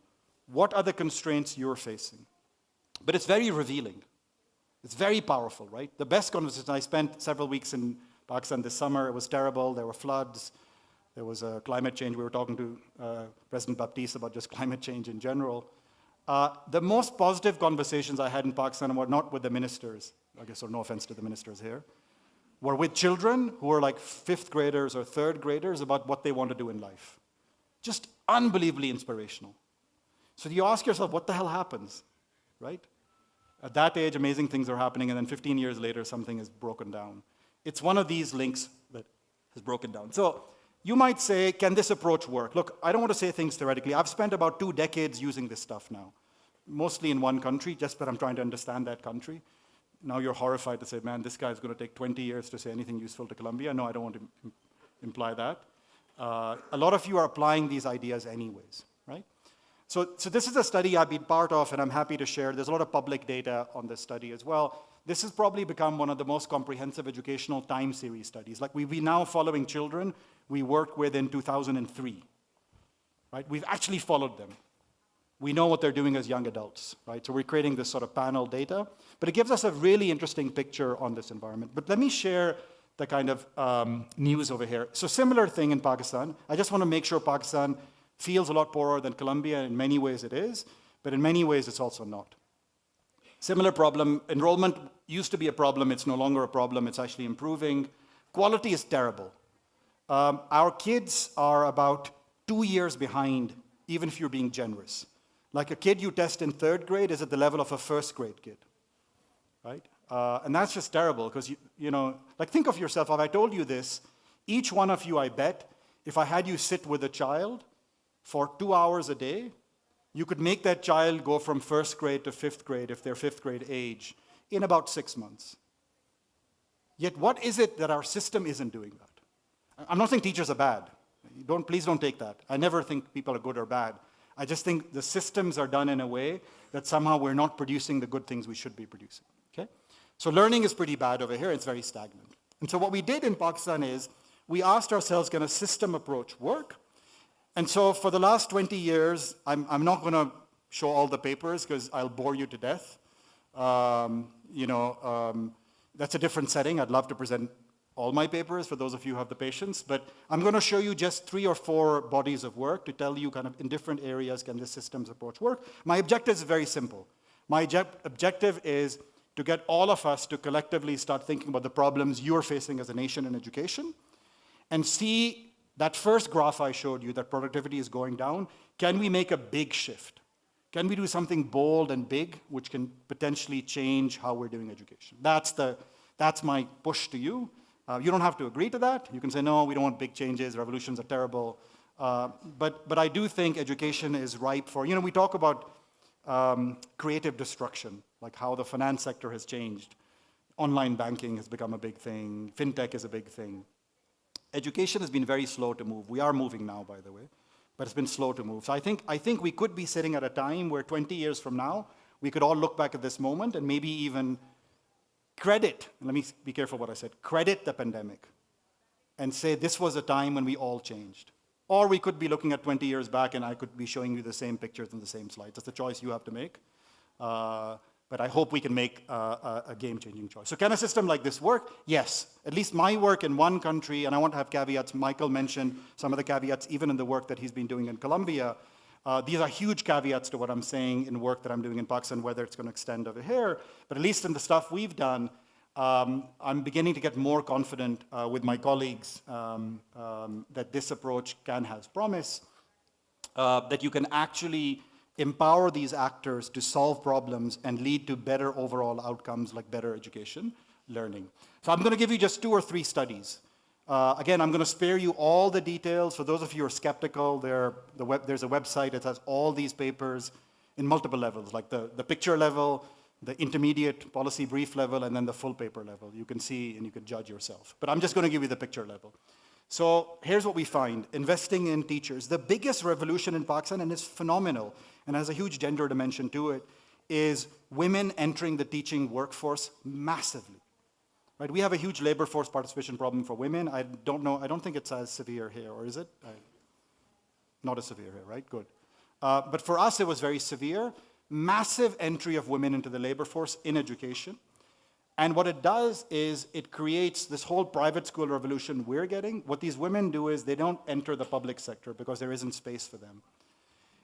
what are the constraints you're facing? But it's very revealing. It's very powerful, right? The best conversation, I spent several weeks in Pakistan this summer. It was terrible. There were floods. There was climate change. We were talking to President Baptiste about just climate change in general. The most positive conversations I had in Pakistan were not with the ministers, I guess, or no offense to the ministers here, were with children who were like 5th graders or 3rd graders about what they want to do in life. Just unbelievably inspirational. So you ask yourself, what the hell happens, right? At that age, amazing things are happening, and then 15 years later, something is broken down. It's one of these links that has broken down. So you might say, can this approach work? Look, I don't want to say things theoretically. I've spent about 2 decades using this stuff now, mostly in one country, just that I'm trying to understand that country. Now you're horrified to say, man, this guy's going to take 20 years to say anything useful to Colombia. No, I don't want to imply that. A lot of you are applying these ideas anyways, right? So this is a study I've been part of, and I'm happy to share. There's a lot of public data on this study as well. This has probably become one of the most comprehensive educational time series studies. Like we're now following children we worked with in 2003, right? We've actually followed them. We know what they're doing as young adults, right? So we're creating this sort of panel data, but it gives us a really interesting picture on this environment. But let me share the kind of news over here. So similar thing in Pakistan. I just want to make sure Pakistan feels a lot poorer than Colombia. In many ways it is, but in many ways it's also not. Similar problem, enrollment used to be a problem, it's no longer a problem, it's actually improving. Quality is terrible. Our kids are about 2 years behind, even if you're being generous. Like a kid you test in 3rd grade is at the level of a 1st grade kid, right? And that's just terrible, because, you know, like think of yourself, if I told you this, each one of you, I bet, if I had you sit with a child for 2 hours a day, you could make that child go from 1st grade to 5th grade, if they're 5th grade age, in about 6 months. Yet what is it that our system isn't doing that? I'm not saying teachers are bad. Please don't take that. I never think people are good or bad. I just think the systems are done in a way that somehow we're not producing the good things we should be producing, okay? So learning is pretty bad over here. It's very stagnant. And so what we did in Pakistan is we asked ourselves, can a system approach work? And so for the last 20 years, I'm not going to show all the papers because I'll bore you to death. That's a different setting. I'd love to present all my papers for those of you who have the patience, but I'm going to show you just 3 or 4 bodies of work to tell you kind of in different areas can this systems approach work. My objective is very simple. My objective is to get all of us to collectively start thinking about the problems you're facing as a nation in education and see that first graph I showed you, that productivity is going down. Can we make a big shift? Can we do something bold and big which can potentially change how we're doing education? That's my push to you. You don't have to agree to that. You can say, no, we don't want big changes, revolutions are terrible. But I do think education is ripe for, we talk about creative destruction, like how the finance sector has changed. Online banking has become a big thing. FinTech is a big thing. Education has been very slow to move. We are moving now, by the way, but it's been slow to move. So I think we could be sitting at a time where 20 years from now, we could all look back at this moment and maybe even credit, let me be careful what I said, credit the pandemic and say this was a time when we all changed. Or we could be looking at 20 years back and I could be showing you the same pictures and the same slides. That's a choice you have to make. But I hope we can make a game-changing choice. So can a system like this work? Yes. At least my work in one country, and I want to have caveats. Michael mentioned some of the caveats even in the work that he's been doing in Colombia. These are huge caveats to what I'm saying in work that I'm doing in Pakistan, whether it's going to extend over here. But at least in the stuff we've done, I'm beginning to get more confident with my colleagues that this approach has promise, that you can actually empower these actors to solve problems and lead to better overall outcomes like better education, learning. So I'm going to give you just 2 or 3 studies. Again, I'm going to spare you all the details. For those of you who are skeptical, there's a website that has all these papers in multiple levels, like the picture level, the intermediate policy brief level, and then the full paper level. You can see and you can judge yourself. But I'm just going to give you the picture level. So here's what we find. Investing in teachers. The biggest revolution in Pakistan, and it's phenomenal, and has a huge gender dimension to it, is women entering the teaching workforce massively. Right? We have a huge labor force participation problem for women. I don't think it's as severe here, or is it? Not as severe here, right? Good. But for us, it was very severe. Massive entry of women into the labor force in education. And what it does is it creates this whole private school revolution we're getting. What these women do is they don't enter the public sector because there isn't space for them.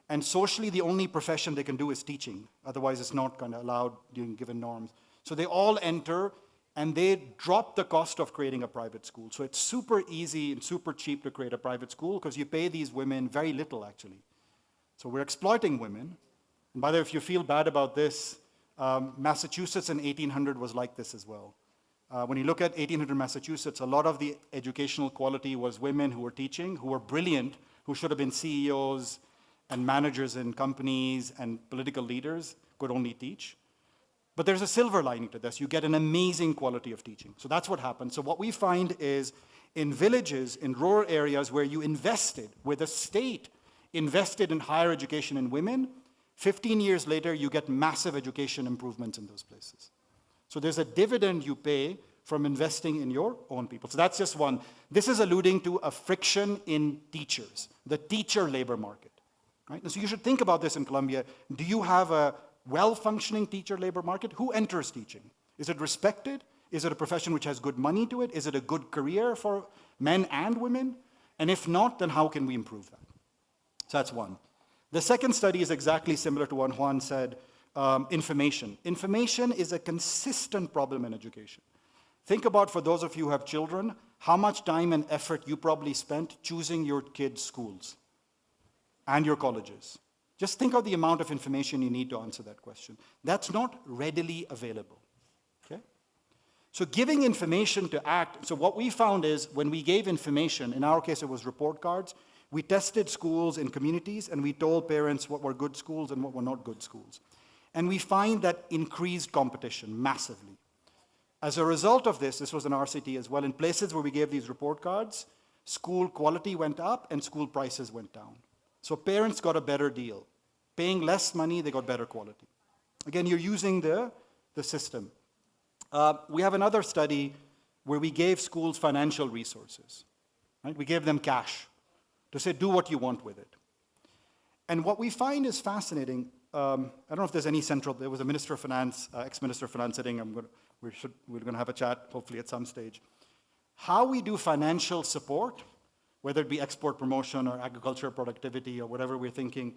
And socially, the only profession they can do is teaching. Otherwise, it's not kind of allowed during given norms. So they all enter, and they drop the cost of creating a private school. So it's super easy and super cheap to create a private school because you pay these women very little, actually. So we're exploiting women. And by the way, if you feel bad about this, Massachusetts in 1800 was like this as well. When you look at 1800 Massachusetts, a lot of the educational quality was women who were teaching, who were brilliant, who should have been CEOs and managers in companies and political leaders, could only teach. But there's a silver lining to this. You get an amazing quality of teaching. So that's what happens. So what we find is in villages, in rural areas where you invested, where the state invested in higher education in women, 15 years later, you get massive education improvements in those places. So there's a dividend you pay from investing in your own people. So that's just one. This is alluding to a friction in teachers, the teacher labor market. Right? And so you should think about this in Colombia. Do you have a well-functioning teacher labor market? Who enters teaching? Is it respected? Is it a profession which has good money to it? Is it a good career for men and women? And if not, then how can we improve that? So that's one. The second study is exactly similar to what Juan said, information. Information is a consistent problem in education. Think about, for those of you who have children, how much time and effort you probably spent choosing your kids' schools and your colleges. Just think of the amount of information you need to answer that question. That's not readily available. Okay? So giving information to act, so what we found is when we gave information, in our case it was report cards, we tested schools in communities and we told parents what were good schools and what were not good schools. And we find that increased competition massively. As a result of this was an RCT as well, in places where we gave these report cards, school quality went up and school prices went down. So parents got a better deal. Paying less money, they got better quality. Again, you're using the system. We have another study where we gave schools financial resources. Right? We gave them cash to say, do what you want with it. And what we find is fascinating. I don't know if there's any there was a Minister of Finance, ex-Minister of Finance sitting. We're going to have a chat, hopefully at some stage. How we do financial support, whether it be export promotion or agricultural productivity or whatever we're thinking,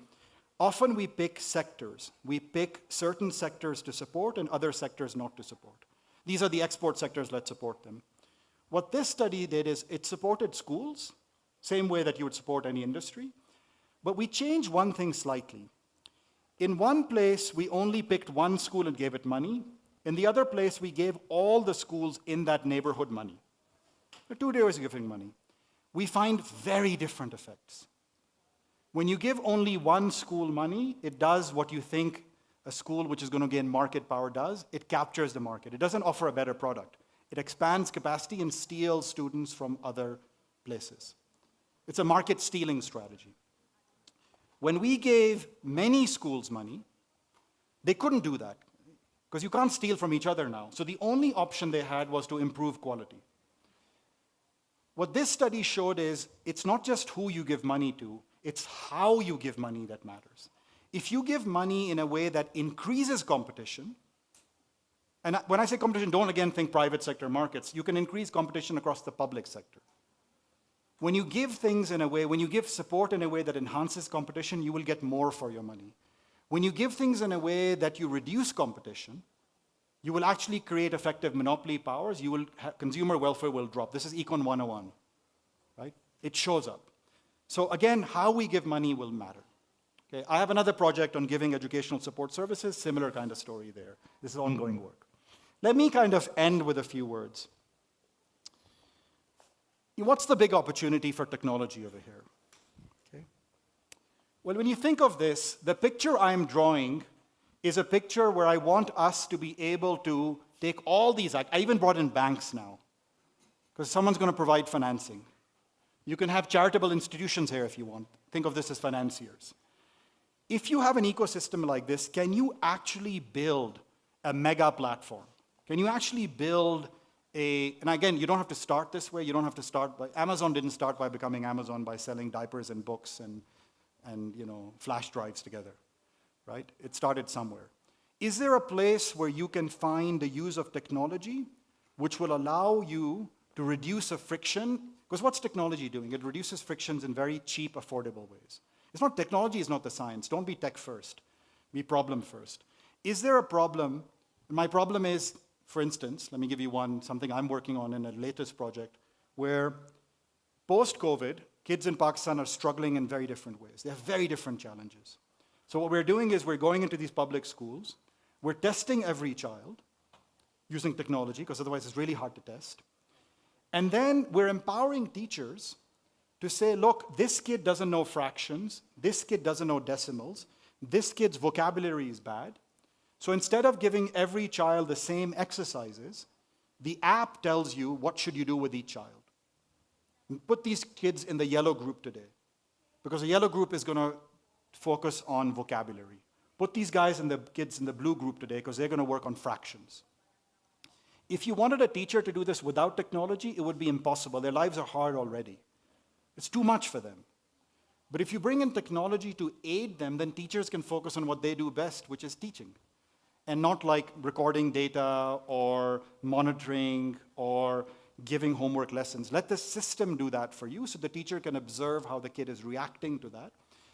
often we pick sectors. We pick certain sectors to support and other sectors not to support. These are the export sectors, let's support them. What this study did is it supported schools, same way that you would support any industry, but we changed one thing slightly. In one place, we only picked one school and gave it money. In the other place, we gave all the schools in that neighborhood money. There are 2 ways of giving money. We find very different effects. When you give only one school money, it does what you think a school which is going to gain market power does. It captures the market. It doesn't offer a better product. It expands capacity and steals students from other places. It's a market stealing strategy. When we gave many schools money, they couldn't do that because you can't steal from each other now. So the only option they had was to improve quality. What this study showed is it's not just who you give money to, it's how you give money that matters. If you give money in a way that increases competition, and when I say competition, don't again think private sector markets, you can increase competition across the public sector. When you give things in a way, when you give support in a way that enhances competition, you will get more for your money. When you give things in a way that you reduce competition, you will actually create effective monopoly powers. Consumer welfare will drop. This is Econ 101, right? It shows up. So again, how we give money will matter. Okay, I have another project on giving educational support services, similar kind of story there. This is ongoing work. Let me kind of end with a few words. What's the big opportunity for technology over here? Okay. Well, when you think of this, the picture I'm drawing is a picture where I want us to be able to take all these, I even brought in banks now, because someone's going to provide financing. You can have charitable institutions here if you want. Think of this as financiers. If you have an ecosystem like this, can you actually build a mega platform? Can you actually build and again, you don't have to start this way. You don't have to start by, Amazon didn't start by becoming Amazon by selling diapers and books and flash drives together, right? It started somewhere. Is there a place where you can find the use of technology which will allow you to reduce a friction? Because what's technology doing? It reduces frictions in very cheap, affordable ways. Technology is not the science. Don't be tech first. Be problem first. Is there a problem? My problem is, for instance, let me give you something I'm working on in a latest project, where post-COVID, kids in Pakistan are struggling in very different ways. They have very different challenges. So what we're doing is we're going into these public schools, we're testing every child using technology, because otherwise it's really hard to test. And then we're empowering teachers to say, look, this kid doesn't know fractions, this kid doesn't know decimals, this kid's vocabulary is bad. So instead of giving every child the same exercises, the app tells you what should you do with each child. Put these kids in the yellow group today, because the yellow group is going to focus on vocabulary. Put these kids in the blue group today, because they're going to work on fractions. If you wanted a teacher to do this without technology, it would be impossible. Their lives are hard already. It's too much for them. But if you bring in technology to aid them, then teachers can focus on what they do best, which is teaching. And not like recording data or monitoring or giving homework lessons. Let the system do that for you so the teacher can observe how the kid is reacting to that.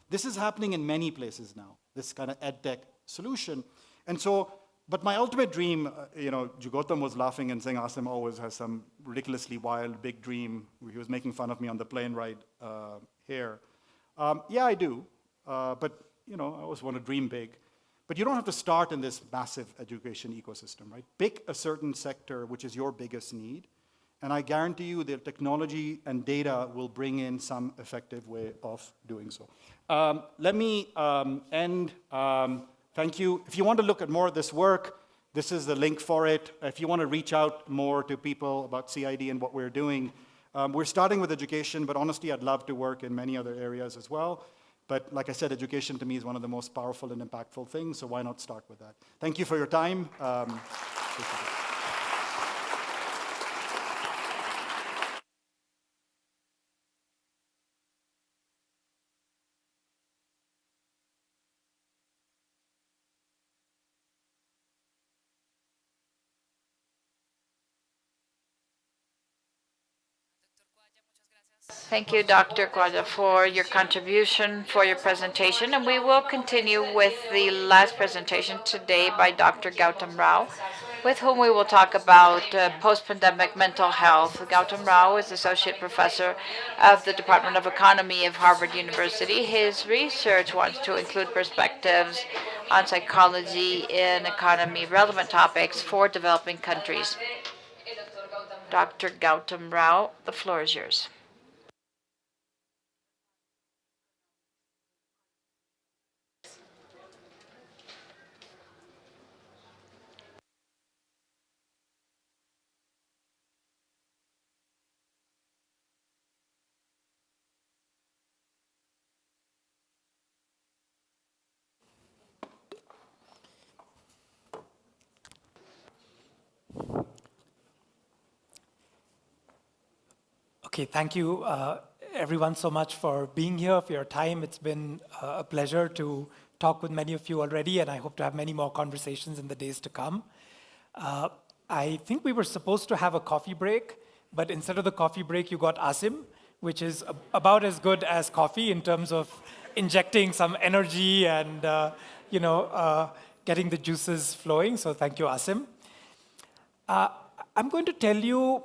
This is happening in many places now, this kind of edtech solution. And so, but my ultimate dream, Jugotam was laughing and saying Asim always has some ridiculously wild, big dream. He was making fun of me on the plane ride here. Yeah, I do. But, I always want to dream big. But you don't have to start in this massive education ecosystem, right? Pick a certain sector which is your biggest need, and I guarantee you that technology and data will bring in some effective way of doing so. Let me end. Thank you. If you want to look at more of this work, this is the link for it. If you want to reach out more to people about CID and what we're doing, we're starting with education, but honestly, I'd love to work in many other areas as well. But like I said, education to me is one of the most powerful and impactful things, so why not start with that? Thank you for your time. Thank you, Dr. Khwaja, for your contribution, for your presentation. And we will continue with the last presentation today by Dr. Gautam Rao, with whom we will talk about post-pandemic mental health. Gautam Rao is Associate Professor of the Department of Economy of Harvard University. His research wants to include perspectives on psychology in economy relevant topics for developing countries. Dr. Gautam Rao, the floor is yours. Okay, thank you everyone so much for being here, for your time. It's been a pleasure to talk with many of you already, and I hope to have many more conversations in the days to come. I think we were supposed to have a coffee break, but instead of the coffee break, you got Asim, which is about as good as coffee in terms of injecting some energy and getting the juices flowing. So thank you, Asim. I'm going to tell you,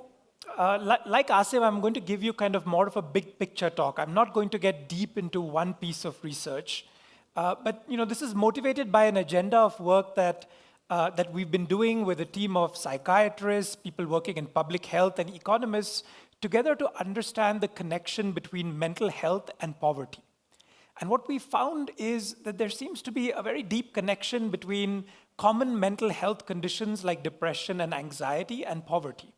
like Asim, I'm going to give you kind of more of a big picture talk. I'm not going to get deep into one piece of research, but this is motivated by an agenda of work that we've been doing with a team of psychiatrists, people working in public health, and economists, together to understand the connection between mental health and poverty. And what we found is that there seems to be a very deep connection between common mental health conditions like depression and anxiety and poverty.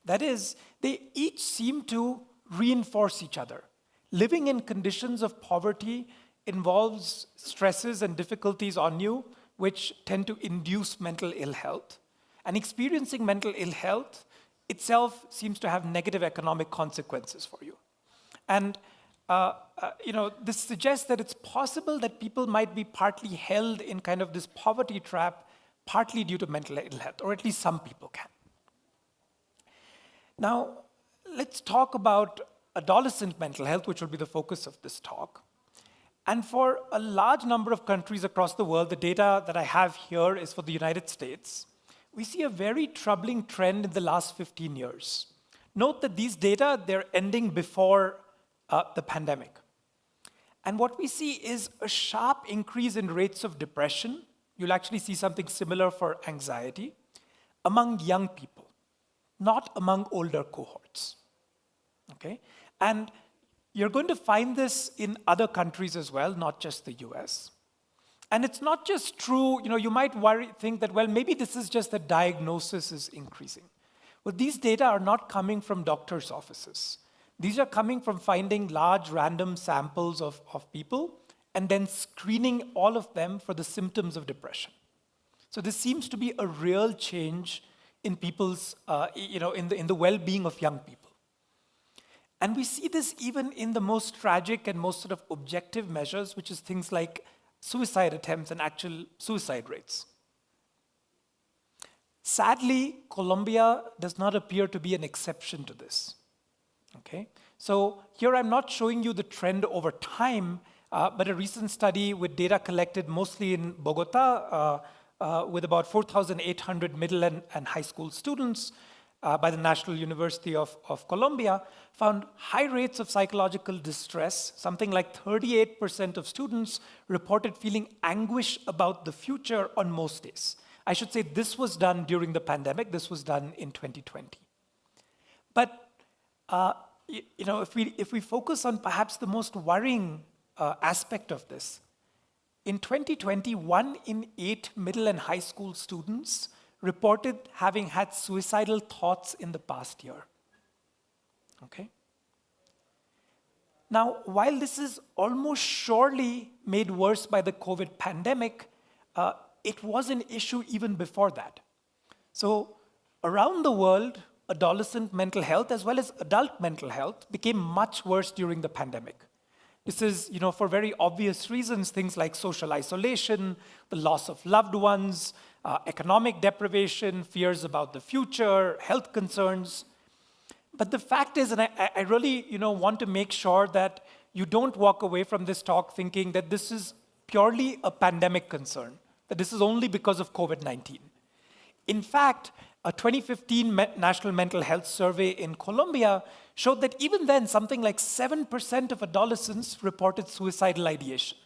That is, they each seem to reinforce each other. Living in conditions of poverty involves stresses and difficulties on you, which tend to induce mental ill health. And experiencing mental ill health itself seems to have negative economic consequences for you. And this suggests that it's possible that people might be partly held in kind of this poverty trap, partly due to mental ill health, or at least some people can. Now, let's talk about adolescent mental health, which will be the focus of this talk. And for a large number of countries across the world, the data that I have here is for the United States. We see a very troubling trend in the last 15 years. Note that these data, they're ending before the pandemic. And what we see is a sharp increase in rates of depression. You'll actually see something similar for anxiety among young people, not among older cohorts, okay? And you're going to find this in other countries as well, not just the US. And it's not just true, you might think that, well, maybe this is just that diagnosis is increasing. Well, these data are not coming from doctors' offices. These are coming from finding large random samples of people and then screening all of them for the symptoms of depression. So this seems to be a real change in people's, in the well-being of young people. And we see this even in the most tragic and most sort of objective measures, which is things like suicide attempts and actual suicide rates. Sadly, Colombia does not appear to be an exception to this, okay? So here I'm not showing you the trend over time, but a recent study with data collected mostly in Bogota, with about 4,800 middle and high school students by the National University of Colombia, found high rates of psychological distress. Something like 38% of students reported feeling anguish about the future on most days. I should say this was done during the pandemic. This was done in 2020. But if we focus on perhaps the most worrying aspect of this, in 2020, 1 in 8 middle and high school students reported having had suicidal thoughts in the past year, okay? Now, while this is almost surely made worse by the COVID pandemic, it was an issue even before that. So around the world, adolescent mental health as well as adult mental health became much worse during the pandemic. This is, for very obvious reasons, things like social isolation, the loss of loved ones, economic deprivation, fears about the future, health concerns. But the fact is, and I really, want to make sure that you don't walk away from this talk thinking that this is purely a pandemic concern, that this is only because of COVID-19. In fact, a 2015 National Mental Health Survey in Colombia showed that even then, something like 7% of adolescents reported suicidal ideation.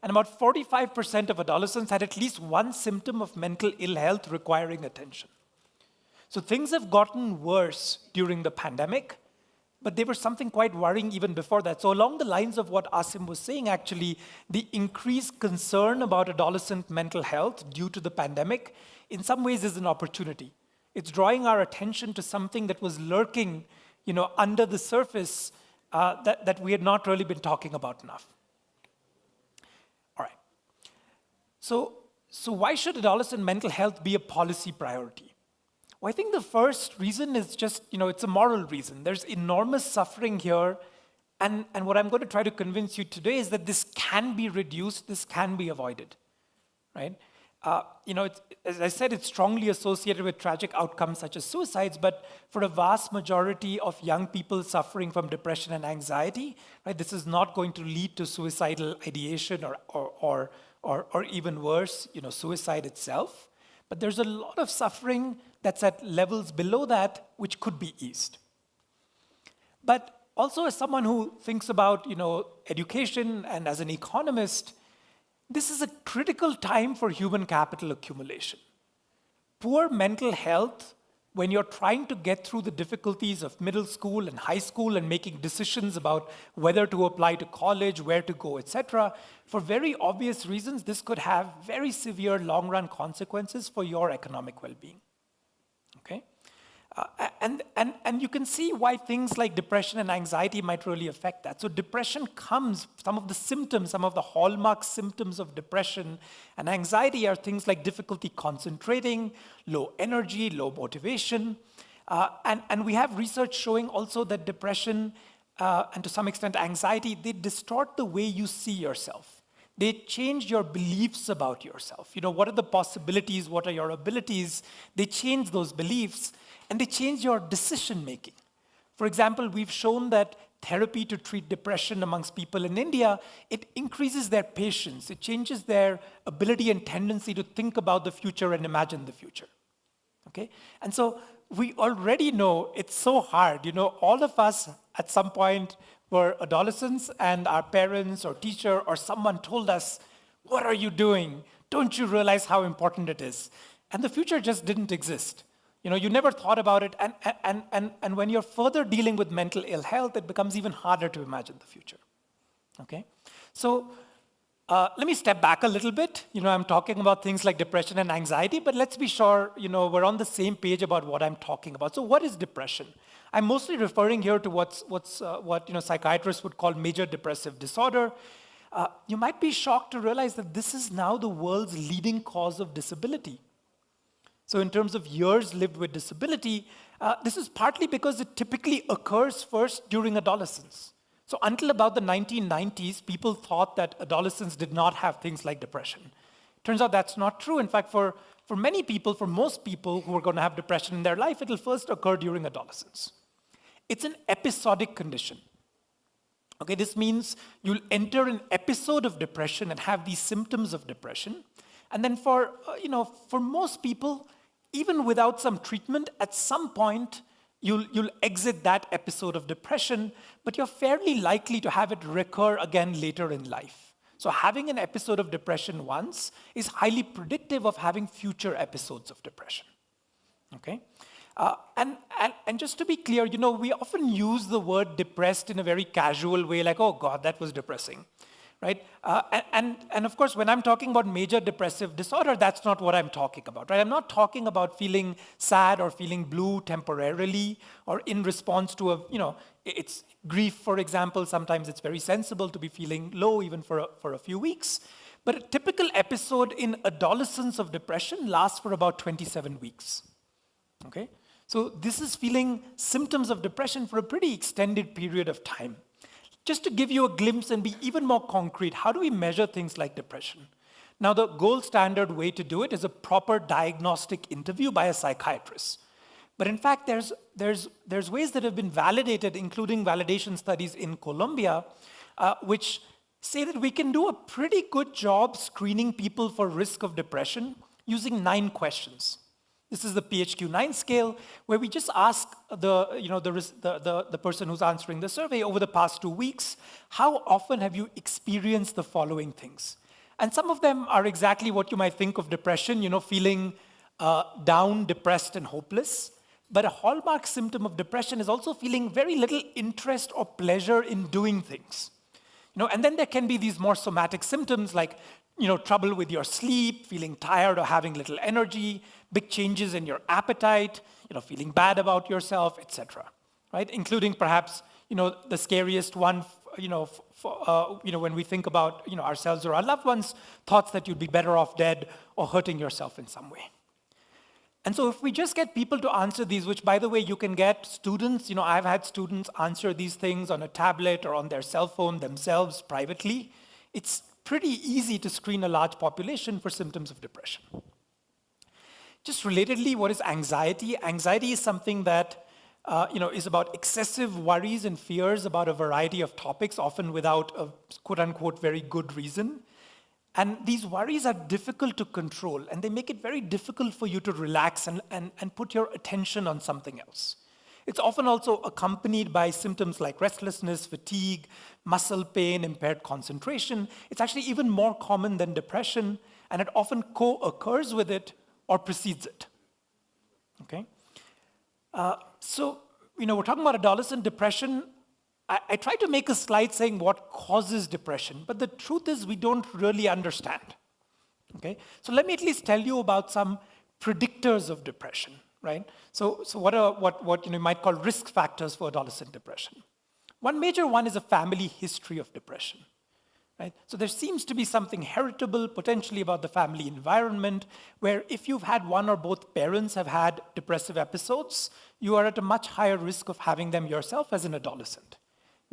And about 45% of adolescents had at least one symptom of mental ill health requiring attention. So things have gotten worse during the pandemic, but they were something quite worrying even before that. So along the lines of what Asim was saying, actually, the increased concern about adolescent mental health due to the pandemic, in some ways is an opportunity. It's drawing our attention to something that was lurking, under the surface that we had not really been talking about enough. All right. So why should adolescent mental health be a policy priority? Well, I think the first reason is just, it's a moral reason. There's enormous suffering here, and what I'm going to try to convince you today is that this can be reduced, this can be avoided, right? As I said, it's strongly associated with tragic outcomes such as suicides, but for a vast majority of young people suffering from depression and anxiety, right, this is not going to lead to suicidal ideation or even worse, suicide itself. But there's a lot of suffering that's at levels below that which could be eased. But also as someone who thinks about, education and as an economist, this is a critical time for human capital accumulation. Poor mental health, when you're trying to get through the difficulties of middle school and high school and making decisions about whether to apply to college, where to go, etc., for very obvious reasons, this could have very severe long-run consequences for your economic well-being. Okay? And you can see why things like depression and anxiety might really affect that. So depression comes, some of the symptoms, some of the hallmark symptoms of depression and anxiety are things like difficulty concentrating, low energy, low motivation. And we have research showing also that depression and to some extent anxiety, they distort the way you see yourself. They change your beliefs about yourself. What are the possibilities? What are your abilities? They change those beliefs. And they change your decision-making. For example, we've shown that therapy to treat depression amongst people in India, it increases their patience. It changes their ability and tendency to think about the future and imagine the future. Okay? And so we already know it's so hard. All of us at some point were adolescents and our parents or teacher or someone told us, "What are you doing? Don't you realize how important it is?" And the future just didn't exist. You never thought about it, and when you're further dealing with mental ill health, it becomes even harder to imagine the future, okay? So let me step back a little bit. I'm talking about things like depression and anxiety, but let's be sure, we're on the same page about what I'm talking about. So what is depression? I'm mostly referring here to what psychiatrists would call major depressive disorder. You might be shocked to realize that this is now the world's leading cause of disability. So in terms of years lived with disability, this is partly because it typically occurs first during adolescence. So until about the 1990s, people thought that adolescents did not have things like depression. Turns out that's not true. In fact, for many people, for most people who are going to have depression in their life, it'll first occur during adolescence. It's an episodic condition. Okay, this means you'll enter an episode of depression and have these symptoms of depression. And then for most people, even without some treatment, at some point, you'll exit that episode of depression, but you're fairly likely to have it recur again later in life. So having an episode of depression once is highly predictive of having future episodes of depression, okay? And just to be clear, we often use the word depressed in a very casual way, like, oh God, that was depressing. Right? And of course, when I'm talking about major depressive disorder, that's not what I'm talking about, right? I'm not talking about feeling sad or feeling blue temporarily or in response to it's grief, for example. Sometimes it's very sensible to be feeling low even for a few weeks. But a typical episode in adolescence of depression lasts for about 27 weeks, okay? So this is feeling symptoms of depression for a pretty extended period of time. Just to give you a glimpse and be even more concrete, how do we measure things like depression? Now, the gold standard way to do it is a proper diagnostic interview by a psychiatrist. But in fact, there's ways that have been validated, including validation studies in Colombia, which say that we can do a pretty good job screening people for risk of depression using 9 questions. This is the PHQ-9 scale, where we just ask the person who's answering the survey over the past 2 weeks, how often have you experienced the following things? And some of them are exactly what you might think of depression, feeling down, depressed, and hopeless. But a hallmark symptom of depression is also feeling very little interest or pleasure in doing things. And then there can be these more somatic symptoms like trouble with your sleep, feeling tired or having little energy, big changes in your appetite, feeling bad about yourself, etc. Right? Including perhaps the scariest one, when we think about ourselves or our loved ones, thoughts that you'd be better off dead or hurting yourself in some way. And so if we just get people to answer these, which by the way, you can get students, I've had students answer these things on a tablet or on their cell phone themselves privately, it's pretty easy to screen a large population for symptoms of depression. Just relatedly, what is anxiety? Anxiety is something that is about excessive worries and fears about a variety of topics, often without a quote-unquote very good reason. And these worries are difficult to control, and they make it very difficult for you to relax and put your attention on something else. It's often also accompanied by symptoms like restlessness, fatigue, muscle pain, impaired concentration. It's actually even more common than depression, and it often co-occurs with it or precedes it. Okay? So, we're talking about adolescent depression. I tried to make a slide saying what causes depression, but the truth is we don't really understand. Okay? So let me at least tell you about some predictors of depression, right? So what you might call risk factors for adolescent depression. One major one is a family history of depression. Right? So there seems to be something heritable, potentially about the family environment, where if you've had one or both parents have had depressive episodes, you are at a much higher risk of having them yourself as an adolescent.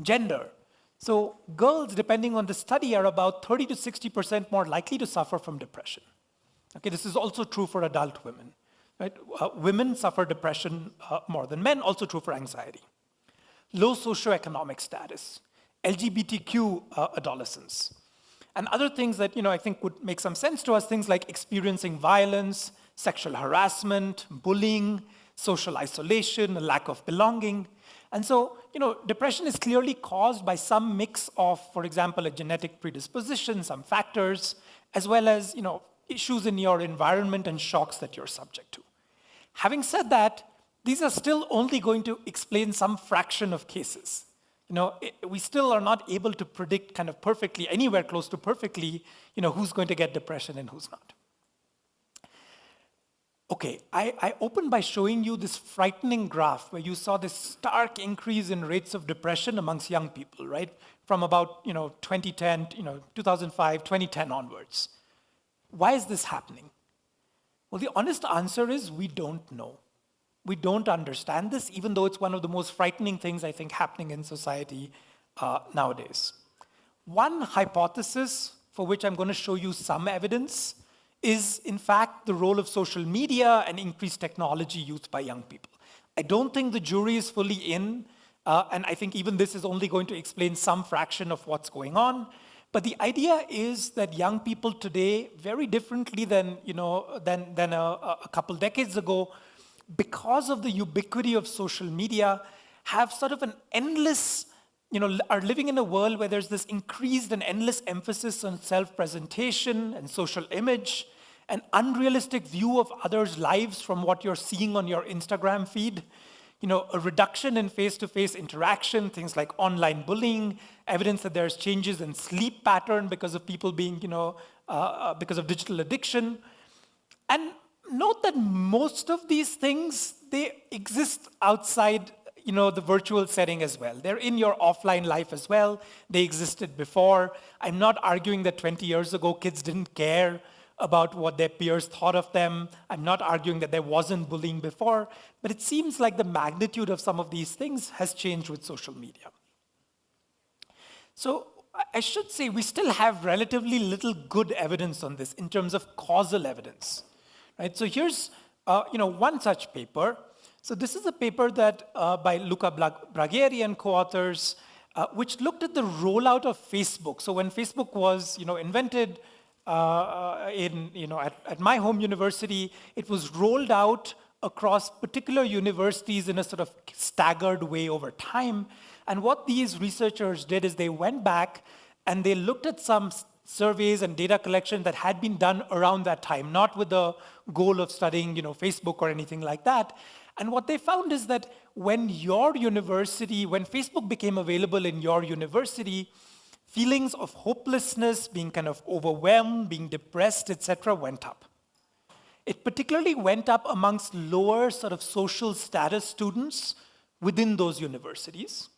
Gender. So girls, depending on the study, are about 30 to 60% more likely to suffer from depression. Okay, this is also true for adult women. Right? Women suffer depression more than men, also true for anxiety. Low socioeconomic status. LGBTQ adolescents. And other things that I think would make some sense to us, things like experiencing violence, sexual harassment, bullying, social isolation, a lack of belonging. And so, depression is clearly caused by some mix of, for example, a genetic predisposition, some factors, as well as, issues in your environment and shocks that you're subject to. Having said that, these are still only going to explain some fraction of cases. We still are not able to predict kind of perfectly, anywhere close to perfectly, who's going to get depression and who's not. Okay, I opened by showing you this frightening graph where you saw this stark increase in rates of depression amongst young people, right? From about 2010, 2005, 2010 onwards. Why is this happening? Well, the honest answer is we don't know. We don't understand this, even though it's one of the most frightening things I think happening in society nowadays. One hypothesis for which I'm going to show you some evidence is, in fact, the role of social media and increased technology used by young people. I don't think the jury is fully in, and I think even this is only going to explain some fraction of what's going on. But the idea is that young people today, very differently than a couple decades ago, because of the ubiquity of social media, have sort of an endless, are living in a world where there's this increased and endless emphasis on self-presentation and social image, an unrealistic view of others' lives from what you're seeing on your Instagram feed, a reduction in face-to-face interaction, things like online bullying, evidence that there's changes in sleep pattern because of people being, because of digital addiction. And note that most of these things, they exist outside, the virtual setting as well. They're in your offline life as well. They existed before. I'm not arguing that 20 years ago kids didn't care about what their peers thought of them. I'm not arguing that there wasn't bullying before, but it seems like the magnitude of some of these things has changed with social media. So I should say we still have relatively little good evidence on this in terms of causal evidence. Right? So here's one such paper. So this is a paper that by Luca Bragheri and co-authors, which looked at the rollout of Facebook. So when Facebook was invented at my home university, it was rolled out across particular universities in a sort of staggered way over time. And what these researchers did is they went back and they looked at some surveys and data collection that had been done around that time, not with the goal of studying Facebook or anything like that. And what they found is that when Facebook became available in your university, feelings of hopelessness, being kind of overwhelmed, being depressed, etc., went up. It particularly went up amongst lower sort of social status students within those universities.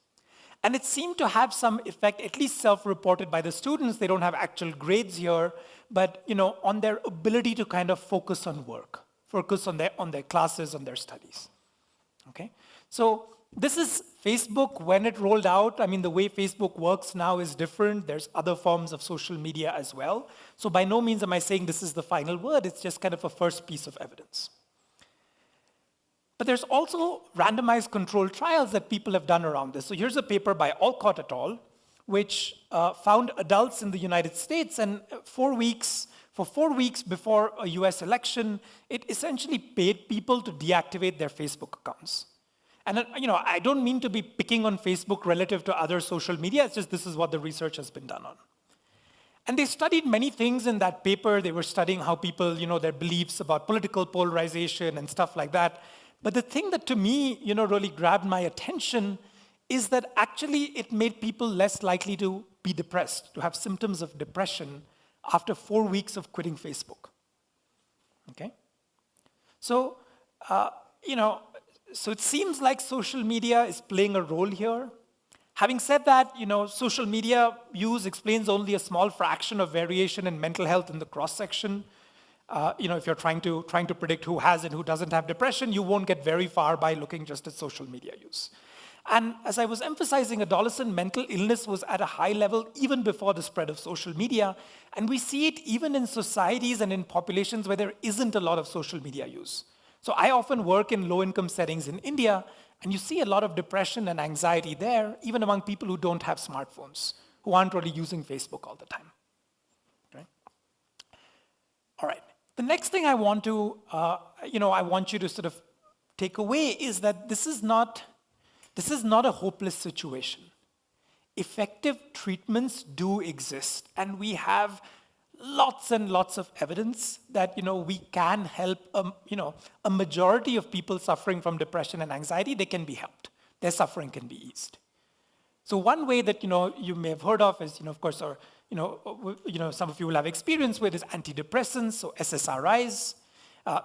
And it seemed to have some effect, at least self-reported by the students. They don't have actual grades here, but on their ability to kind of focus on work, focus on their classes, on their studies. Okay? So this is Facebook when it rolled out. I mean, the way Facebook works now is different. There's other forms of social media as well. So by no means am I saying this is the final word. It's just kind of a first piece of evidence. But there's also randomized controlled trials that people have done around this. So here's a paper by Alcott et al., which found adults in the United States, and for 4 weeks before a US election, it essentially paid people to deactivate their Facebook accounts. And I don't mean to be picking on Facebook relative to other social media, it's just this is what the research has been done on. And they studied many things in that paper. They were studying how people, their beliefs about political polarization and stuff like that. But the thing that to me, really grabbed my attention is that actually it made people less likely to be depressed, to have symptoms of depression after 4 weeks of quitting Facebook. Okay? So, so it seems like social media is playing a role here. Having said that, social media use explains only a small fraction of variation in mental health in the cross-section. If you're trying to predict who has and who doesn't have depression, you won't get very far by looking just at social media use. And as I was emphasizing, adolescent mental illness was at a high level even before the spread of social media. And we see it even in societies and in populations where there isn't a lot of social media use. So I often work in low-income settings in India, and you see a lot of depression and anxiety there, even among people who don't have smartphones, who aren't really using Facebook all the time. Okay? All right. The next thing I want to, I want you to sort of take away is that this is not a hopeless situation. Effective treatments do exist, and we have lots and lots of evidence that we can help a majority of people suffering from depression and anxiety. They can be helped. Their suffering can be eased. So one way that you may have heard of is of course, or some of you will have experience with is antidepressants, so SSRIs.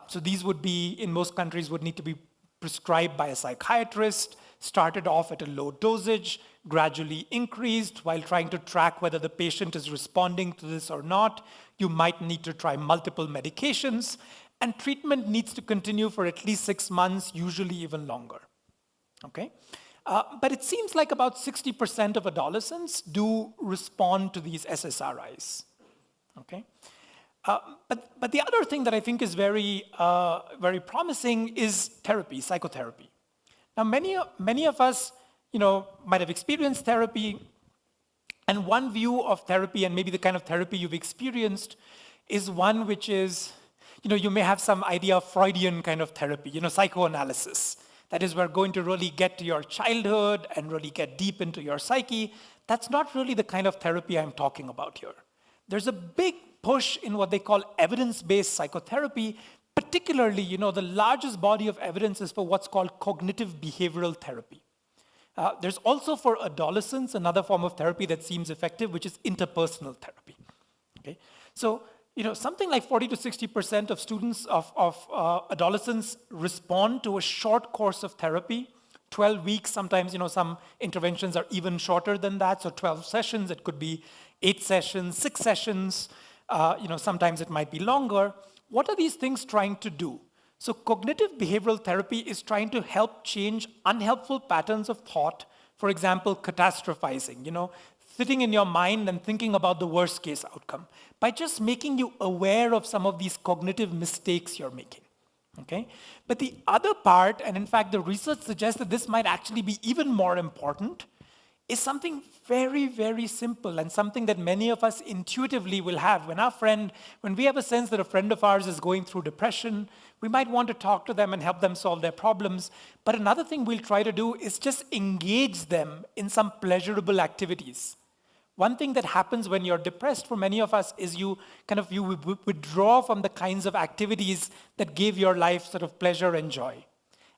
So these would be, in most countries, would need to be prescribed by a psychiatrist, started off at a low dosage, gradually increased while trying to track whether the patient is responding to this or not. You might need to try multiple medications, and treatment needs to continue for at least 6 months, usually even longer. Okay? But it seems like about 60% of adolescents do respond to these SSRIs. Okay? But the other thing that I think is very, very promising is therapy, psychotherapy. Now, many of us, might have experienced therapy, and one view of therapy, and maybe the kind of therapy you've experienced, is one which is, you may have some idea of Freudian kind of therapy, psychoanalysis. That is, we're going to really get to your childhood and really get deep into your psyche. That's not really the kind of therapy I'm talking about here. There's a big push in what they call evidence-based psychotherapy. Particularly, the largest body of evidence is for what's called cognitive behavioral therapy. There's also for adolescents another form of therapy that seems effective, which is interpersonal therapy. Okay? So, something like 40 to 60% of students of adolescents respond to a short course of therapy, 12 weeks. Sometimes, some interventions are even shorter than that. So 12 sessions, it could be 8 sessions, 6 sessions. Sometimes it might be longer. What are these things trying to do? So cognitive behavioral therapy is trying to help change unhelpful patterns of thought. For example, catastrophizing, sitting in your mind and thinking about the worst case outcome by just making you aware of some of these cognitive mistakes you're making. Okay? But the other part, and in fact the research suggests that this might actually be even more important, is something very, very simple and something that many of us intuitively will have. When we have a sense that a friend of ours is going through depression, we might want to talk to them and help them solve their problems. But another thing we'll try to do is just engage them in some pleasurable activities. One thing that happens when you're depressed for many of us is you withdraw from the kinds of activities that gave your life sort of pleasure and joy.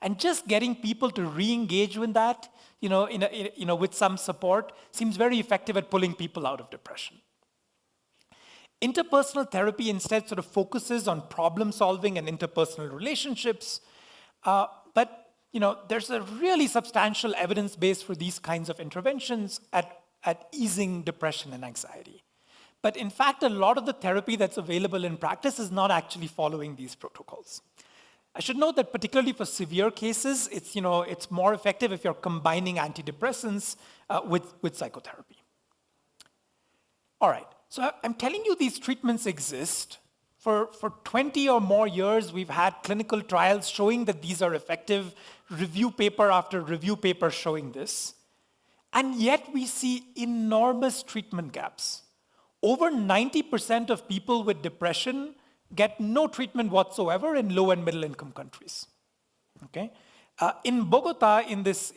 And just getting people to re-engage with that, with some support, seems very effective at pulling people out of depression. Interpersonal therapy instead sort of focuses on problem solving and interpersonal relationships, but there's a really substantial evidence base for these kinds of interventions at easing depression and anxiety. But in fact, a lot of the therapy that's available in practice is not actually following these protocols. I should note that particularly for severe cases, it's more effective if you're combining antidepressants with psychotherapy. All right, so I'm telling you these treatments exist. For 20 or more years, we've had clinical trials showing that these are effective, review paper after review paper showing this. And yet we see enormous treatment gaps. Over 90% of people with depression get no treatment whatsoever in low and middle income countries. Okay? In Bogota, in this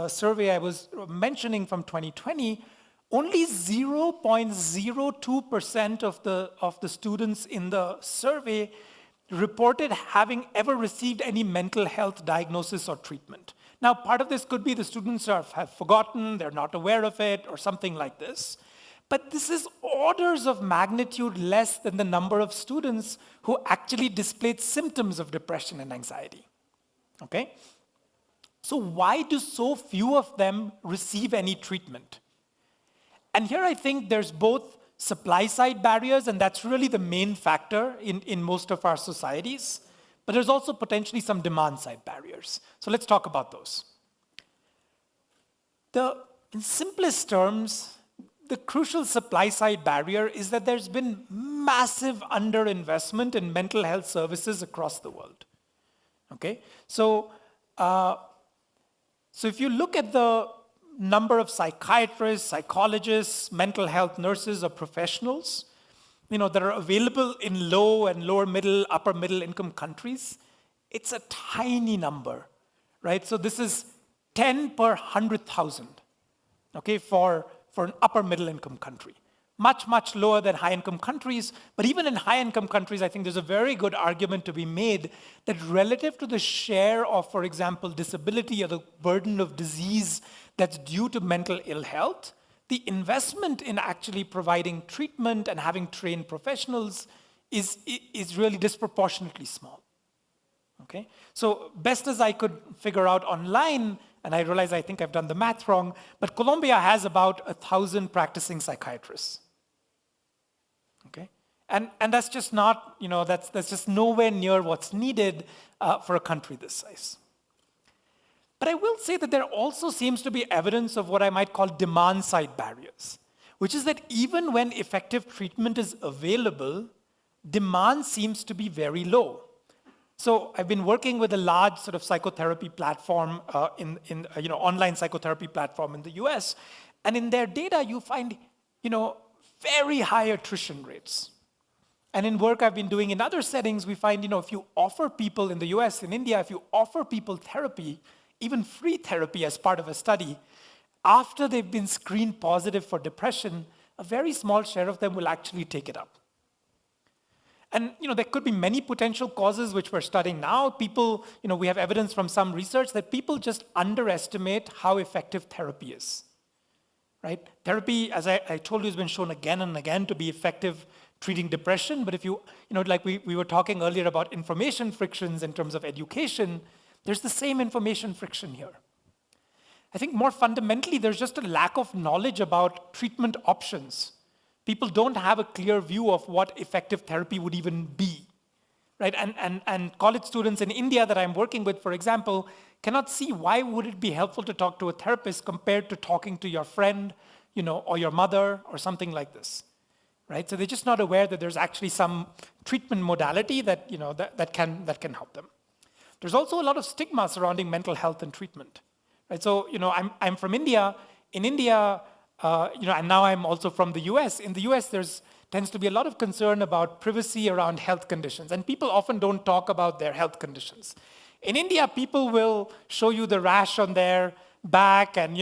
survey I was mentioning from 2020, only 0.02% of the students in the survey reported having ever received any mental health diagnosis or treatment. Now, part of this could be the students have forgotten, they're not aware of it, or something like this. But this is orders of magnitude less than the number of students who actually displayed symptoms of depression and anxiety. Okay? So why do so few of them receive any treatment? And here I think there's both supply-side barriers, and that's really the main factor in most of our societies, but there's also potentially some demand-side barriers. So let's talk about those. In simplest terms, the crucial supply-side barrier is that there's been massive underinvestment in mental health services across the world. Okay? So if you look at the number of psychiatrists, psychologists, mental health nurses, or professionals, that are available in low and lower middle, upper middle income countries, it's a tiny number, right? So this is 10 per 100,000, okay, for an upper middle income country. Much, much lower than high income countries, but even in high income countries, I think there's a very good argument to be made that relative to the share of, for example, disability or the burden of disease that's due to mental ill health, the investment in actually providing treatment and having trained professionals is really disproportionately small. Okay? So best as I could figure out online, and I realize I think I've done the math wrong, but Colombia has about 1,000 practicing psychiatrists. Okay? And that's just not, that's just nowhere near what's needed for a country this size. But I will say that there also seems to be evidence of what I might call demand-side barriers, which is that even when effective treatment is available, demand seems to be very low. So I've been working with a large sort of psychotherapy platform, online psychotherapy platform in the US, and in their data you find, very high attrition rates. And in work I've been doing in other settings, we find, if you offer people in the US, in India, if you offer people therapy, even free therapy as part of a study, after they've been screened positive for depression, a very small share of them will actually take it up. And there could be many potential causes which we're studying now. People, we have evidence from some research that people just underestimate how effective therapy is. Right? Therapy, as I told you, has been shown again and again to be effective treating depression. But if you, like we were talking earlier about information frictions in terms of education, there's the same information friction here. I think more fundamentally, there's just a lack of knowledge about treatment options. People don't have a clear view of what effective therapy would even be, right? And college students in India that I'm working with, for example, cannot see why would it be helpful to talk to a therapist compared to talking to your friend, or your mother, or something like this, right? So they're just not aware that there's actually some treatment modality that, that can help them. There's also a lot of stigma surrounding mental health and treatment, right? So, I'm from India. In India, and now I'm also from the US. In the US, tends to be a lot of concern about privacy around health conditions, and people often don't talk about their health conditions. In India, people will show you the rash on their back and,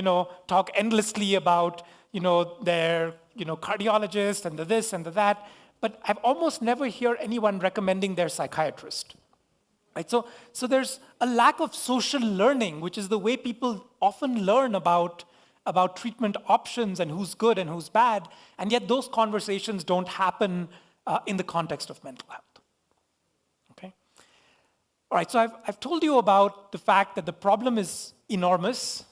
talk endlessly about, their, cardiologist and the this and the that, but I've almost never heard anyone recommending their psychiatrist. Right? So there's a lack of social learning, which is the way people often learn about treatment options and who's good and who's bad, and yet those conversations don't happen in the context of mental health. Okay? All right, so I've told you about the fact that the problem is enormous.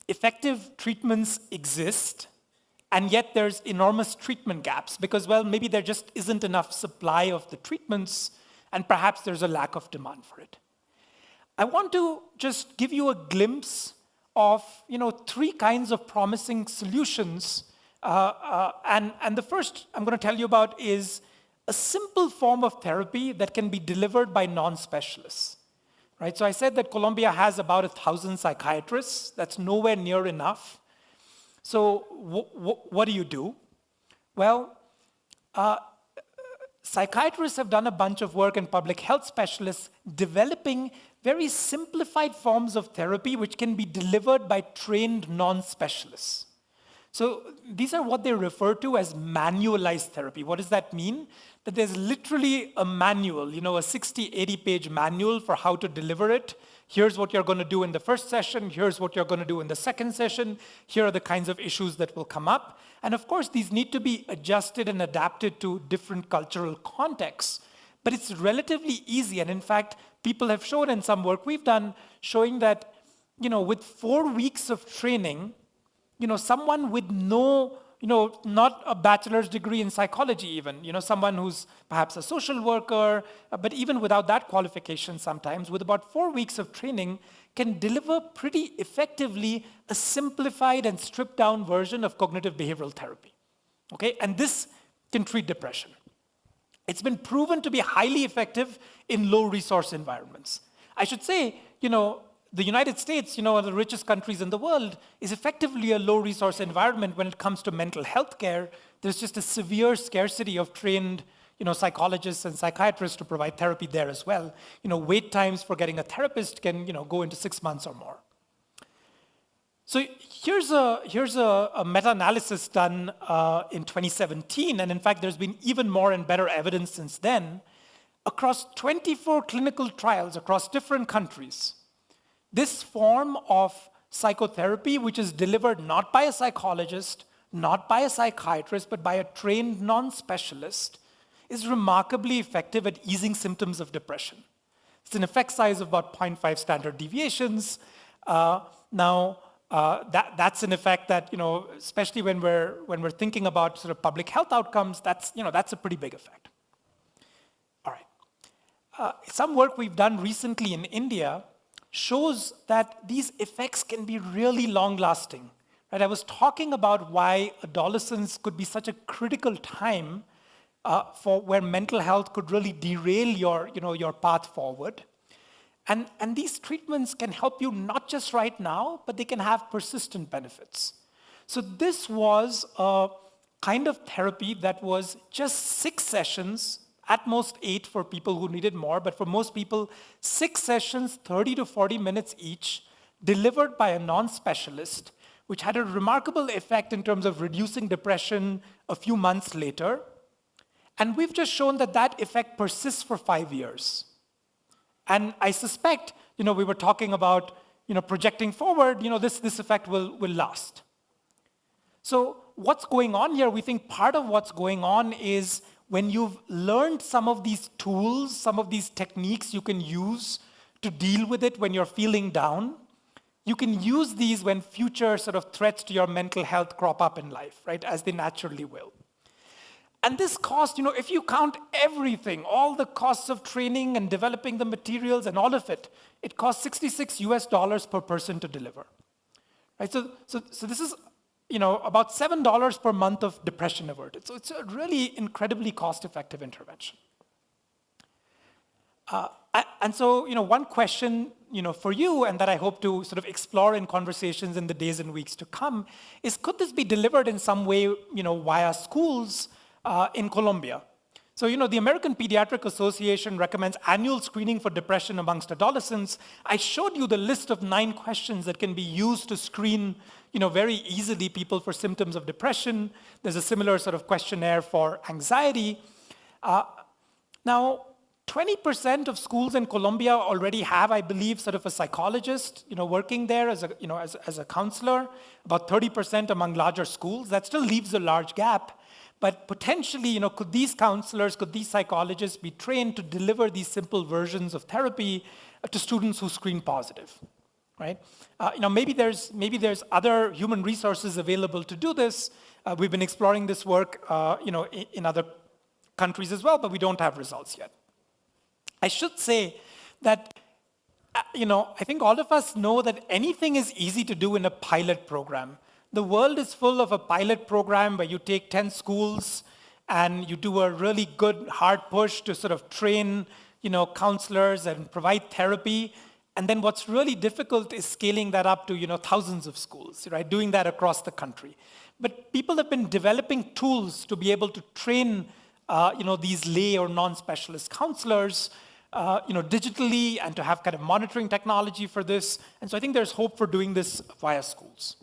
Effective treatments exist, and yet there's enormous treatment gaps because, well, maybe there just isn't enough supply of the treatments, and perhaps there's a lack of demand for it. I want to just give you a glimpse of, three kinds of promising solutions. And the first I'm going to tell you about is a simple form of therapy that can be delivered by non-specialists. Right? So I said that Colombia has about 1,000 psychiatrists. That's nowhere near enough. So what do you do? Well, psychiatrists have done a bunch of work, and public health specialists developing very simplified forms of therapy which can be delivered by trained non-specialists. So these are what they refer to as manualized therapy. What does that mean? That there's literally a manual, a 60, 80-page manual for how to deliver it. Here's what you're going to do in the first session. Here's what you're going to do in the second session. Here are the kinds of issues that will come up. And of course, these need to be adjusted and adapted to different cultural contexts. But it's relatively easy. And in fact, people have shown in some work we've done, showing that, with 4 weeks of training, someone with no, not a bachelor's degree in psychology even, someone who's perhaps a social worker, but even without that qualification sometimes, with about 4 weeks of training, can deliver pretty effectively a simplified and stripped down version of cognitive behavioral therapy. Okay, and this can treat depression. It's been proven to be highly effective in low resource environments. I should say, the United States, one of the richest countries in the world, is effectively a low resource environment when it comes to mental health care. There's just a severe scarcity of trained psychologists and psychiatrists to provide therapy there as well. Wait times for getting a therapist can go into 6 months or more. So here's a meta-analysis done in 2017, and in fact there's been even more and better evidence since then. Across 24 clinical trials across different countries, this form of psychotherapy, which is delivered not by a psychologist, not by a psychiatrist, but by a trained non-specialist, is remarkably effective at easing symptoms of depression. It's an effect size of about 0.5 standard deviations. That's an effect that, especially when we're thinking about sort of public health outcomes, that's a pretty big effect. All right. Some work we've done recently in India shows that these effects can be really long-lasting. Right? I was talking about why adolescence could be such a critical time for where mental health could really derail your path forward. And these treatments can help you not just right now, but they can have persistent benefits. So this was a kind of therapy that was just 6 sessions, at most 8 for people who needed more, but for most people, 6 sessions, 30 to 40 minutes each, delivered by a non-specialist, which had a remarkable effect in terms of reducing depression a few months later. And we've just shown that that effect persists for 5 years. And I suspect, we were talking about, projecting forward, this effect will last. So what's going on here? We think part of what's going on is when you've learned some of these tools, some of these techniques you can use to deal with it when you're feeling down, you can use these when future sort of threats to your mental health crop up in life, right, as they naturally will. And this cost, if you count everything, all the costs of training and developing the materials and all of it, it costs $66 per person to deliver. Right? So this is, about $7 per month of depression averted. So it's a really incredibly cost-effective intervention. And so, one question, for you, and that I hope to sort of explore in conversations in the days and weeks to come, is could this be delivered in some way, via schools in Colombia? So, the American Pediatric Association recommends annual screening for depression amongst adolescents. I showed you the list of 9 questions that can be used to screen, very easily people for symptoms of depression. There's a similar sort of questionnaire for anxiety. Now, 20% of schools in Colombia already have, I believe, sort of a psychologist, working there as a counselor. About 30% among larger schools. That still leaves a large gap. But potentially, could these counselors, could these psychologists be trained to deliver these simple versions of therapy to students who screen positive, right? Maybe there's other human resources available to do this. We've been exploring this work, in other countries as well, but we don't have results yet. I should say that, I think all of us know that anything is easy to do in a pilot program. The world is full of a pilot program where you take 10 schools and you do a really good hard push to sort of train, counselors and provide therapy. And then what's really difficult is scaling that up to, thousands of schools, right? Doing that across the country. But people have been developing tools to be able to train, these lay or non-specialist counselors, digitally, and to have kind of monitoring technology for this. And so I think there's hope for doing this via schools.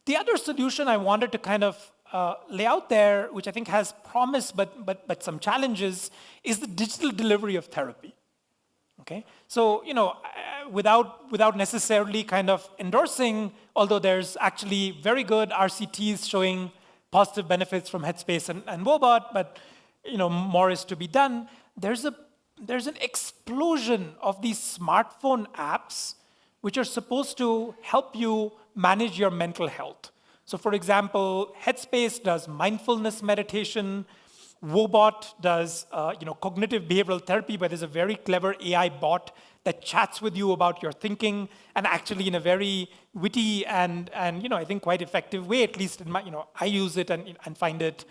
The other solution I wanted to kind of lay out there, which I think has promise but some challenges, is the digital delivery of therapy. Okay, so without necessarily kind of endorsing, although there's actually very good RCTs showing positive benefits from Headspace and Wobot, but more is to be done. There's an explosion of these smartphone apps which are supposed to help you manage your mental health. So for example, Headspace does mindfulness meditation. Wobot does cognitive behavioral therapy, where there's a very clever AI bot that chats with you about your thinking, and actually in a very witty and I think quite effective way, at least in my, I use it and find it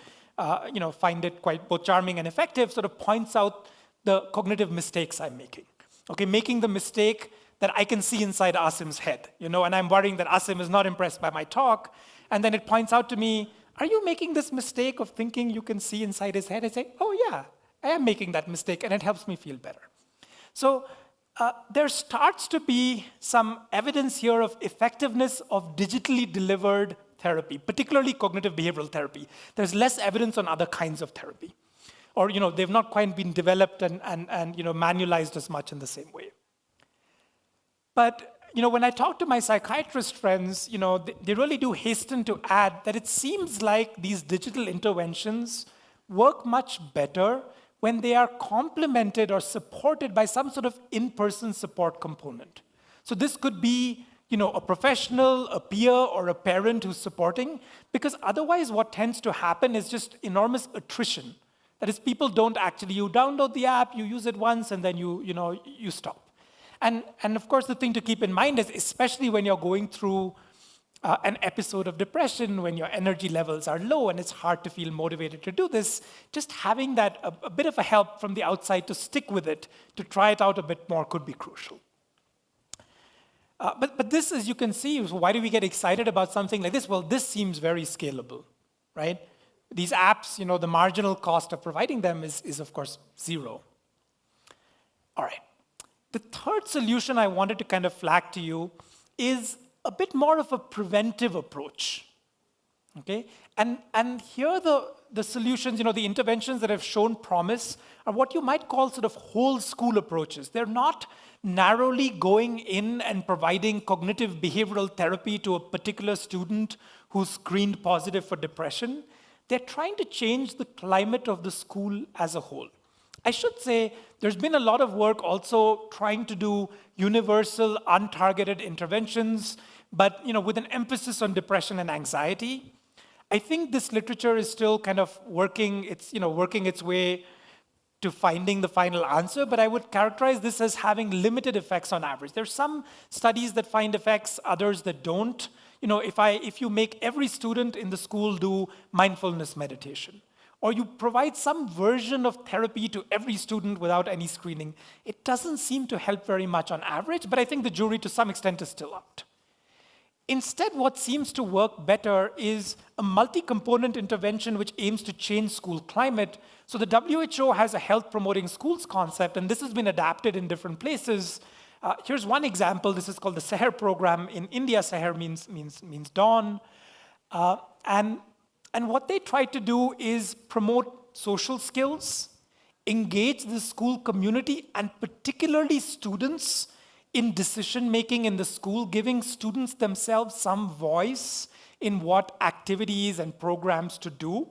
quite both charming and effective, sort of points out the cognitive mistakes I'm making. Okay, making the mistake that I can see inside Asim's head, and I'm worrying that Asim is not impressed by my talk, and then it points out to me, are you making this mistake of thinking you can see inside his head? I say, oh yeah, I am making that mistake, and it helps me feel better. So there starts to be some evidence here of effectiveness of digitally delivered therapy, particularly cognitive behavioral therapy. There's less evidence on other kinds of therapy. Or they've not quite been developed and manualized as much in the same way. But when I talk to my psychiatrist friends, they really do hasten to add that it seems like these digital interventions work much better when they are complemented or supported by some sort of in-person support component. So this could be, a professional, a peer, or a parent who's supporting, because otherwise what tends to happen is just enormous attrition. That is, people don't actually, you download the app, you use it once, and then you stop. And of course, the thing to keep in mind is, especially when you're going through an episode of depression, when your energy levels are low and it's hard to feel motivated to do this, just having that a bit of a help from the outside to stick with it, to try it out a bit more, could be crucial. But this, as you can see, why do we get excited about something like this? Well, this seems very scalable, right? These apps, the marginal cost of providing them is of course, zero. All right. The third solution I wanted to kind of flag to you is a bit more of a preventive approach, okay? And here the solutions, the interventions that have shown promise are what you might call sort of whole school approaches. They're not narrowly going in and providing cognitive behavioral therapy to a particular student who's screened positive for depression. They're trying to change the climate of the school as a whole. I should say there's been a lot of work also trying to do universal, untargeted interventions, but with an emphasis on depression and anxiety. I think this literature is still kind of working its way to finding the final answer, but I would characterize this as having limited effects on average. There's some studies that find effects, others that don't. If you make every student in the school do mindfulness meditation, or you provide some version of therapy to every student without any screening, it doesn't seem to help very much on average, but I think the jury to some extent is still out. Instead, what seems to work better is a multi-component intervention which aims to change school climate. So the WHO has a health promoting schools concept, and this has been adapted in different places. Here's one example. This is called the Seher program. In India, Seher means dawn. And what they try to do is promote social skills, engage the school community and particularly students in decision-making in the school, giving students themselves some voice in what activities and programs to do,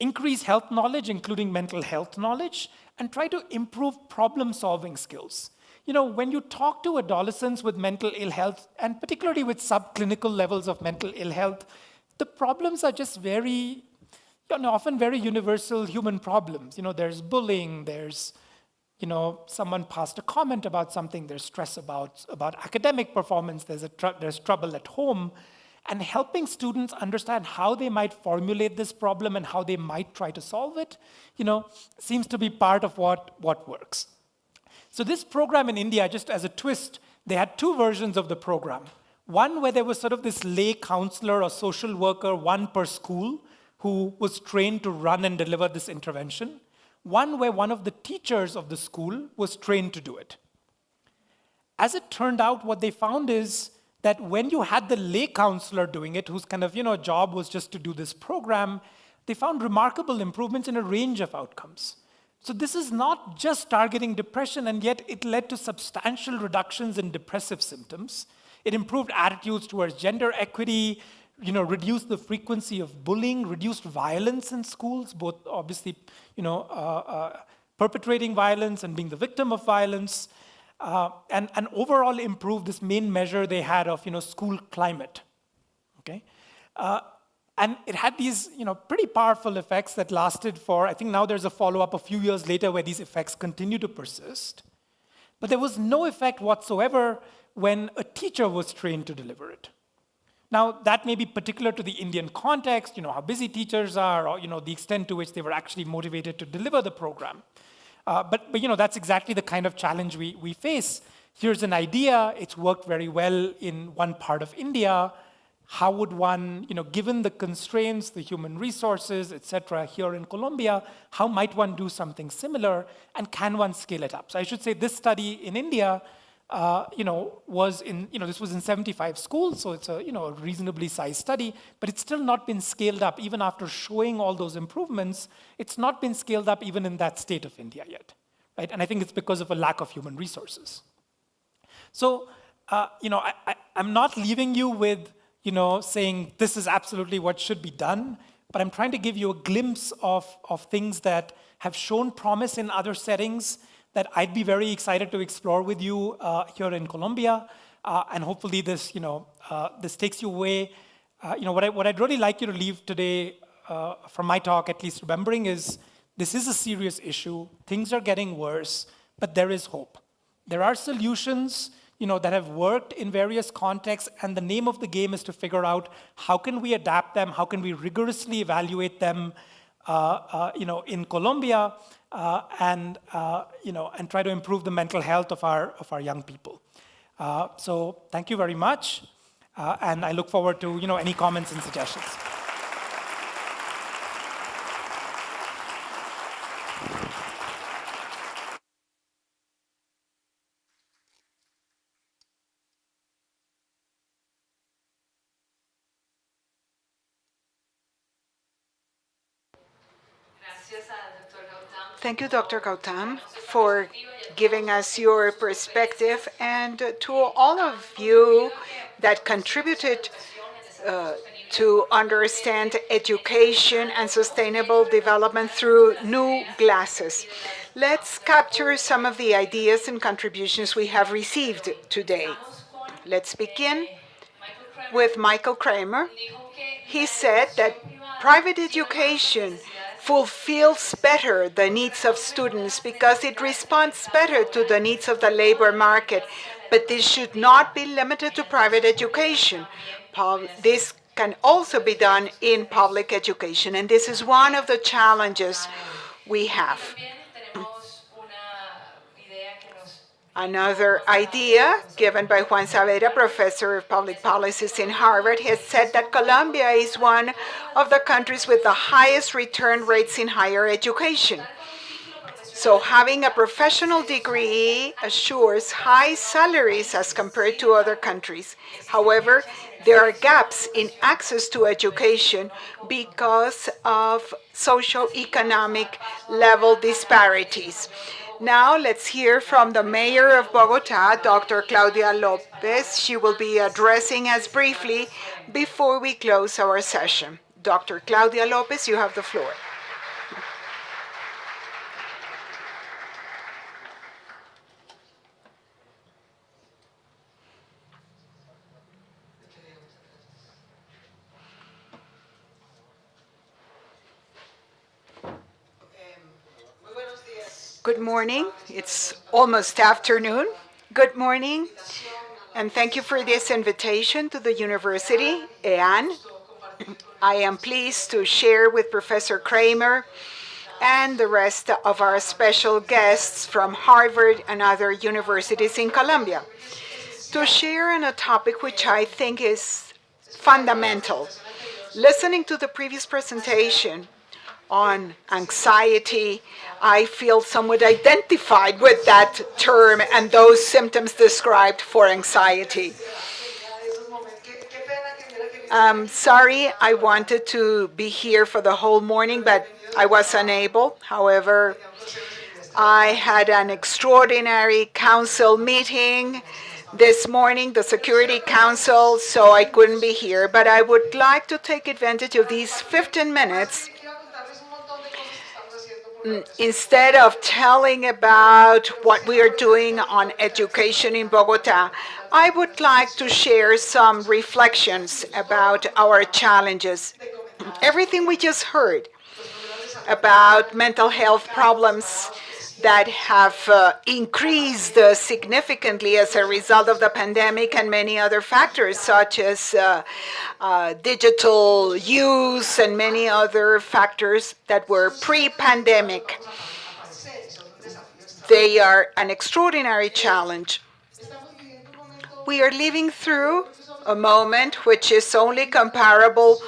increase health knowledge, including mental health knowledge, and try to improve problem-solving skills. You know, when you talk to adolescents with mental ill health, and particularly with subclinical levels of mental ill health, the problems are just very, often very universal human problems. You know, there's bullying, there's, someone passed a comment about something, there's stress about academic performance, there's trouble at home, and helping students understand how they might formulate this problem and how they might try to solve it, seems to be part of what works. So this program in India, just as a twist, they had two versions of the program. One where there was sort of this lay counselor or social worker, one per school, who was trained to run and deliver this intervention. One where one of the teachers of the school was trained to do it. As it turned out, what they found is that when you had the lay counselor doing it, whose kind of job was just to do this program, they found remarkable improvements in a range of outcomes. So this is not just targeting depression, and yet it led to substantial reductions in depressive symptoms. It improved attitudes towards gender equity, reduced the frequency of bullying, reduced violence in schools, both obviously, perpetrating violence and being the victim of violence, and overall improved this main measure they had of, school climate, okay? And it had these, pretty powerful effects that lasted for, I think now there's a follow-up a few years later where these effects continue to persist. But there was no effect whatsoever when a teacher was trained to deliver it. Now, that may be particular to the Indian context, how busy teachers are, or, the extent to which they were actually motivated to deliver the program. But that's exactly the kind of challenge we face. Here's an idea, it's worked very well in one part of India. How would one, given the constraints, the human resources, et cetera, here in Colombia, how might one do something similar, and can one scale it up? So I should say this study in India, was in, this was in 75 schools, so it's a, a reasonably sized study, but it's still not been scaled up. Even after showing all those improvements, it's not been scaled up even in that state of India yet, right? And I think it's because of a lack of human resources. So, I'm not leaving you with, saying this is absolutely what should be done, but I'm trying to give you a glimpse of things that have shown promise in other settings that I'd be very excited to explore with you here in Colombia, and hopefully this, this takes you away. What I'd really like you to leave today from my talk, at least remembering, is this is a serious issue. Things are getting worse, but there is hope. There are solutions, that have worked in various contexts, and the name of the game is to figure out how can we adapt them, how can we rigorously evaluate them, in Colombia, and try to improve the mental health of our young people. So thank you very much, and I look forward to any comments and suggestions. Thank you, Dr. Gautam, for giving us your perspective, and to all of you that contributed to understand education and sustainable development through new glasses. Let's capture some of the ideas and contributions we have received today. Let's begin with Michael Kramer. He said that private education fulfills better the needs of students because it responds better to the needs of the labor market. But this should not be limited to private education. This can also be done in public education, and this is one of the challenges we have. Another idea given by Juan Saavedra, professor of public policies in Harvard, has said that Colombia is one of the countries with the highest return rates in higher education. So having a professional degree assures high salaries as compared to other countries. However, there are gaps in access to education because of socio-economic level disparities. Now let's hear from the mayor of Bogota, Dr. Claudia Lopez. She will be addressing us briefly before we close our session. Dr. Claudia Lopez, you have the floor. Good morning. It's almost afternoon. Good morning. And thank you for this invitation to the University Ean. I am pleased to share with Professor Kramer and the rest of our special guests from Harvard and other universities in Colombia to share on a topic which I think is fundamental. Listening to the previous presentation on anxiety, I feel somewhat identified with that term and those symptoms described for anxiety. Sorry, I wanted to be here for the whole morning, but I was unable. However, I had an extraordinary council meeting this morning, the Security Council, so I couldn't be here. But I would like to take advantage of these 15 minutes instead of telling about what we are doing on education in Bogota. I would like to share some reflections about our challenges. Everything we just heard about mental health problems that have increased significantly as a result of the pandemic and many other factors, such as digital use and many other factors that were pre-pandemic. They are an extraordinary challenge. We are living through a moment which is only comparable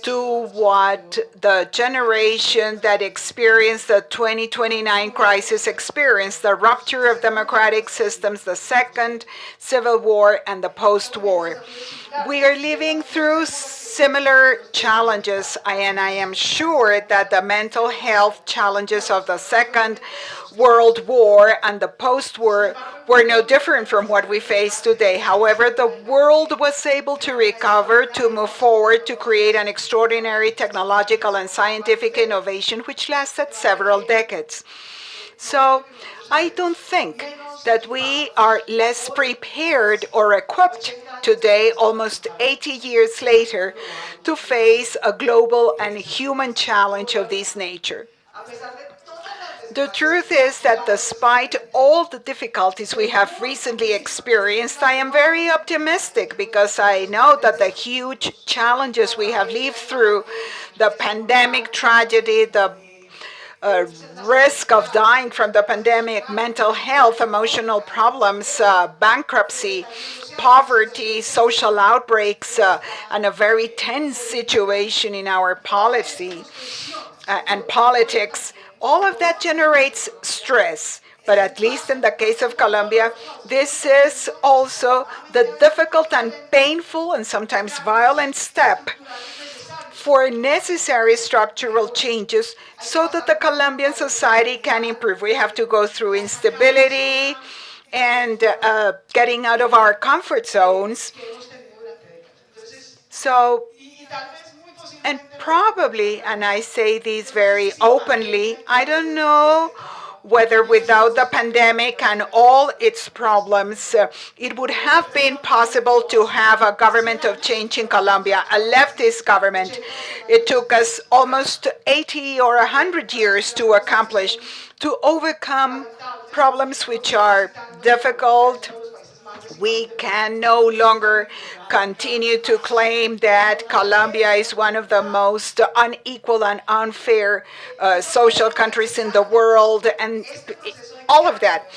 to what the generation that experienced the 2029 crisis experienced, the rupture of democratic systems, the second civil war, and the post-war. We are living through similar challenges, and I am sure that the mental health challenges of the Second World War and the post-war were no different from what we face today. However, the world was able to recover, to move forward, to create an extraordinary technological and scientific innovation which lasted several decades. So I don't think that we are less prepared or equipped today, almost 80 years later, to face a global and human challenge of this nature. The truth is that despite all the difficulties we have recently experienced, I am very optimistic because I know that the huge challenges we have lived through, the pandemic tragedy, the risk of dying from the pandemic, mental health, emotional problems, bankruptcy, poverty, social outbreaks, and a very tense situation in our policy and politics, all of that generates stress. But at least in the case of Colombia, this is also the difficult and painful and sometimes violent step for necessary structural changes so that the Colombian society can improve. We have to go through instability and getting out of our comfort zones. So, and probably, and I say this very openly, I don't know whether without the pandemic and all its problems, it would have been possible to have a government of change in Colombia, a leftist government. It took us almost 80 or 100 years to accomplish, to overcome problems which are difficult. We can no longer continue to claim that Colombia is one of the most unequal and unfair social countries in the world, and all of that.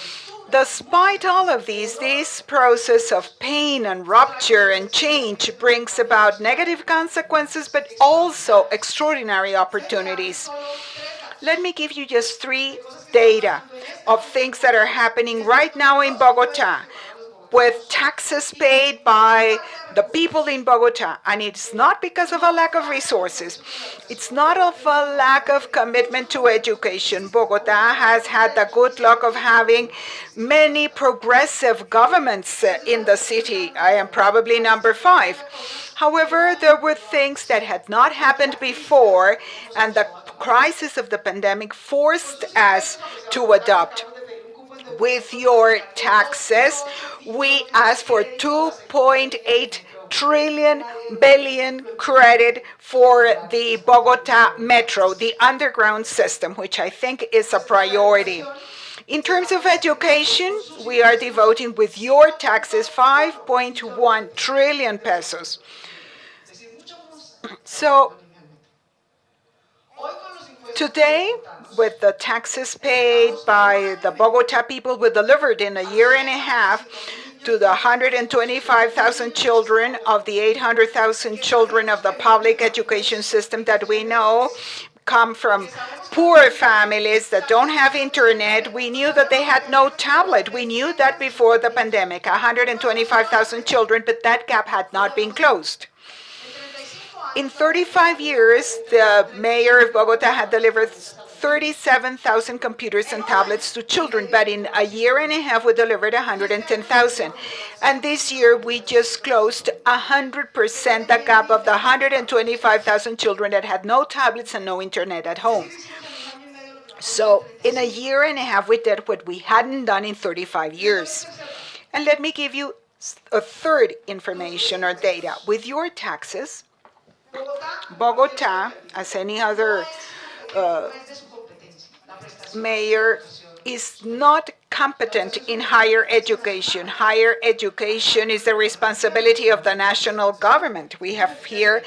Despite all of these, this process of pain and rupture and change brings about negative consequences, but also extraordinary opportunities. Let me give you just 3 data of things that are happening right now in Bogota with taxes paid by the people in Bogota. And it's not because of a lack of resources. It's not of a lack of commitment to education. Bogota has had the good luck of having many progressive governments in the city. I am probably number 5. However, there were things that had not happened before, and the crisis of the pandemic forced us to adopt. With your taxes, we asked for 2.8 billion credit for the Bogota Metro, the underground system, which I think is a priority. In terms of education, we are devoting with your taxes 5.1 trillion pesos. So today, with the taxes paid by the Bogota people, we delivered in a year and a half to the 125,000 children of the 800,000 children of the public education system that we know come from poor families that don't have internet. We knew that they had no tablet. We knew that before the pandemic, 125,000 children, but that gap had not been closed. In 35 years, the mayor of Bogota had delivered 37,000 computers and tablets to children, but in a year and a half, we delivered 110,000. And this year, we just closed 100% the gap of the 125,000 children that had no tablets and no internet at home. So in a year and a half, we did what we hadn't done in 35 years. And let me give you a third information or data. With your taxes, Bogota, as any other mayor, is not competent in higher education. Higher education is the responsibility of the national government. We have here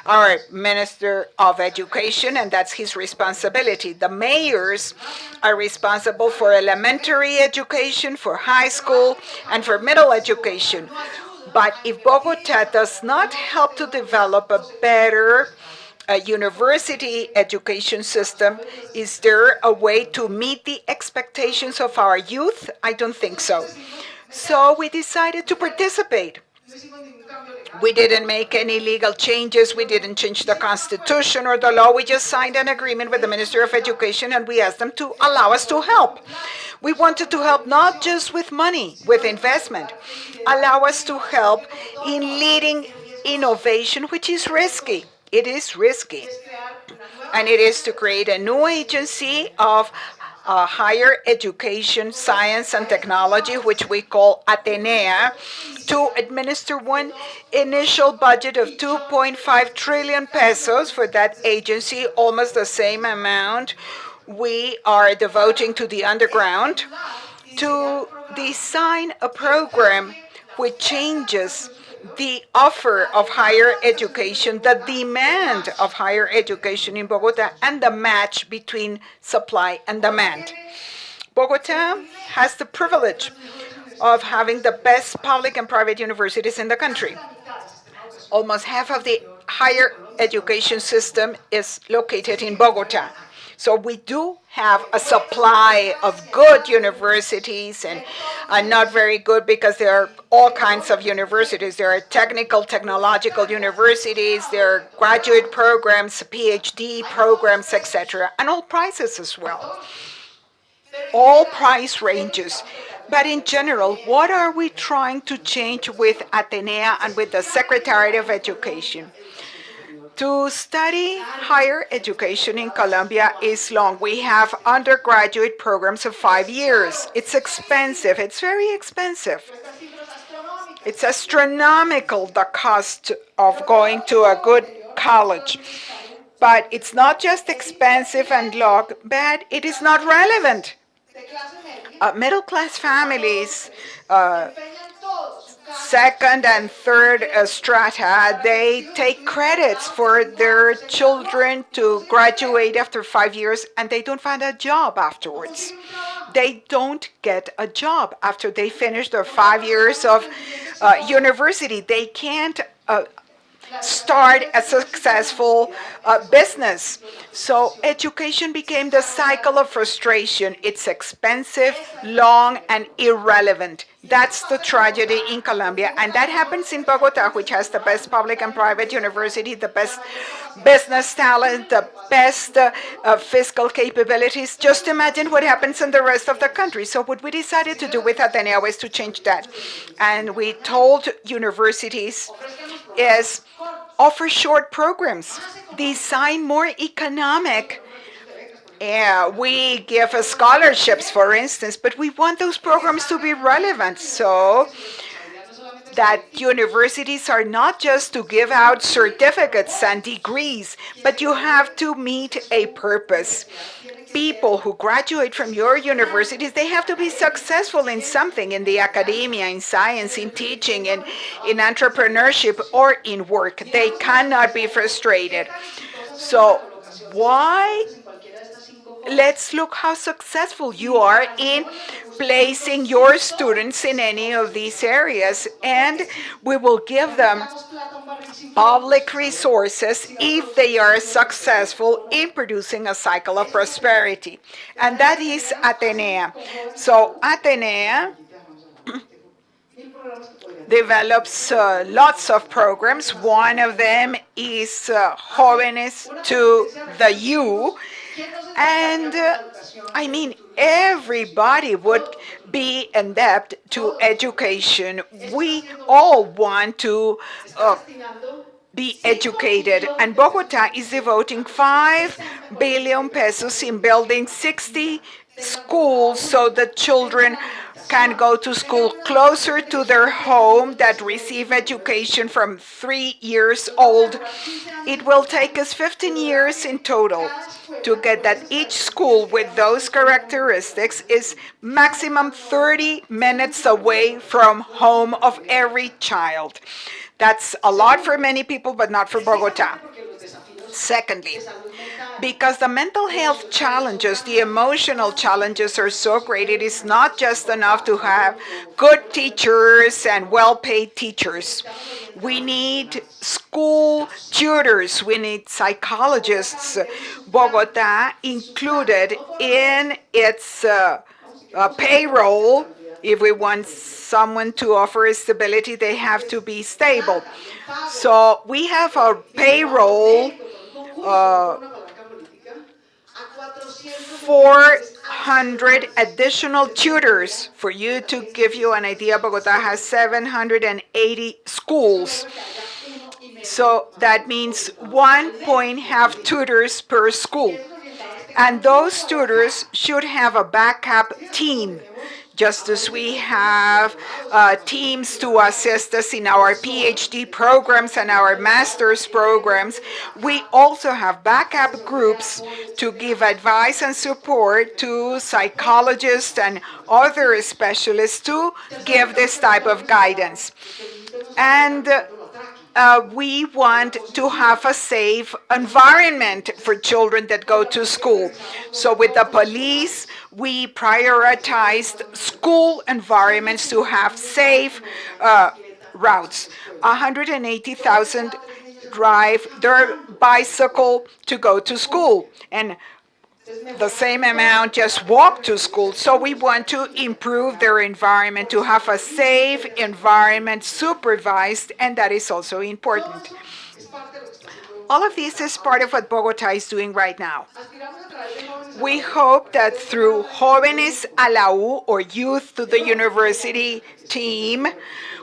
our Minister of Education, and that's his responsibility. The mayors are responsible for elementary education, for high school, and for middle education. But if Bogota does not help to develop a better university education system, is there a way to meet the expectations of our youth? I don't think so. So we decided to participate. We didn't make any legal changes. We didn't change the constitution or the law. We just signed an agreement with the Minister of Education, and we asked them to allow us to help. We wanted to help not just with money, with investment. Allow us to help in leading innovation, which is risky. It is risky. And it is to create a new agency of higher education, science, and technology, which we call Atenea, to administer one initial budget of 2.5 trillion pesos for that agency, almost the same amount we are devoting to the underground, to design a program which changes the offer of higher education, the demand of higher education in Bogota, and the match between supply and demand. Bogota has the privilege of having the best public and private universities in the country. Almost half of the higher education system is located in Bogota. So we do have a supply of good universities, and not very good because there are all kinds of universities. There are technical, technological universities, there are graduate programs, PhD programs, etc., and all prices as well. All price ranges. But in general, what are we trying to change with Atenea and with the Secretariat of Education? To study higher education in Colombia is long. We have undergraduate programs of 5 years. It's expensive. It's very expensive. It's astronomical, the cost of going to a good college. But it's not just expensive and long, but it is not relevant. Middle-class families, second and third strata, they take credits for their children to graduate after 5 years, and they don't find a job afterwards. They don't get a job after they finish their 5 years of university. They can't start a successful business. So education became the cycle of frustration. It's expensive, long, and irrelevant. That's the tragedy in Colombia. And that happens in Bogota, which has the best public and private university, the best business talent, the best fiscal capabilities. Just imagine what happens in the rest of the country. So what we decided to do with Atenea was to change that. And we told universities is offer short programs, design more economic. Yeah, we give scholarships, for instance, but we want those programs to be relevant so that universities are not just to give out certificates and degrees, but you have to meet a purpose. People who graduate from your universities, they have to be successful in something, in the academia, in science, in teaching, in entrepreneurship, or in work. They cannot be frustrated. So why? Let's look how successful you are in placing your students in any of these areas, and we will give them public resources if they are successful in producing a cycle of prosperity. And that is Atenea. So Atenea develops lots of programs. One of them is Jóvenes to the U. And I mean, everybody would be in debt to education. We all want to be educated. And Bogota is devoting 5 billion pesos in building 60 schools so the children can go to school closer to their home, that receive education from 3 years old. It will take us 15 years in total to get that each school with those characteristics is maximum 30 minutes away from home of every child. That's a lot for many people, but not for Bogota. Secondly, because the mental health challenges, the emotional challenges are so great, it is not just enough to have good teachers and well-paid teachers. We need school tutors, we need psychologists. Bogota included in its payroll. If we want someone to offer stability, they have to be stable. So we have a payroll 400 additional tutors. For you to give you an idea, Bogota has 780 schools. So that means 1.5 tutors per school. And those tutors should have a backup team. Just as we have teams to assist us in our PhD programs and our master's programs, we also have backup groups to give advice and support to psychologists and other specialists to give this type of guidance. And we want to have a safe environment for children that go to school. So with the police, we prioritized school environments to have safe routes. 180,000 drive their bicycle to go to school, and the same amount just walk to school. So we want to improve their environment, to have a safe environment, supervised, and that is also important. All of this is part of what Bogota is doing right now. We hope that through Jóvenes a la U, or Youth to the University team,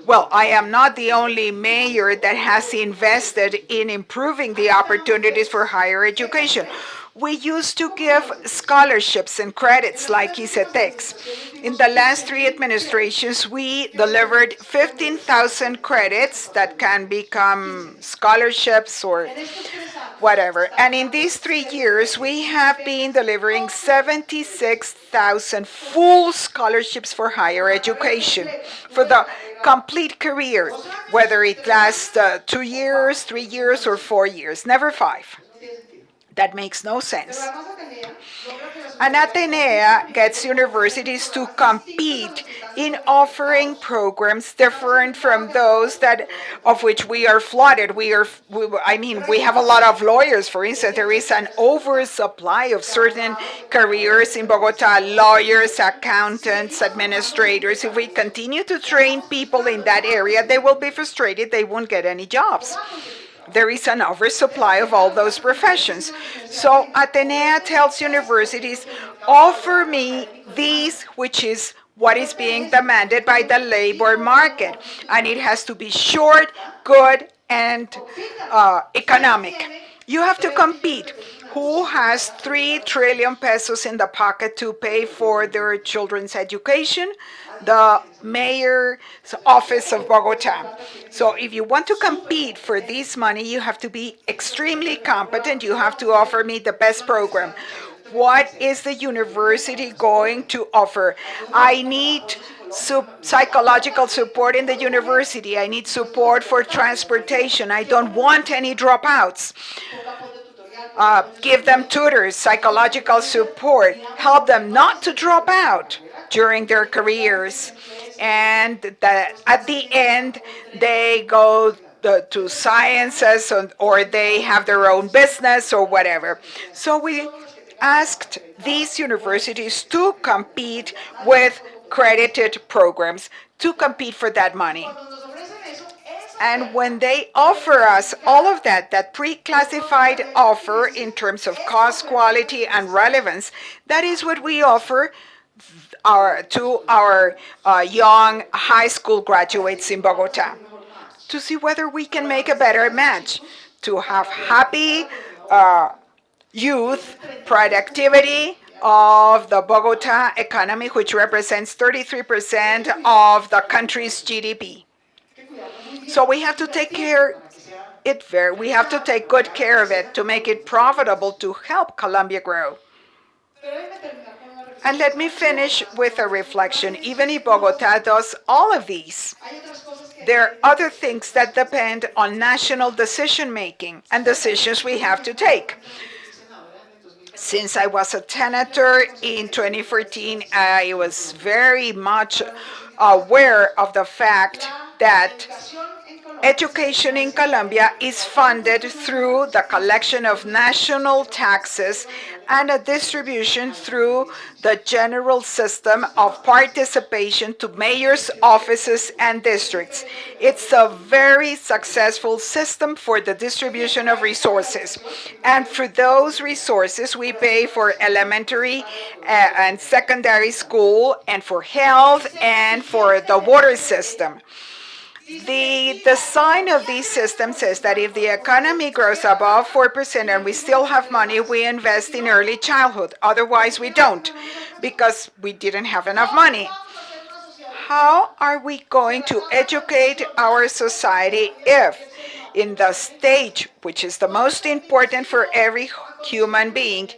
well, I am not the only mayor that has invested in improving the opportunities for higher education. We used to give scholarships and credits like ICETEX. In the last 3 administrations, we delivered 15,000 credits that can become scholarships or whatever. And in these 3 years, we have been delivering 76,000 full scholarships for higher education, for the complete career, whether it lasts 2 years, 3 years, or 4 years, never 5. That makes no sense. An Atenea gets universities to compete in offering programs different from those of which we are flooded. We have a lot of lawyers, for instance. There is an oversupply of certain careers in Bogota, lawyers, accountants, administrators. If we continue to train people in that area, they will be frustrated. They won't get any jobs. There is an oversupply of all those professions. So Atenea tells universities, offer me these, which is what is being demanded by the labor market. And it has to be short, good, and economic. You have to compete. Who has 3 trillion pesos in the pocket to pay for their children's education? The mayor's office of Bogota. So if you want to compete for this money, you have to be extremely competent. You have to offer me the best program. What is the university going to offer? I need psychological support in the university. I need support for transportation. I don't want any dropouts. Give them tutors, psychological support, help them not to drop out during their careers. And at the end, they go to sciences or they have their own business or whatever. So we asked these universities to compete with credited programs, to compete for that money. And when they offer us all of that pre-classified offer in terms of cost, quality, and relevance, that is what we offer to our young high school graduates in Bogota, to see whether we can make a better match, to have happy youth, productivity of the Bogota economy, which represents 33% of the country's GDP. So we have to take we have to take good care of it to make it profitable to help Colombia grow. And let me finish with a reflection. Even if Bogota does all of these, there are other things that depend on national decision-making and decisions we have to take. Since I was a senator in 2014, I was very much aware of the fact that education in Colombia is funded through the collection of national taxes and a distribution through the general system of participation to mayors' offices and districts. It's a very successful system for the distribution of resources. And for those resources, we pay for elementary and secondary school, and for health, and for the water system. The design of these systems says that if the economy grows above 4% and we still have money, we invest in early childhood. Otherwise, we don't, because we didn't have enough money. How are we going to educate our society if, in the stage, which is the most important for every human being,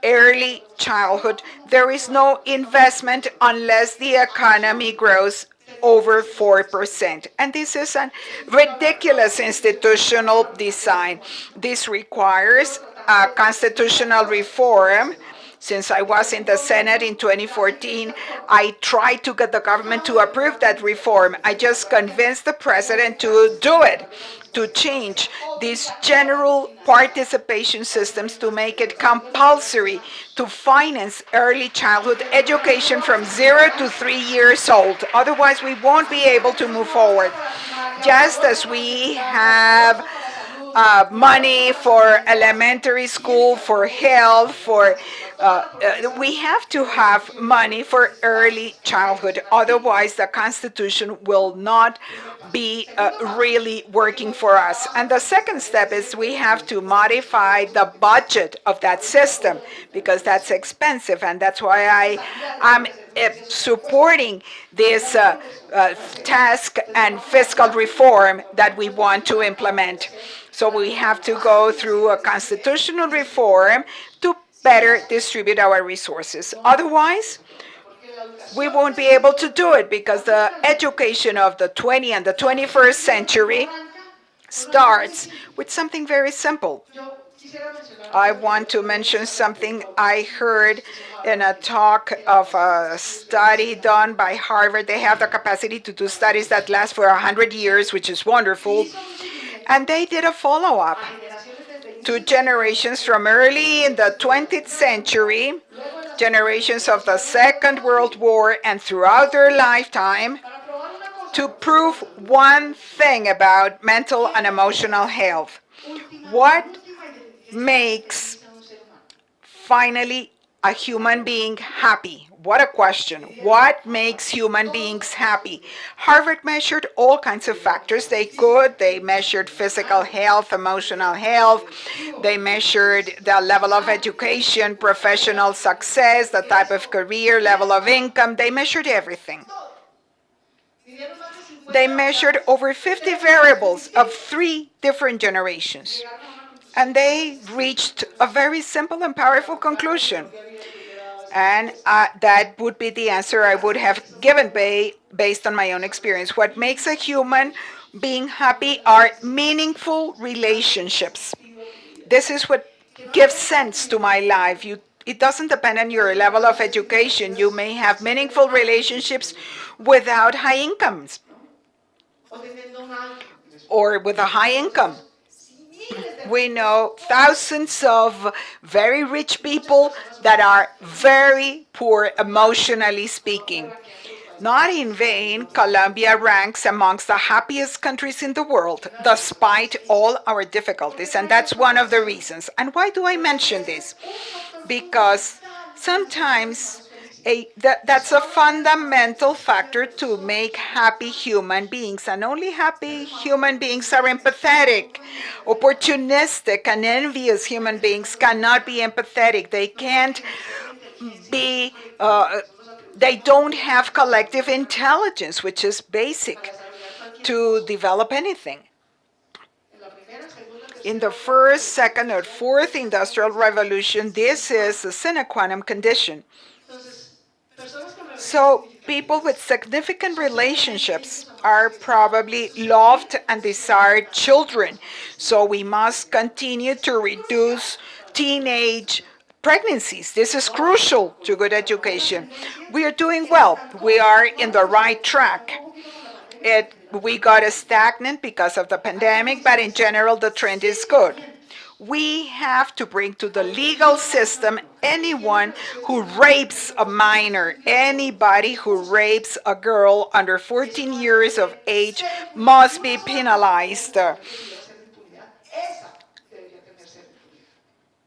early childhood, there is no investment unless the economy grows over 4%. And this is a ridiculous institutional design. This requires a constitutional reform. Since I was in the Senate in 2014, I tried to get the government to approve that reform. I just convinced the president to do it, to change these general participation systems to make it compulsory to finance early childhood education from 0 to 3 years old. Otherwise, we won't be able to move forward. Just as we have money for elementary school, for health, we have to have money for early childhood. Otherwise, the Constitution will not be really working for us. And the second step is we have to modify the budget of that system, because that's expensive, and that's why I'm supporting this task and fiscal reform that we want to implement. So we have to go through a constitutional reform to better distribute our resources. Otherwise, we won't be able to do it, because the education of the 20th and the 21st century starts with something very simple. I want to mention something I heard in a talk of a study done by Harvard. They have the capacity to do studies that last for 100 years, which is wonderful. And they did a follow-up to generations from early in the 20th century, generations of the Second World War, and throughout their lifetime, to prove one thing about mental and emotional health. What makes finally a human being happy? What a question. What makes human beings happy? Harvard measured all kinds of factors. They measured physical health, emotional health. They measured the level of education, professional success, the type of career, level of income. They measured everything. They measured over 50 variables of 3 different generations. And they reached a very simple and powerful conclusion. And that would be the answer I would have given based on my own experience. What makes a human being happy are meaningful relationships. This is what gives sense to my life. It doesn't depend on your level of education. You may have meaningful relationships without high incomes or with a high income. We know thousands of very rich people that are very poor emotionally speaking. Not in vain, Colombia ranks amongst the happiest countries in the world, despite all our difficulties, and that's one of the reasons. And why do I mention this? Because sometimes that's a fundamental factor to make happy human beings, and only happy human beings are empathetic. Opportunistic and envious human beings cannot be empathetic. They can't be, they don't have collective intelligence, which is basic to develop anything. In the first, second, or fourth industrial revolution, this is a sine qua non condition. So people with significant relationships are probably loved and desired children. So we must continue to reduce teenage pregnancies. This is crucial to good education. We are doing well. We are in the right track. We got stagnant because of the pandemic, but in general, the trend is good. We have to bring to the legal system anyone who rapes a minor. Anybody who rapes a girl under 14 years of age must be penalized.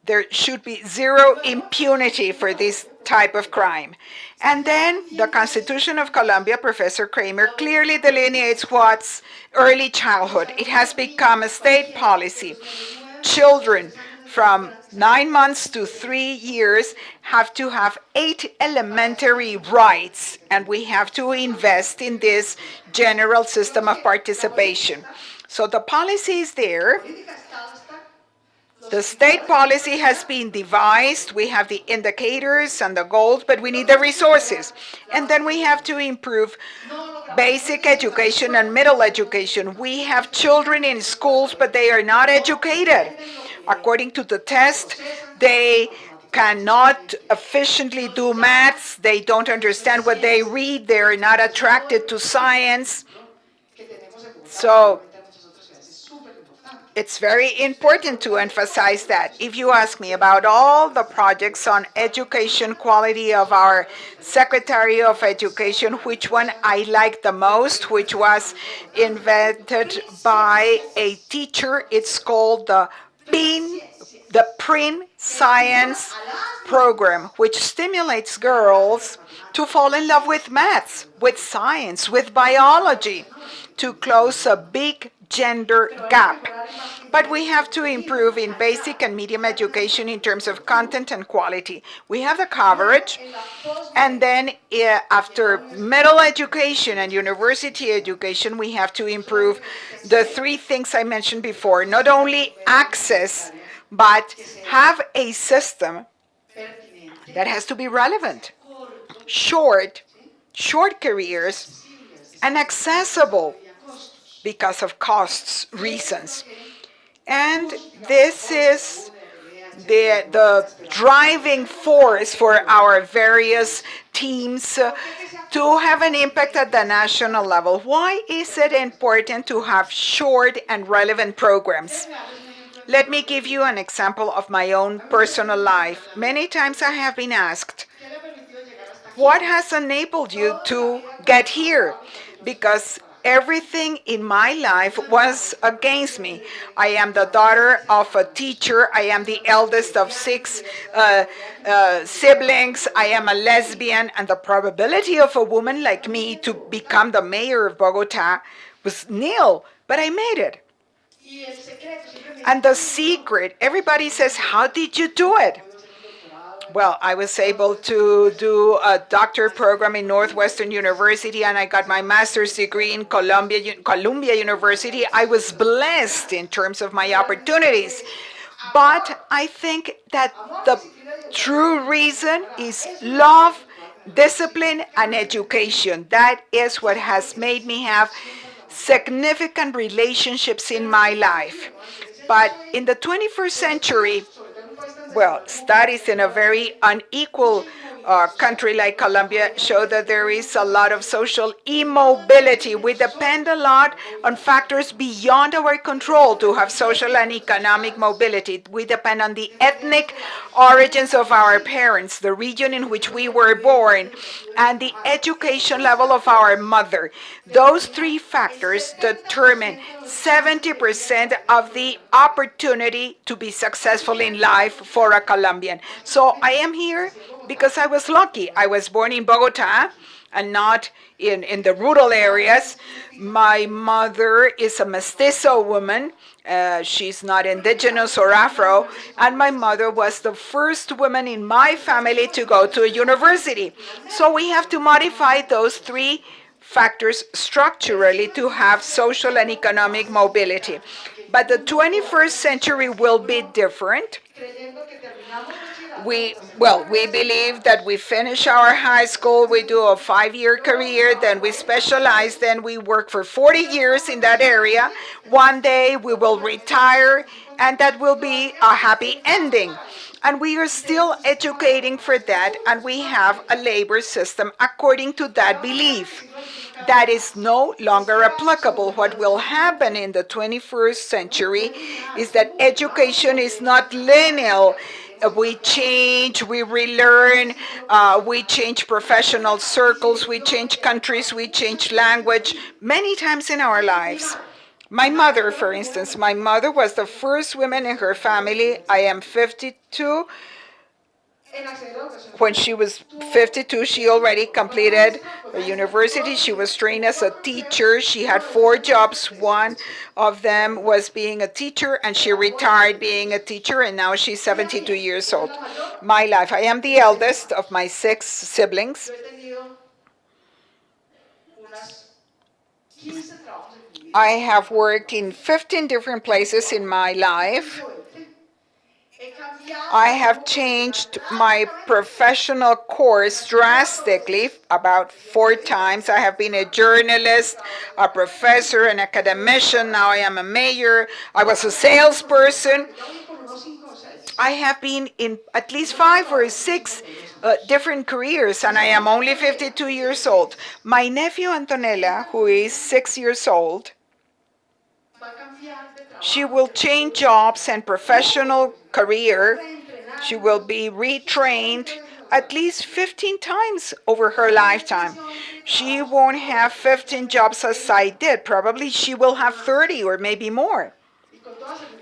There should be zero impunity for this type of crime. And then the Constitution of Colombia, Professor Kramer, clearly delineates what's early childhood. It has become a state policy. Children from 9 months to 3 years have to have 8 elementary rights, and we have to invest in this general system of participation. So the policy is there. The state policy has been devised. We have the indicators and the goals, but we need the resources. And then we have to improve basic education and middle education. We have children in schools, but they are not educated. According to the test, they cannot efficiently do maths. They don't understand what they read. They're not attracted to science. So it's very important to emphasize that. If you ask me about all the projects on education quality of our Secretary of Education, which one I like the most, which was invented by a teacher, it's called the PRIN Science Program, which stimulates girls to fall in love with maths, with science, with biology, to close a big gender gap. But we have to improve in basic and medium education in terms of content and quality. We have the coverage, and then after middle education and university education, we have to improve the 3 things I mentioned before. Not only access, but have a system that has to be relevant, short careers, and accessible because of costs reasons. And this is the driving force for our various teams to have an impact at the national level. Why is it important to have short and relevant programs? Let me give you an example of my own personal life. Many times I have been asked, what has enabled you to get here? Because everything in my life was against me. I am the daughter of a teacher. I am the eldest of 6 siblings. I am a lesbian, and the probability of a woman like me to become the mayor of Bogota was nil, but I made it. And the secret, everybody says, how did you do it? Well, I was able to do a doctorate program in Northwestern University, and I got my master's degree in Columbia University. I was blessed in terms of my opportunities. But I think that the true reason is love, discipline, and education. That is what has made me have significant relationships in my life. But in the 21st century, well, studies in a very unequal country like Colombia show that there is a lot of social immobility. We depend a lot on factors beyond our control to have social and economic mobility. We depend on the ethnic origins of our parents, the region in which we were born, and the education level of our mother. Those 3 factors determine 70% of the opportunity to be successful in life for a Colombian. So I am here because I was lucky. I was born in Bogota and not in the rural areas. My mother is a mestizo woman. She's not indigenous or Afro. And my mother was the first woman in my family to go to a university. So we have to modify those 3 factors structurally to have social and economic mobility. But the 21st century will be different. We believe that we finish our high school, we do a 5-year career, then we specialize, then we work for 40 years in that area. One day we will retire, and that will be a happy ending. And we are still educating for that, and we have a labor system according to that belief. That is no longer applicable. What will happen in the 21st century is that education is not linear. We change, we relearn, we change professional circles, we change countries, we change language many times in our lives. My mother, for instance, my mother was the first woman in her family. I am 52. When she was 52, she already completed a university. She was trained as a teacher. She had 4 jobs. One of them was being a teacher, and she retired being a teacher, and now she's 72 years old. My life, I am the eldest of my 6 siblings. I have worked in 15 different places in my life. I have changed my professional course drastically about 4 times. I have been a journalist, a professor, an academician. Now I am a mayor. I was a salesperson. I have been in at least 5 or 6 different careers, and I am only 52 years old. My nephew Antonella, who is 6 years old, she will change jobs and professional career. She will be retrained at least 15 times over her lifetime. She won't have 15 jobs as I did. Probably she will have 30 or maybe more.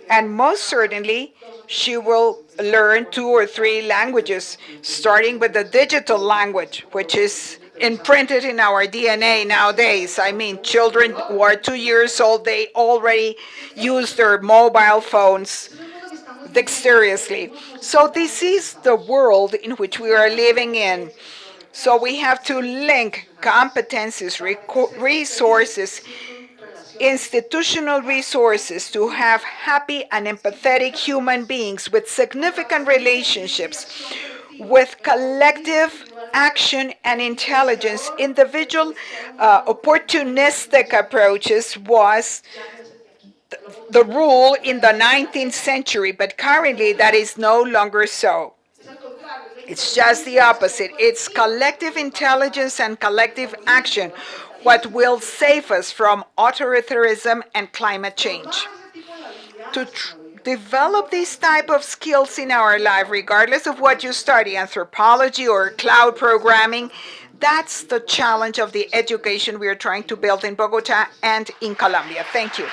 And most certainly, she will learn 2 or 3 languages, starting with the digital language, which is imprinted in our DNA nowadays. I mean, children who are 2 years old, they already use their mobile phones dexterously. So this is the world in which we are living in. So we have to link competencies, resources, institutional resources to have happy and empathetic human beings with significant relationships, with collective action and intelligence. Individual opportunistic approaches was the rule in the 19th century, but currently that is no longer so. It's just the opposite. It's collective intelligence and collective action what will save us from authoritarianism and climate change. To develop these type of skills in our life, regardless of what you study, anthropology or cloud programming, that's the challenge of the education we are trying to build in Bogota and in Colombia. Thank you.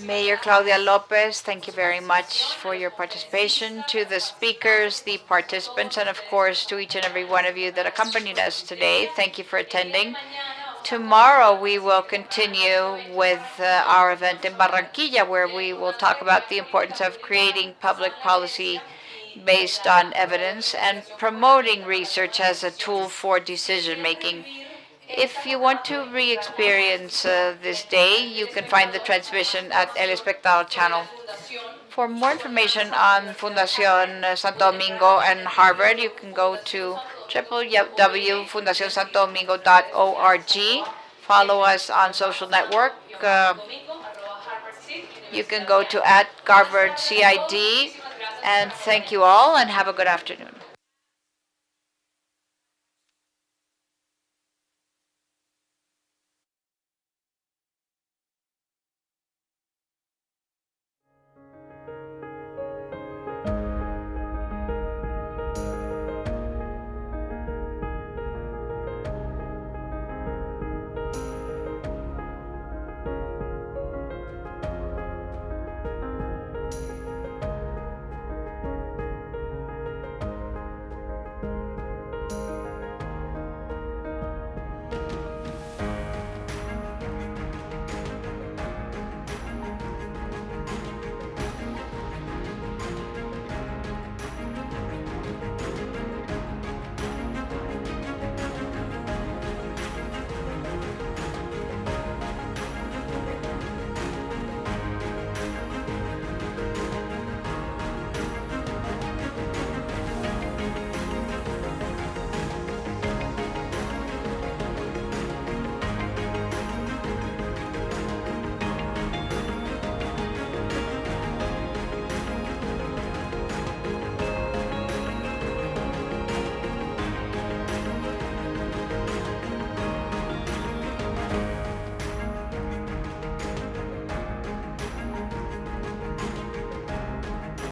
Mayor Claudia Lopez, thank you very much for your participation. To the speakers, the participants, and of course to each and every one of you that accompanied us today, thank you for attending. Tomorrow we will continue with our event in Barranquilla, where we will talk about the importance of creating public policy based on evidence and promoting research as a tool for decision making. If you want to re-experience this day, you can find the transmission at El Espectador channel. For more information on Fundación Santo Domingo and Harvard, you can go to www.fundacionsantodomingo.org. Follow us on social network. You can go to @GarvardCID. And thank you all, and have a good afternoon.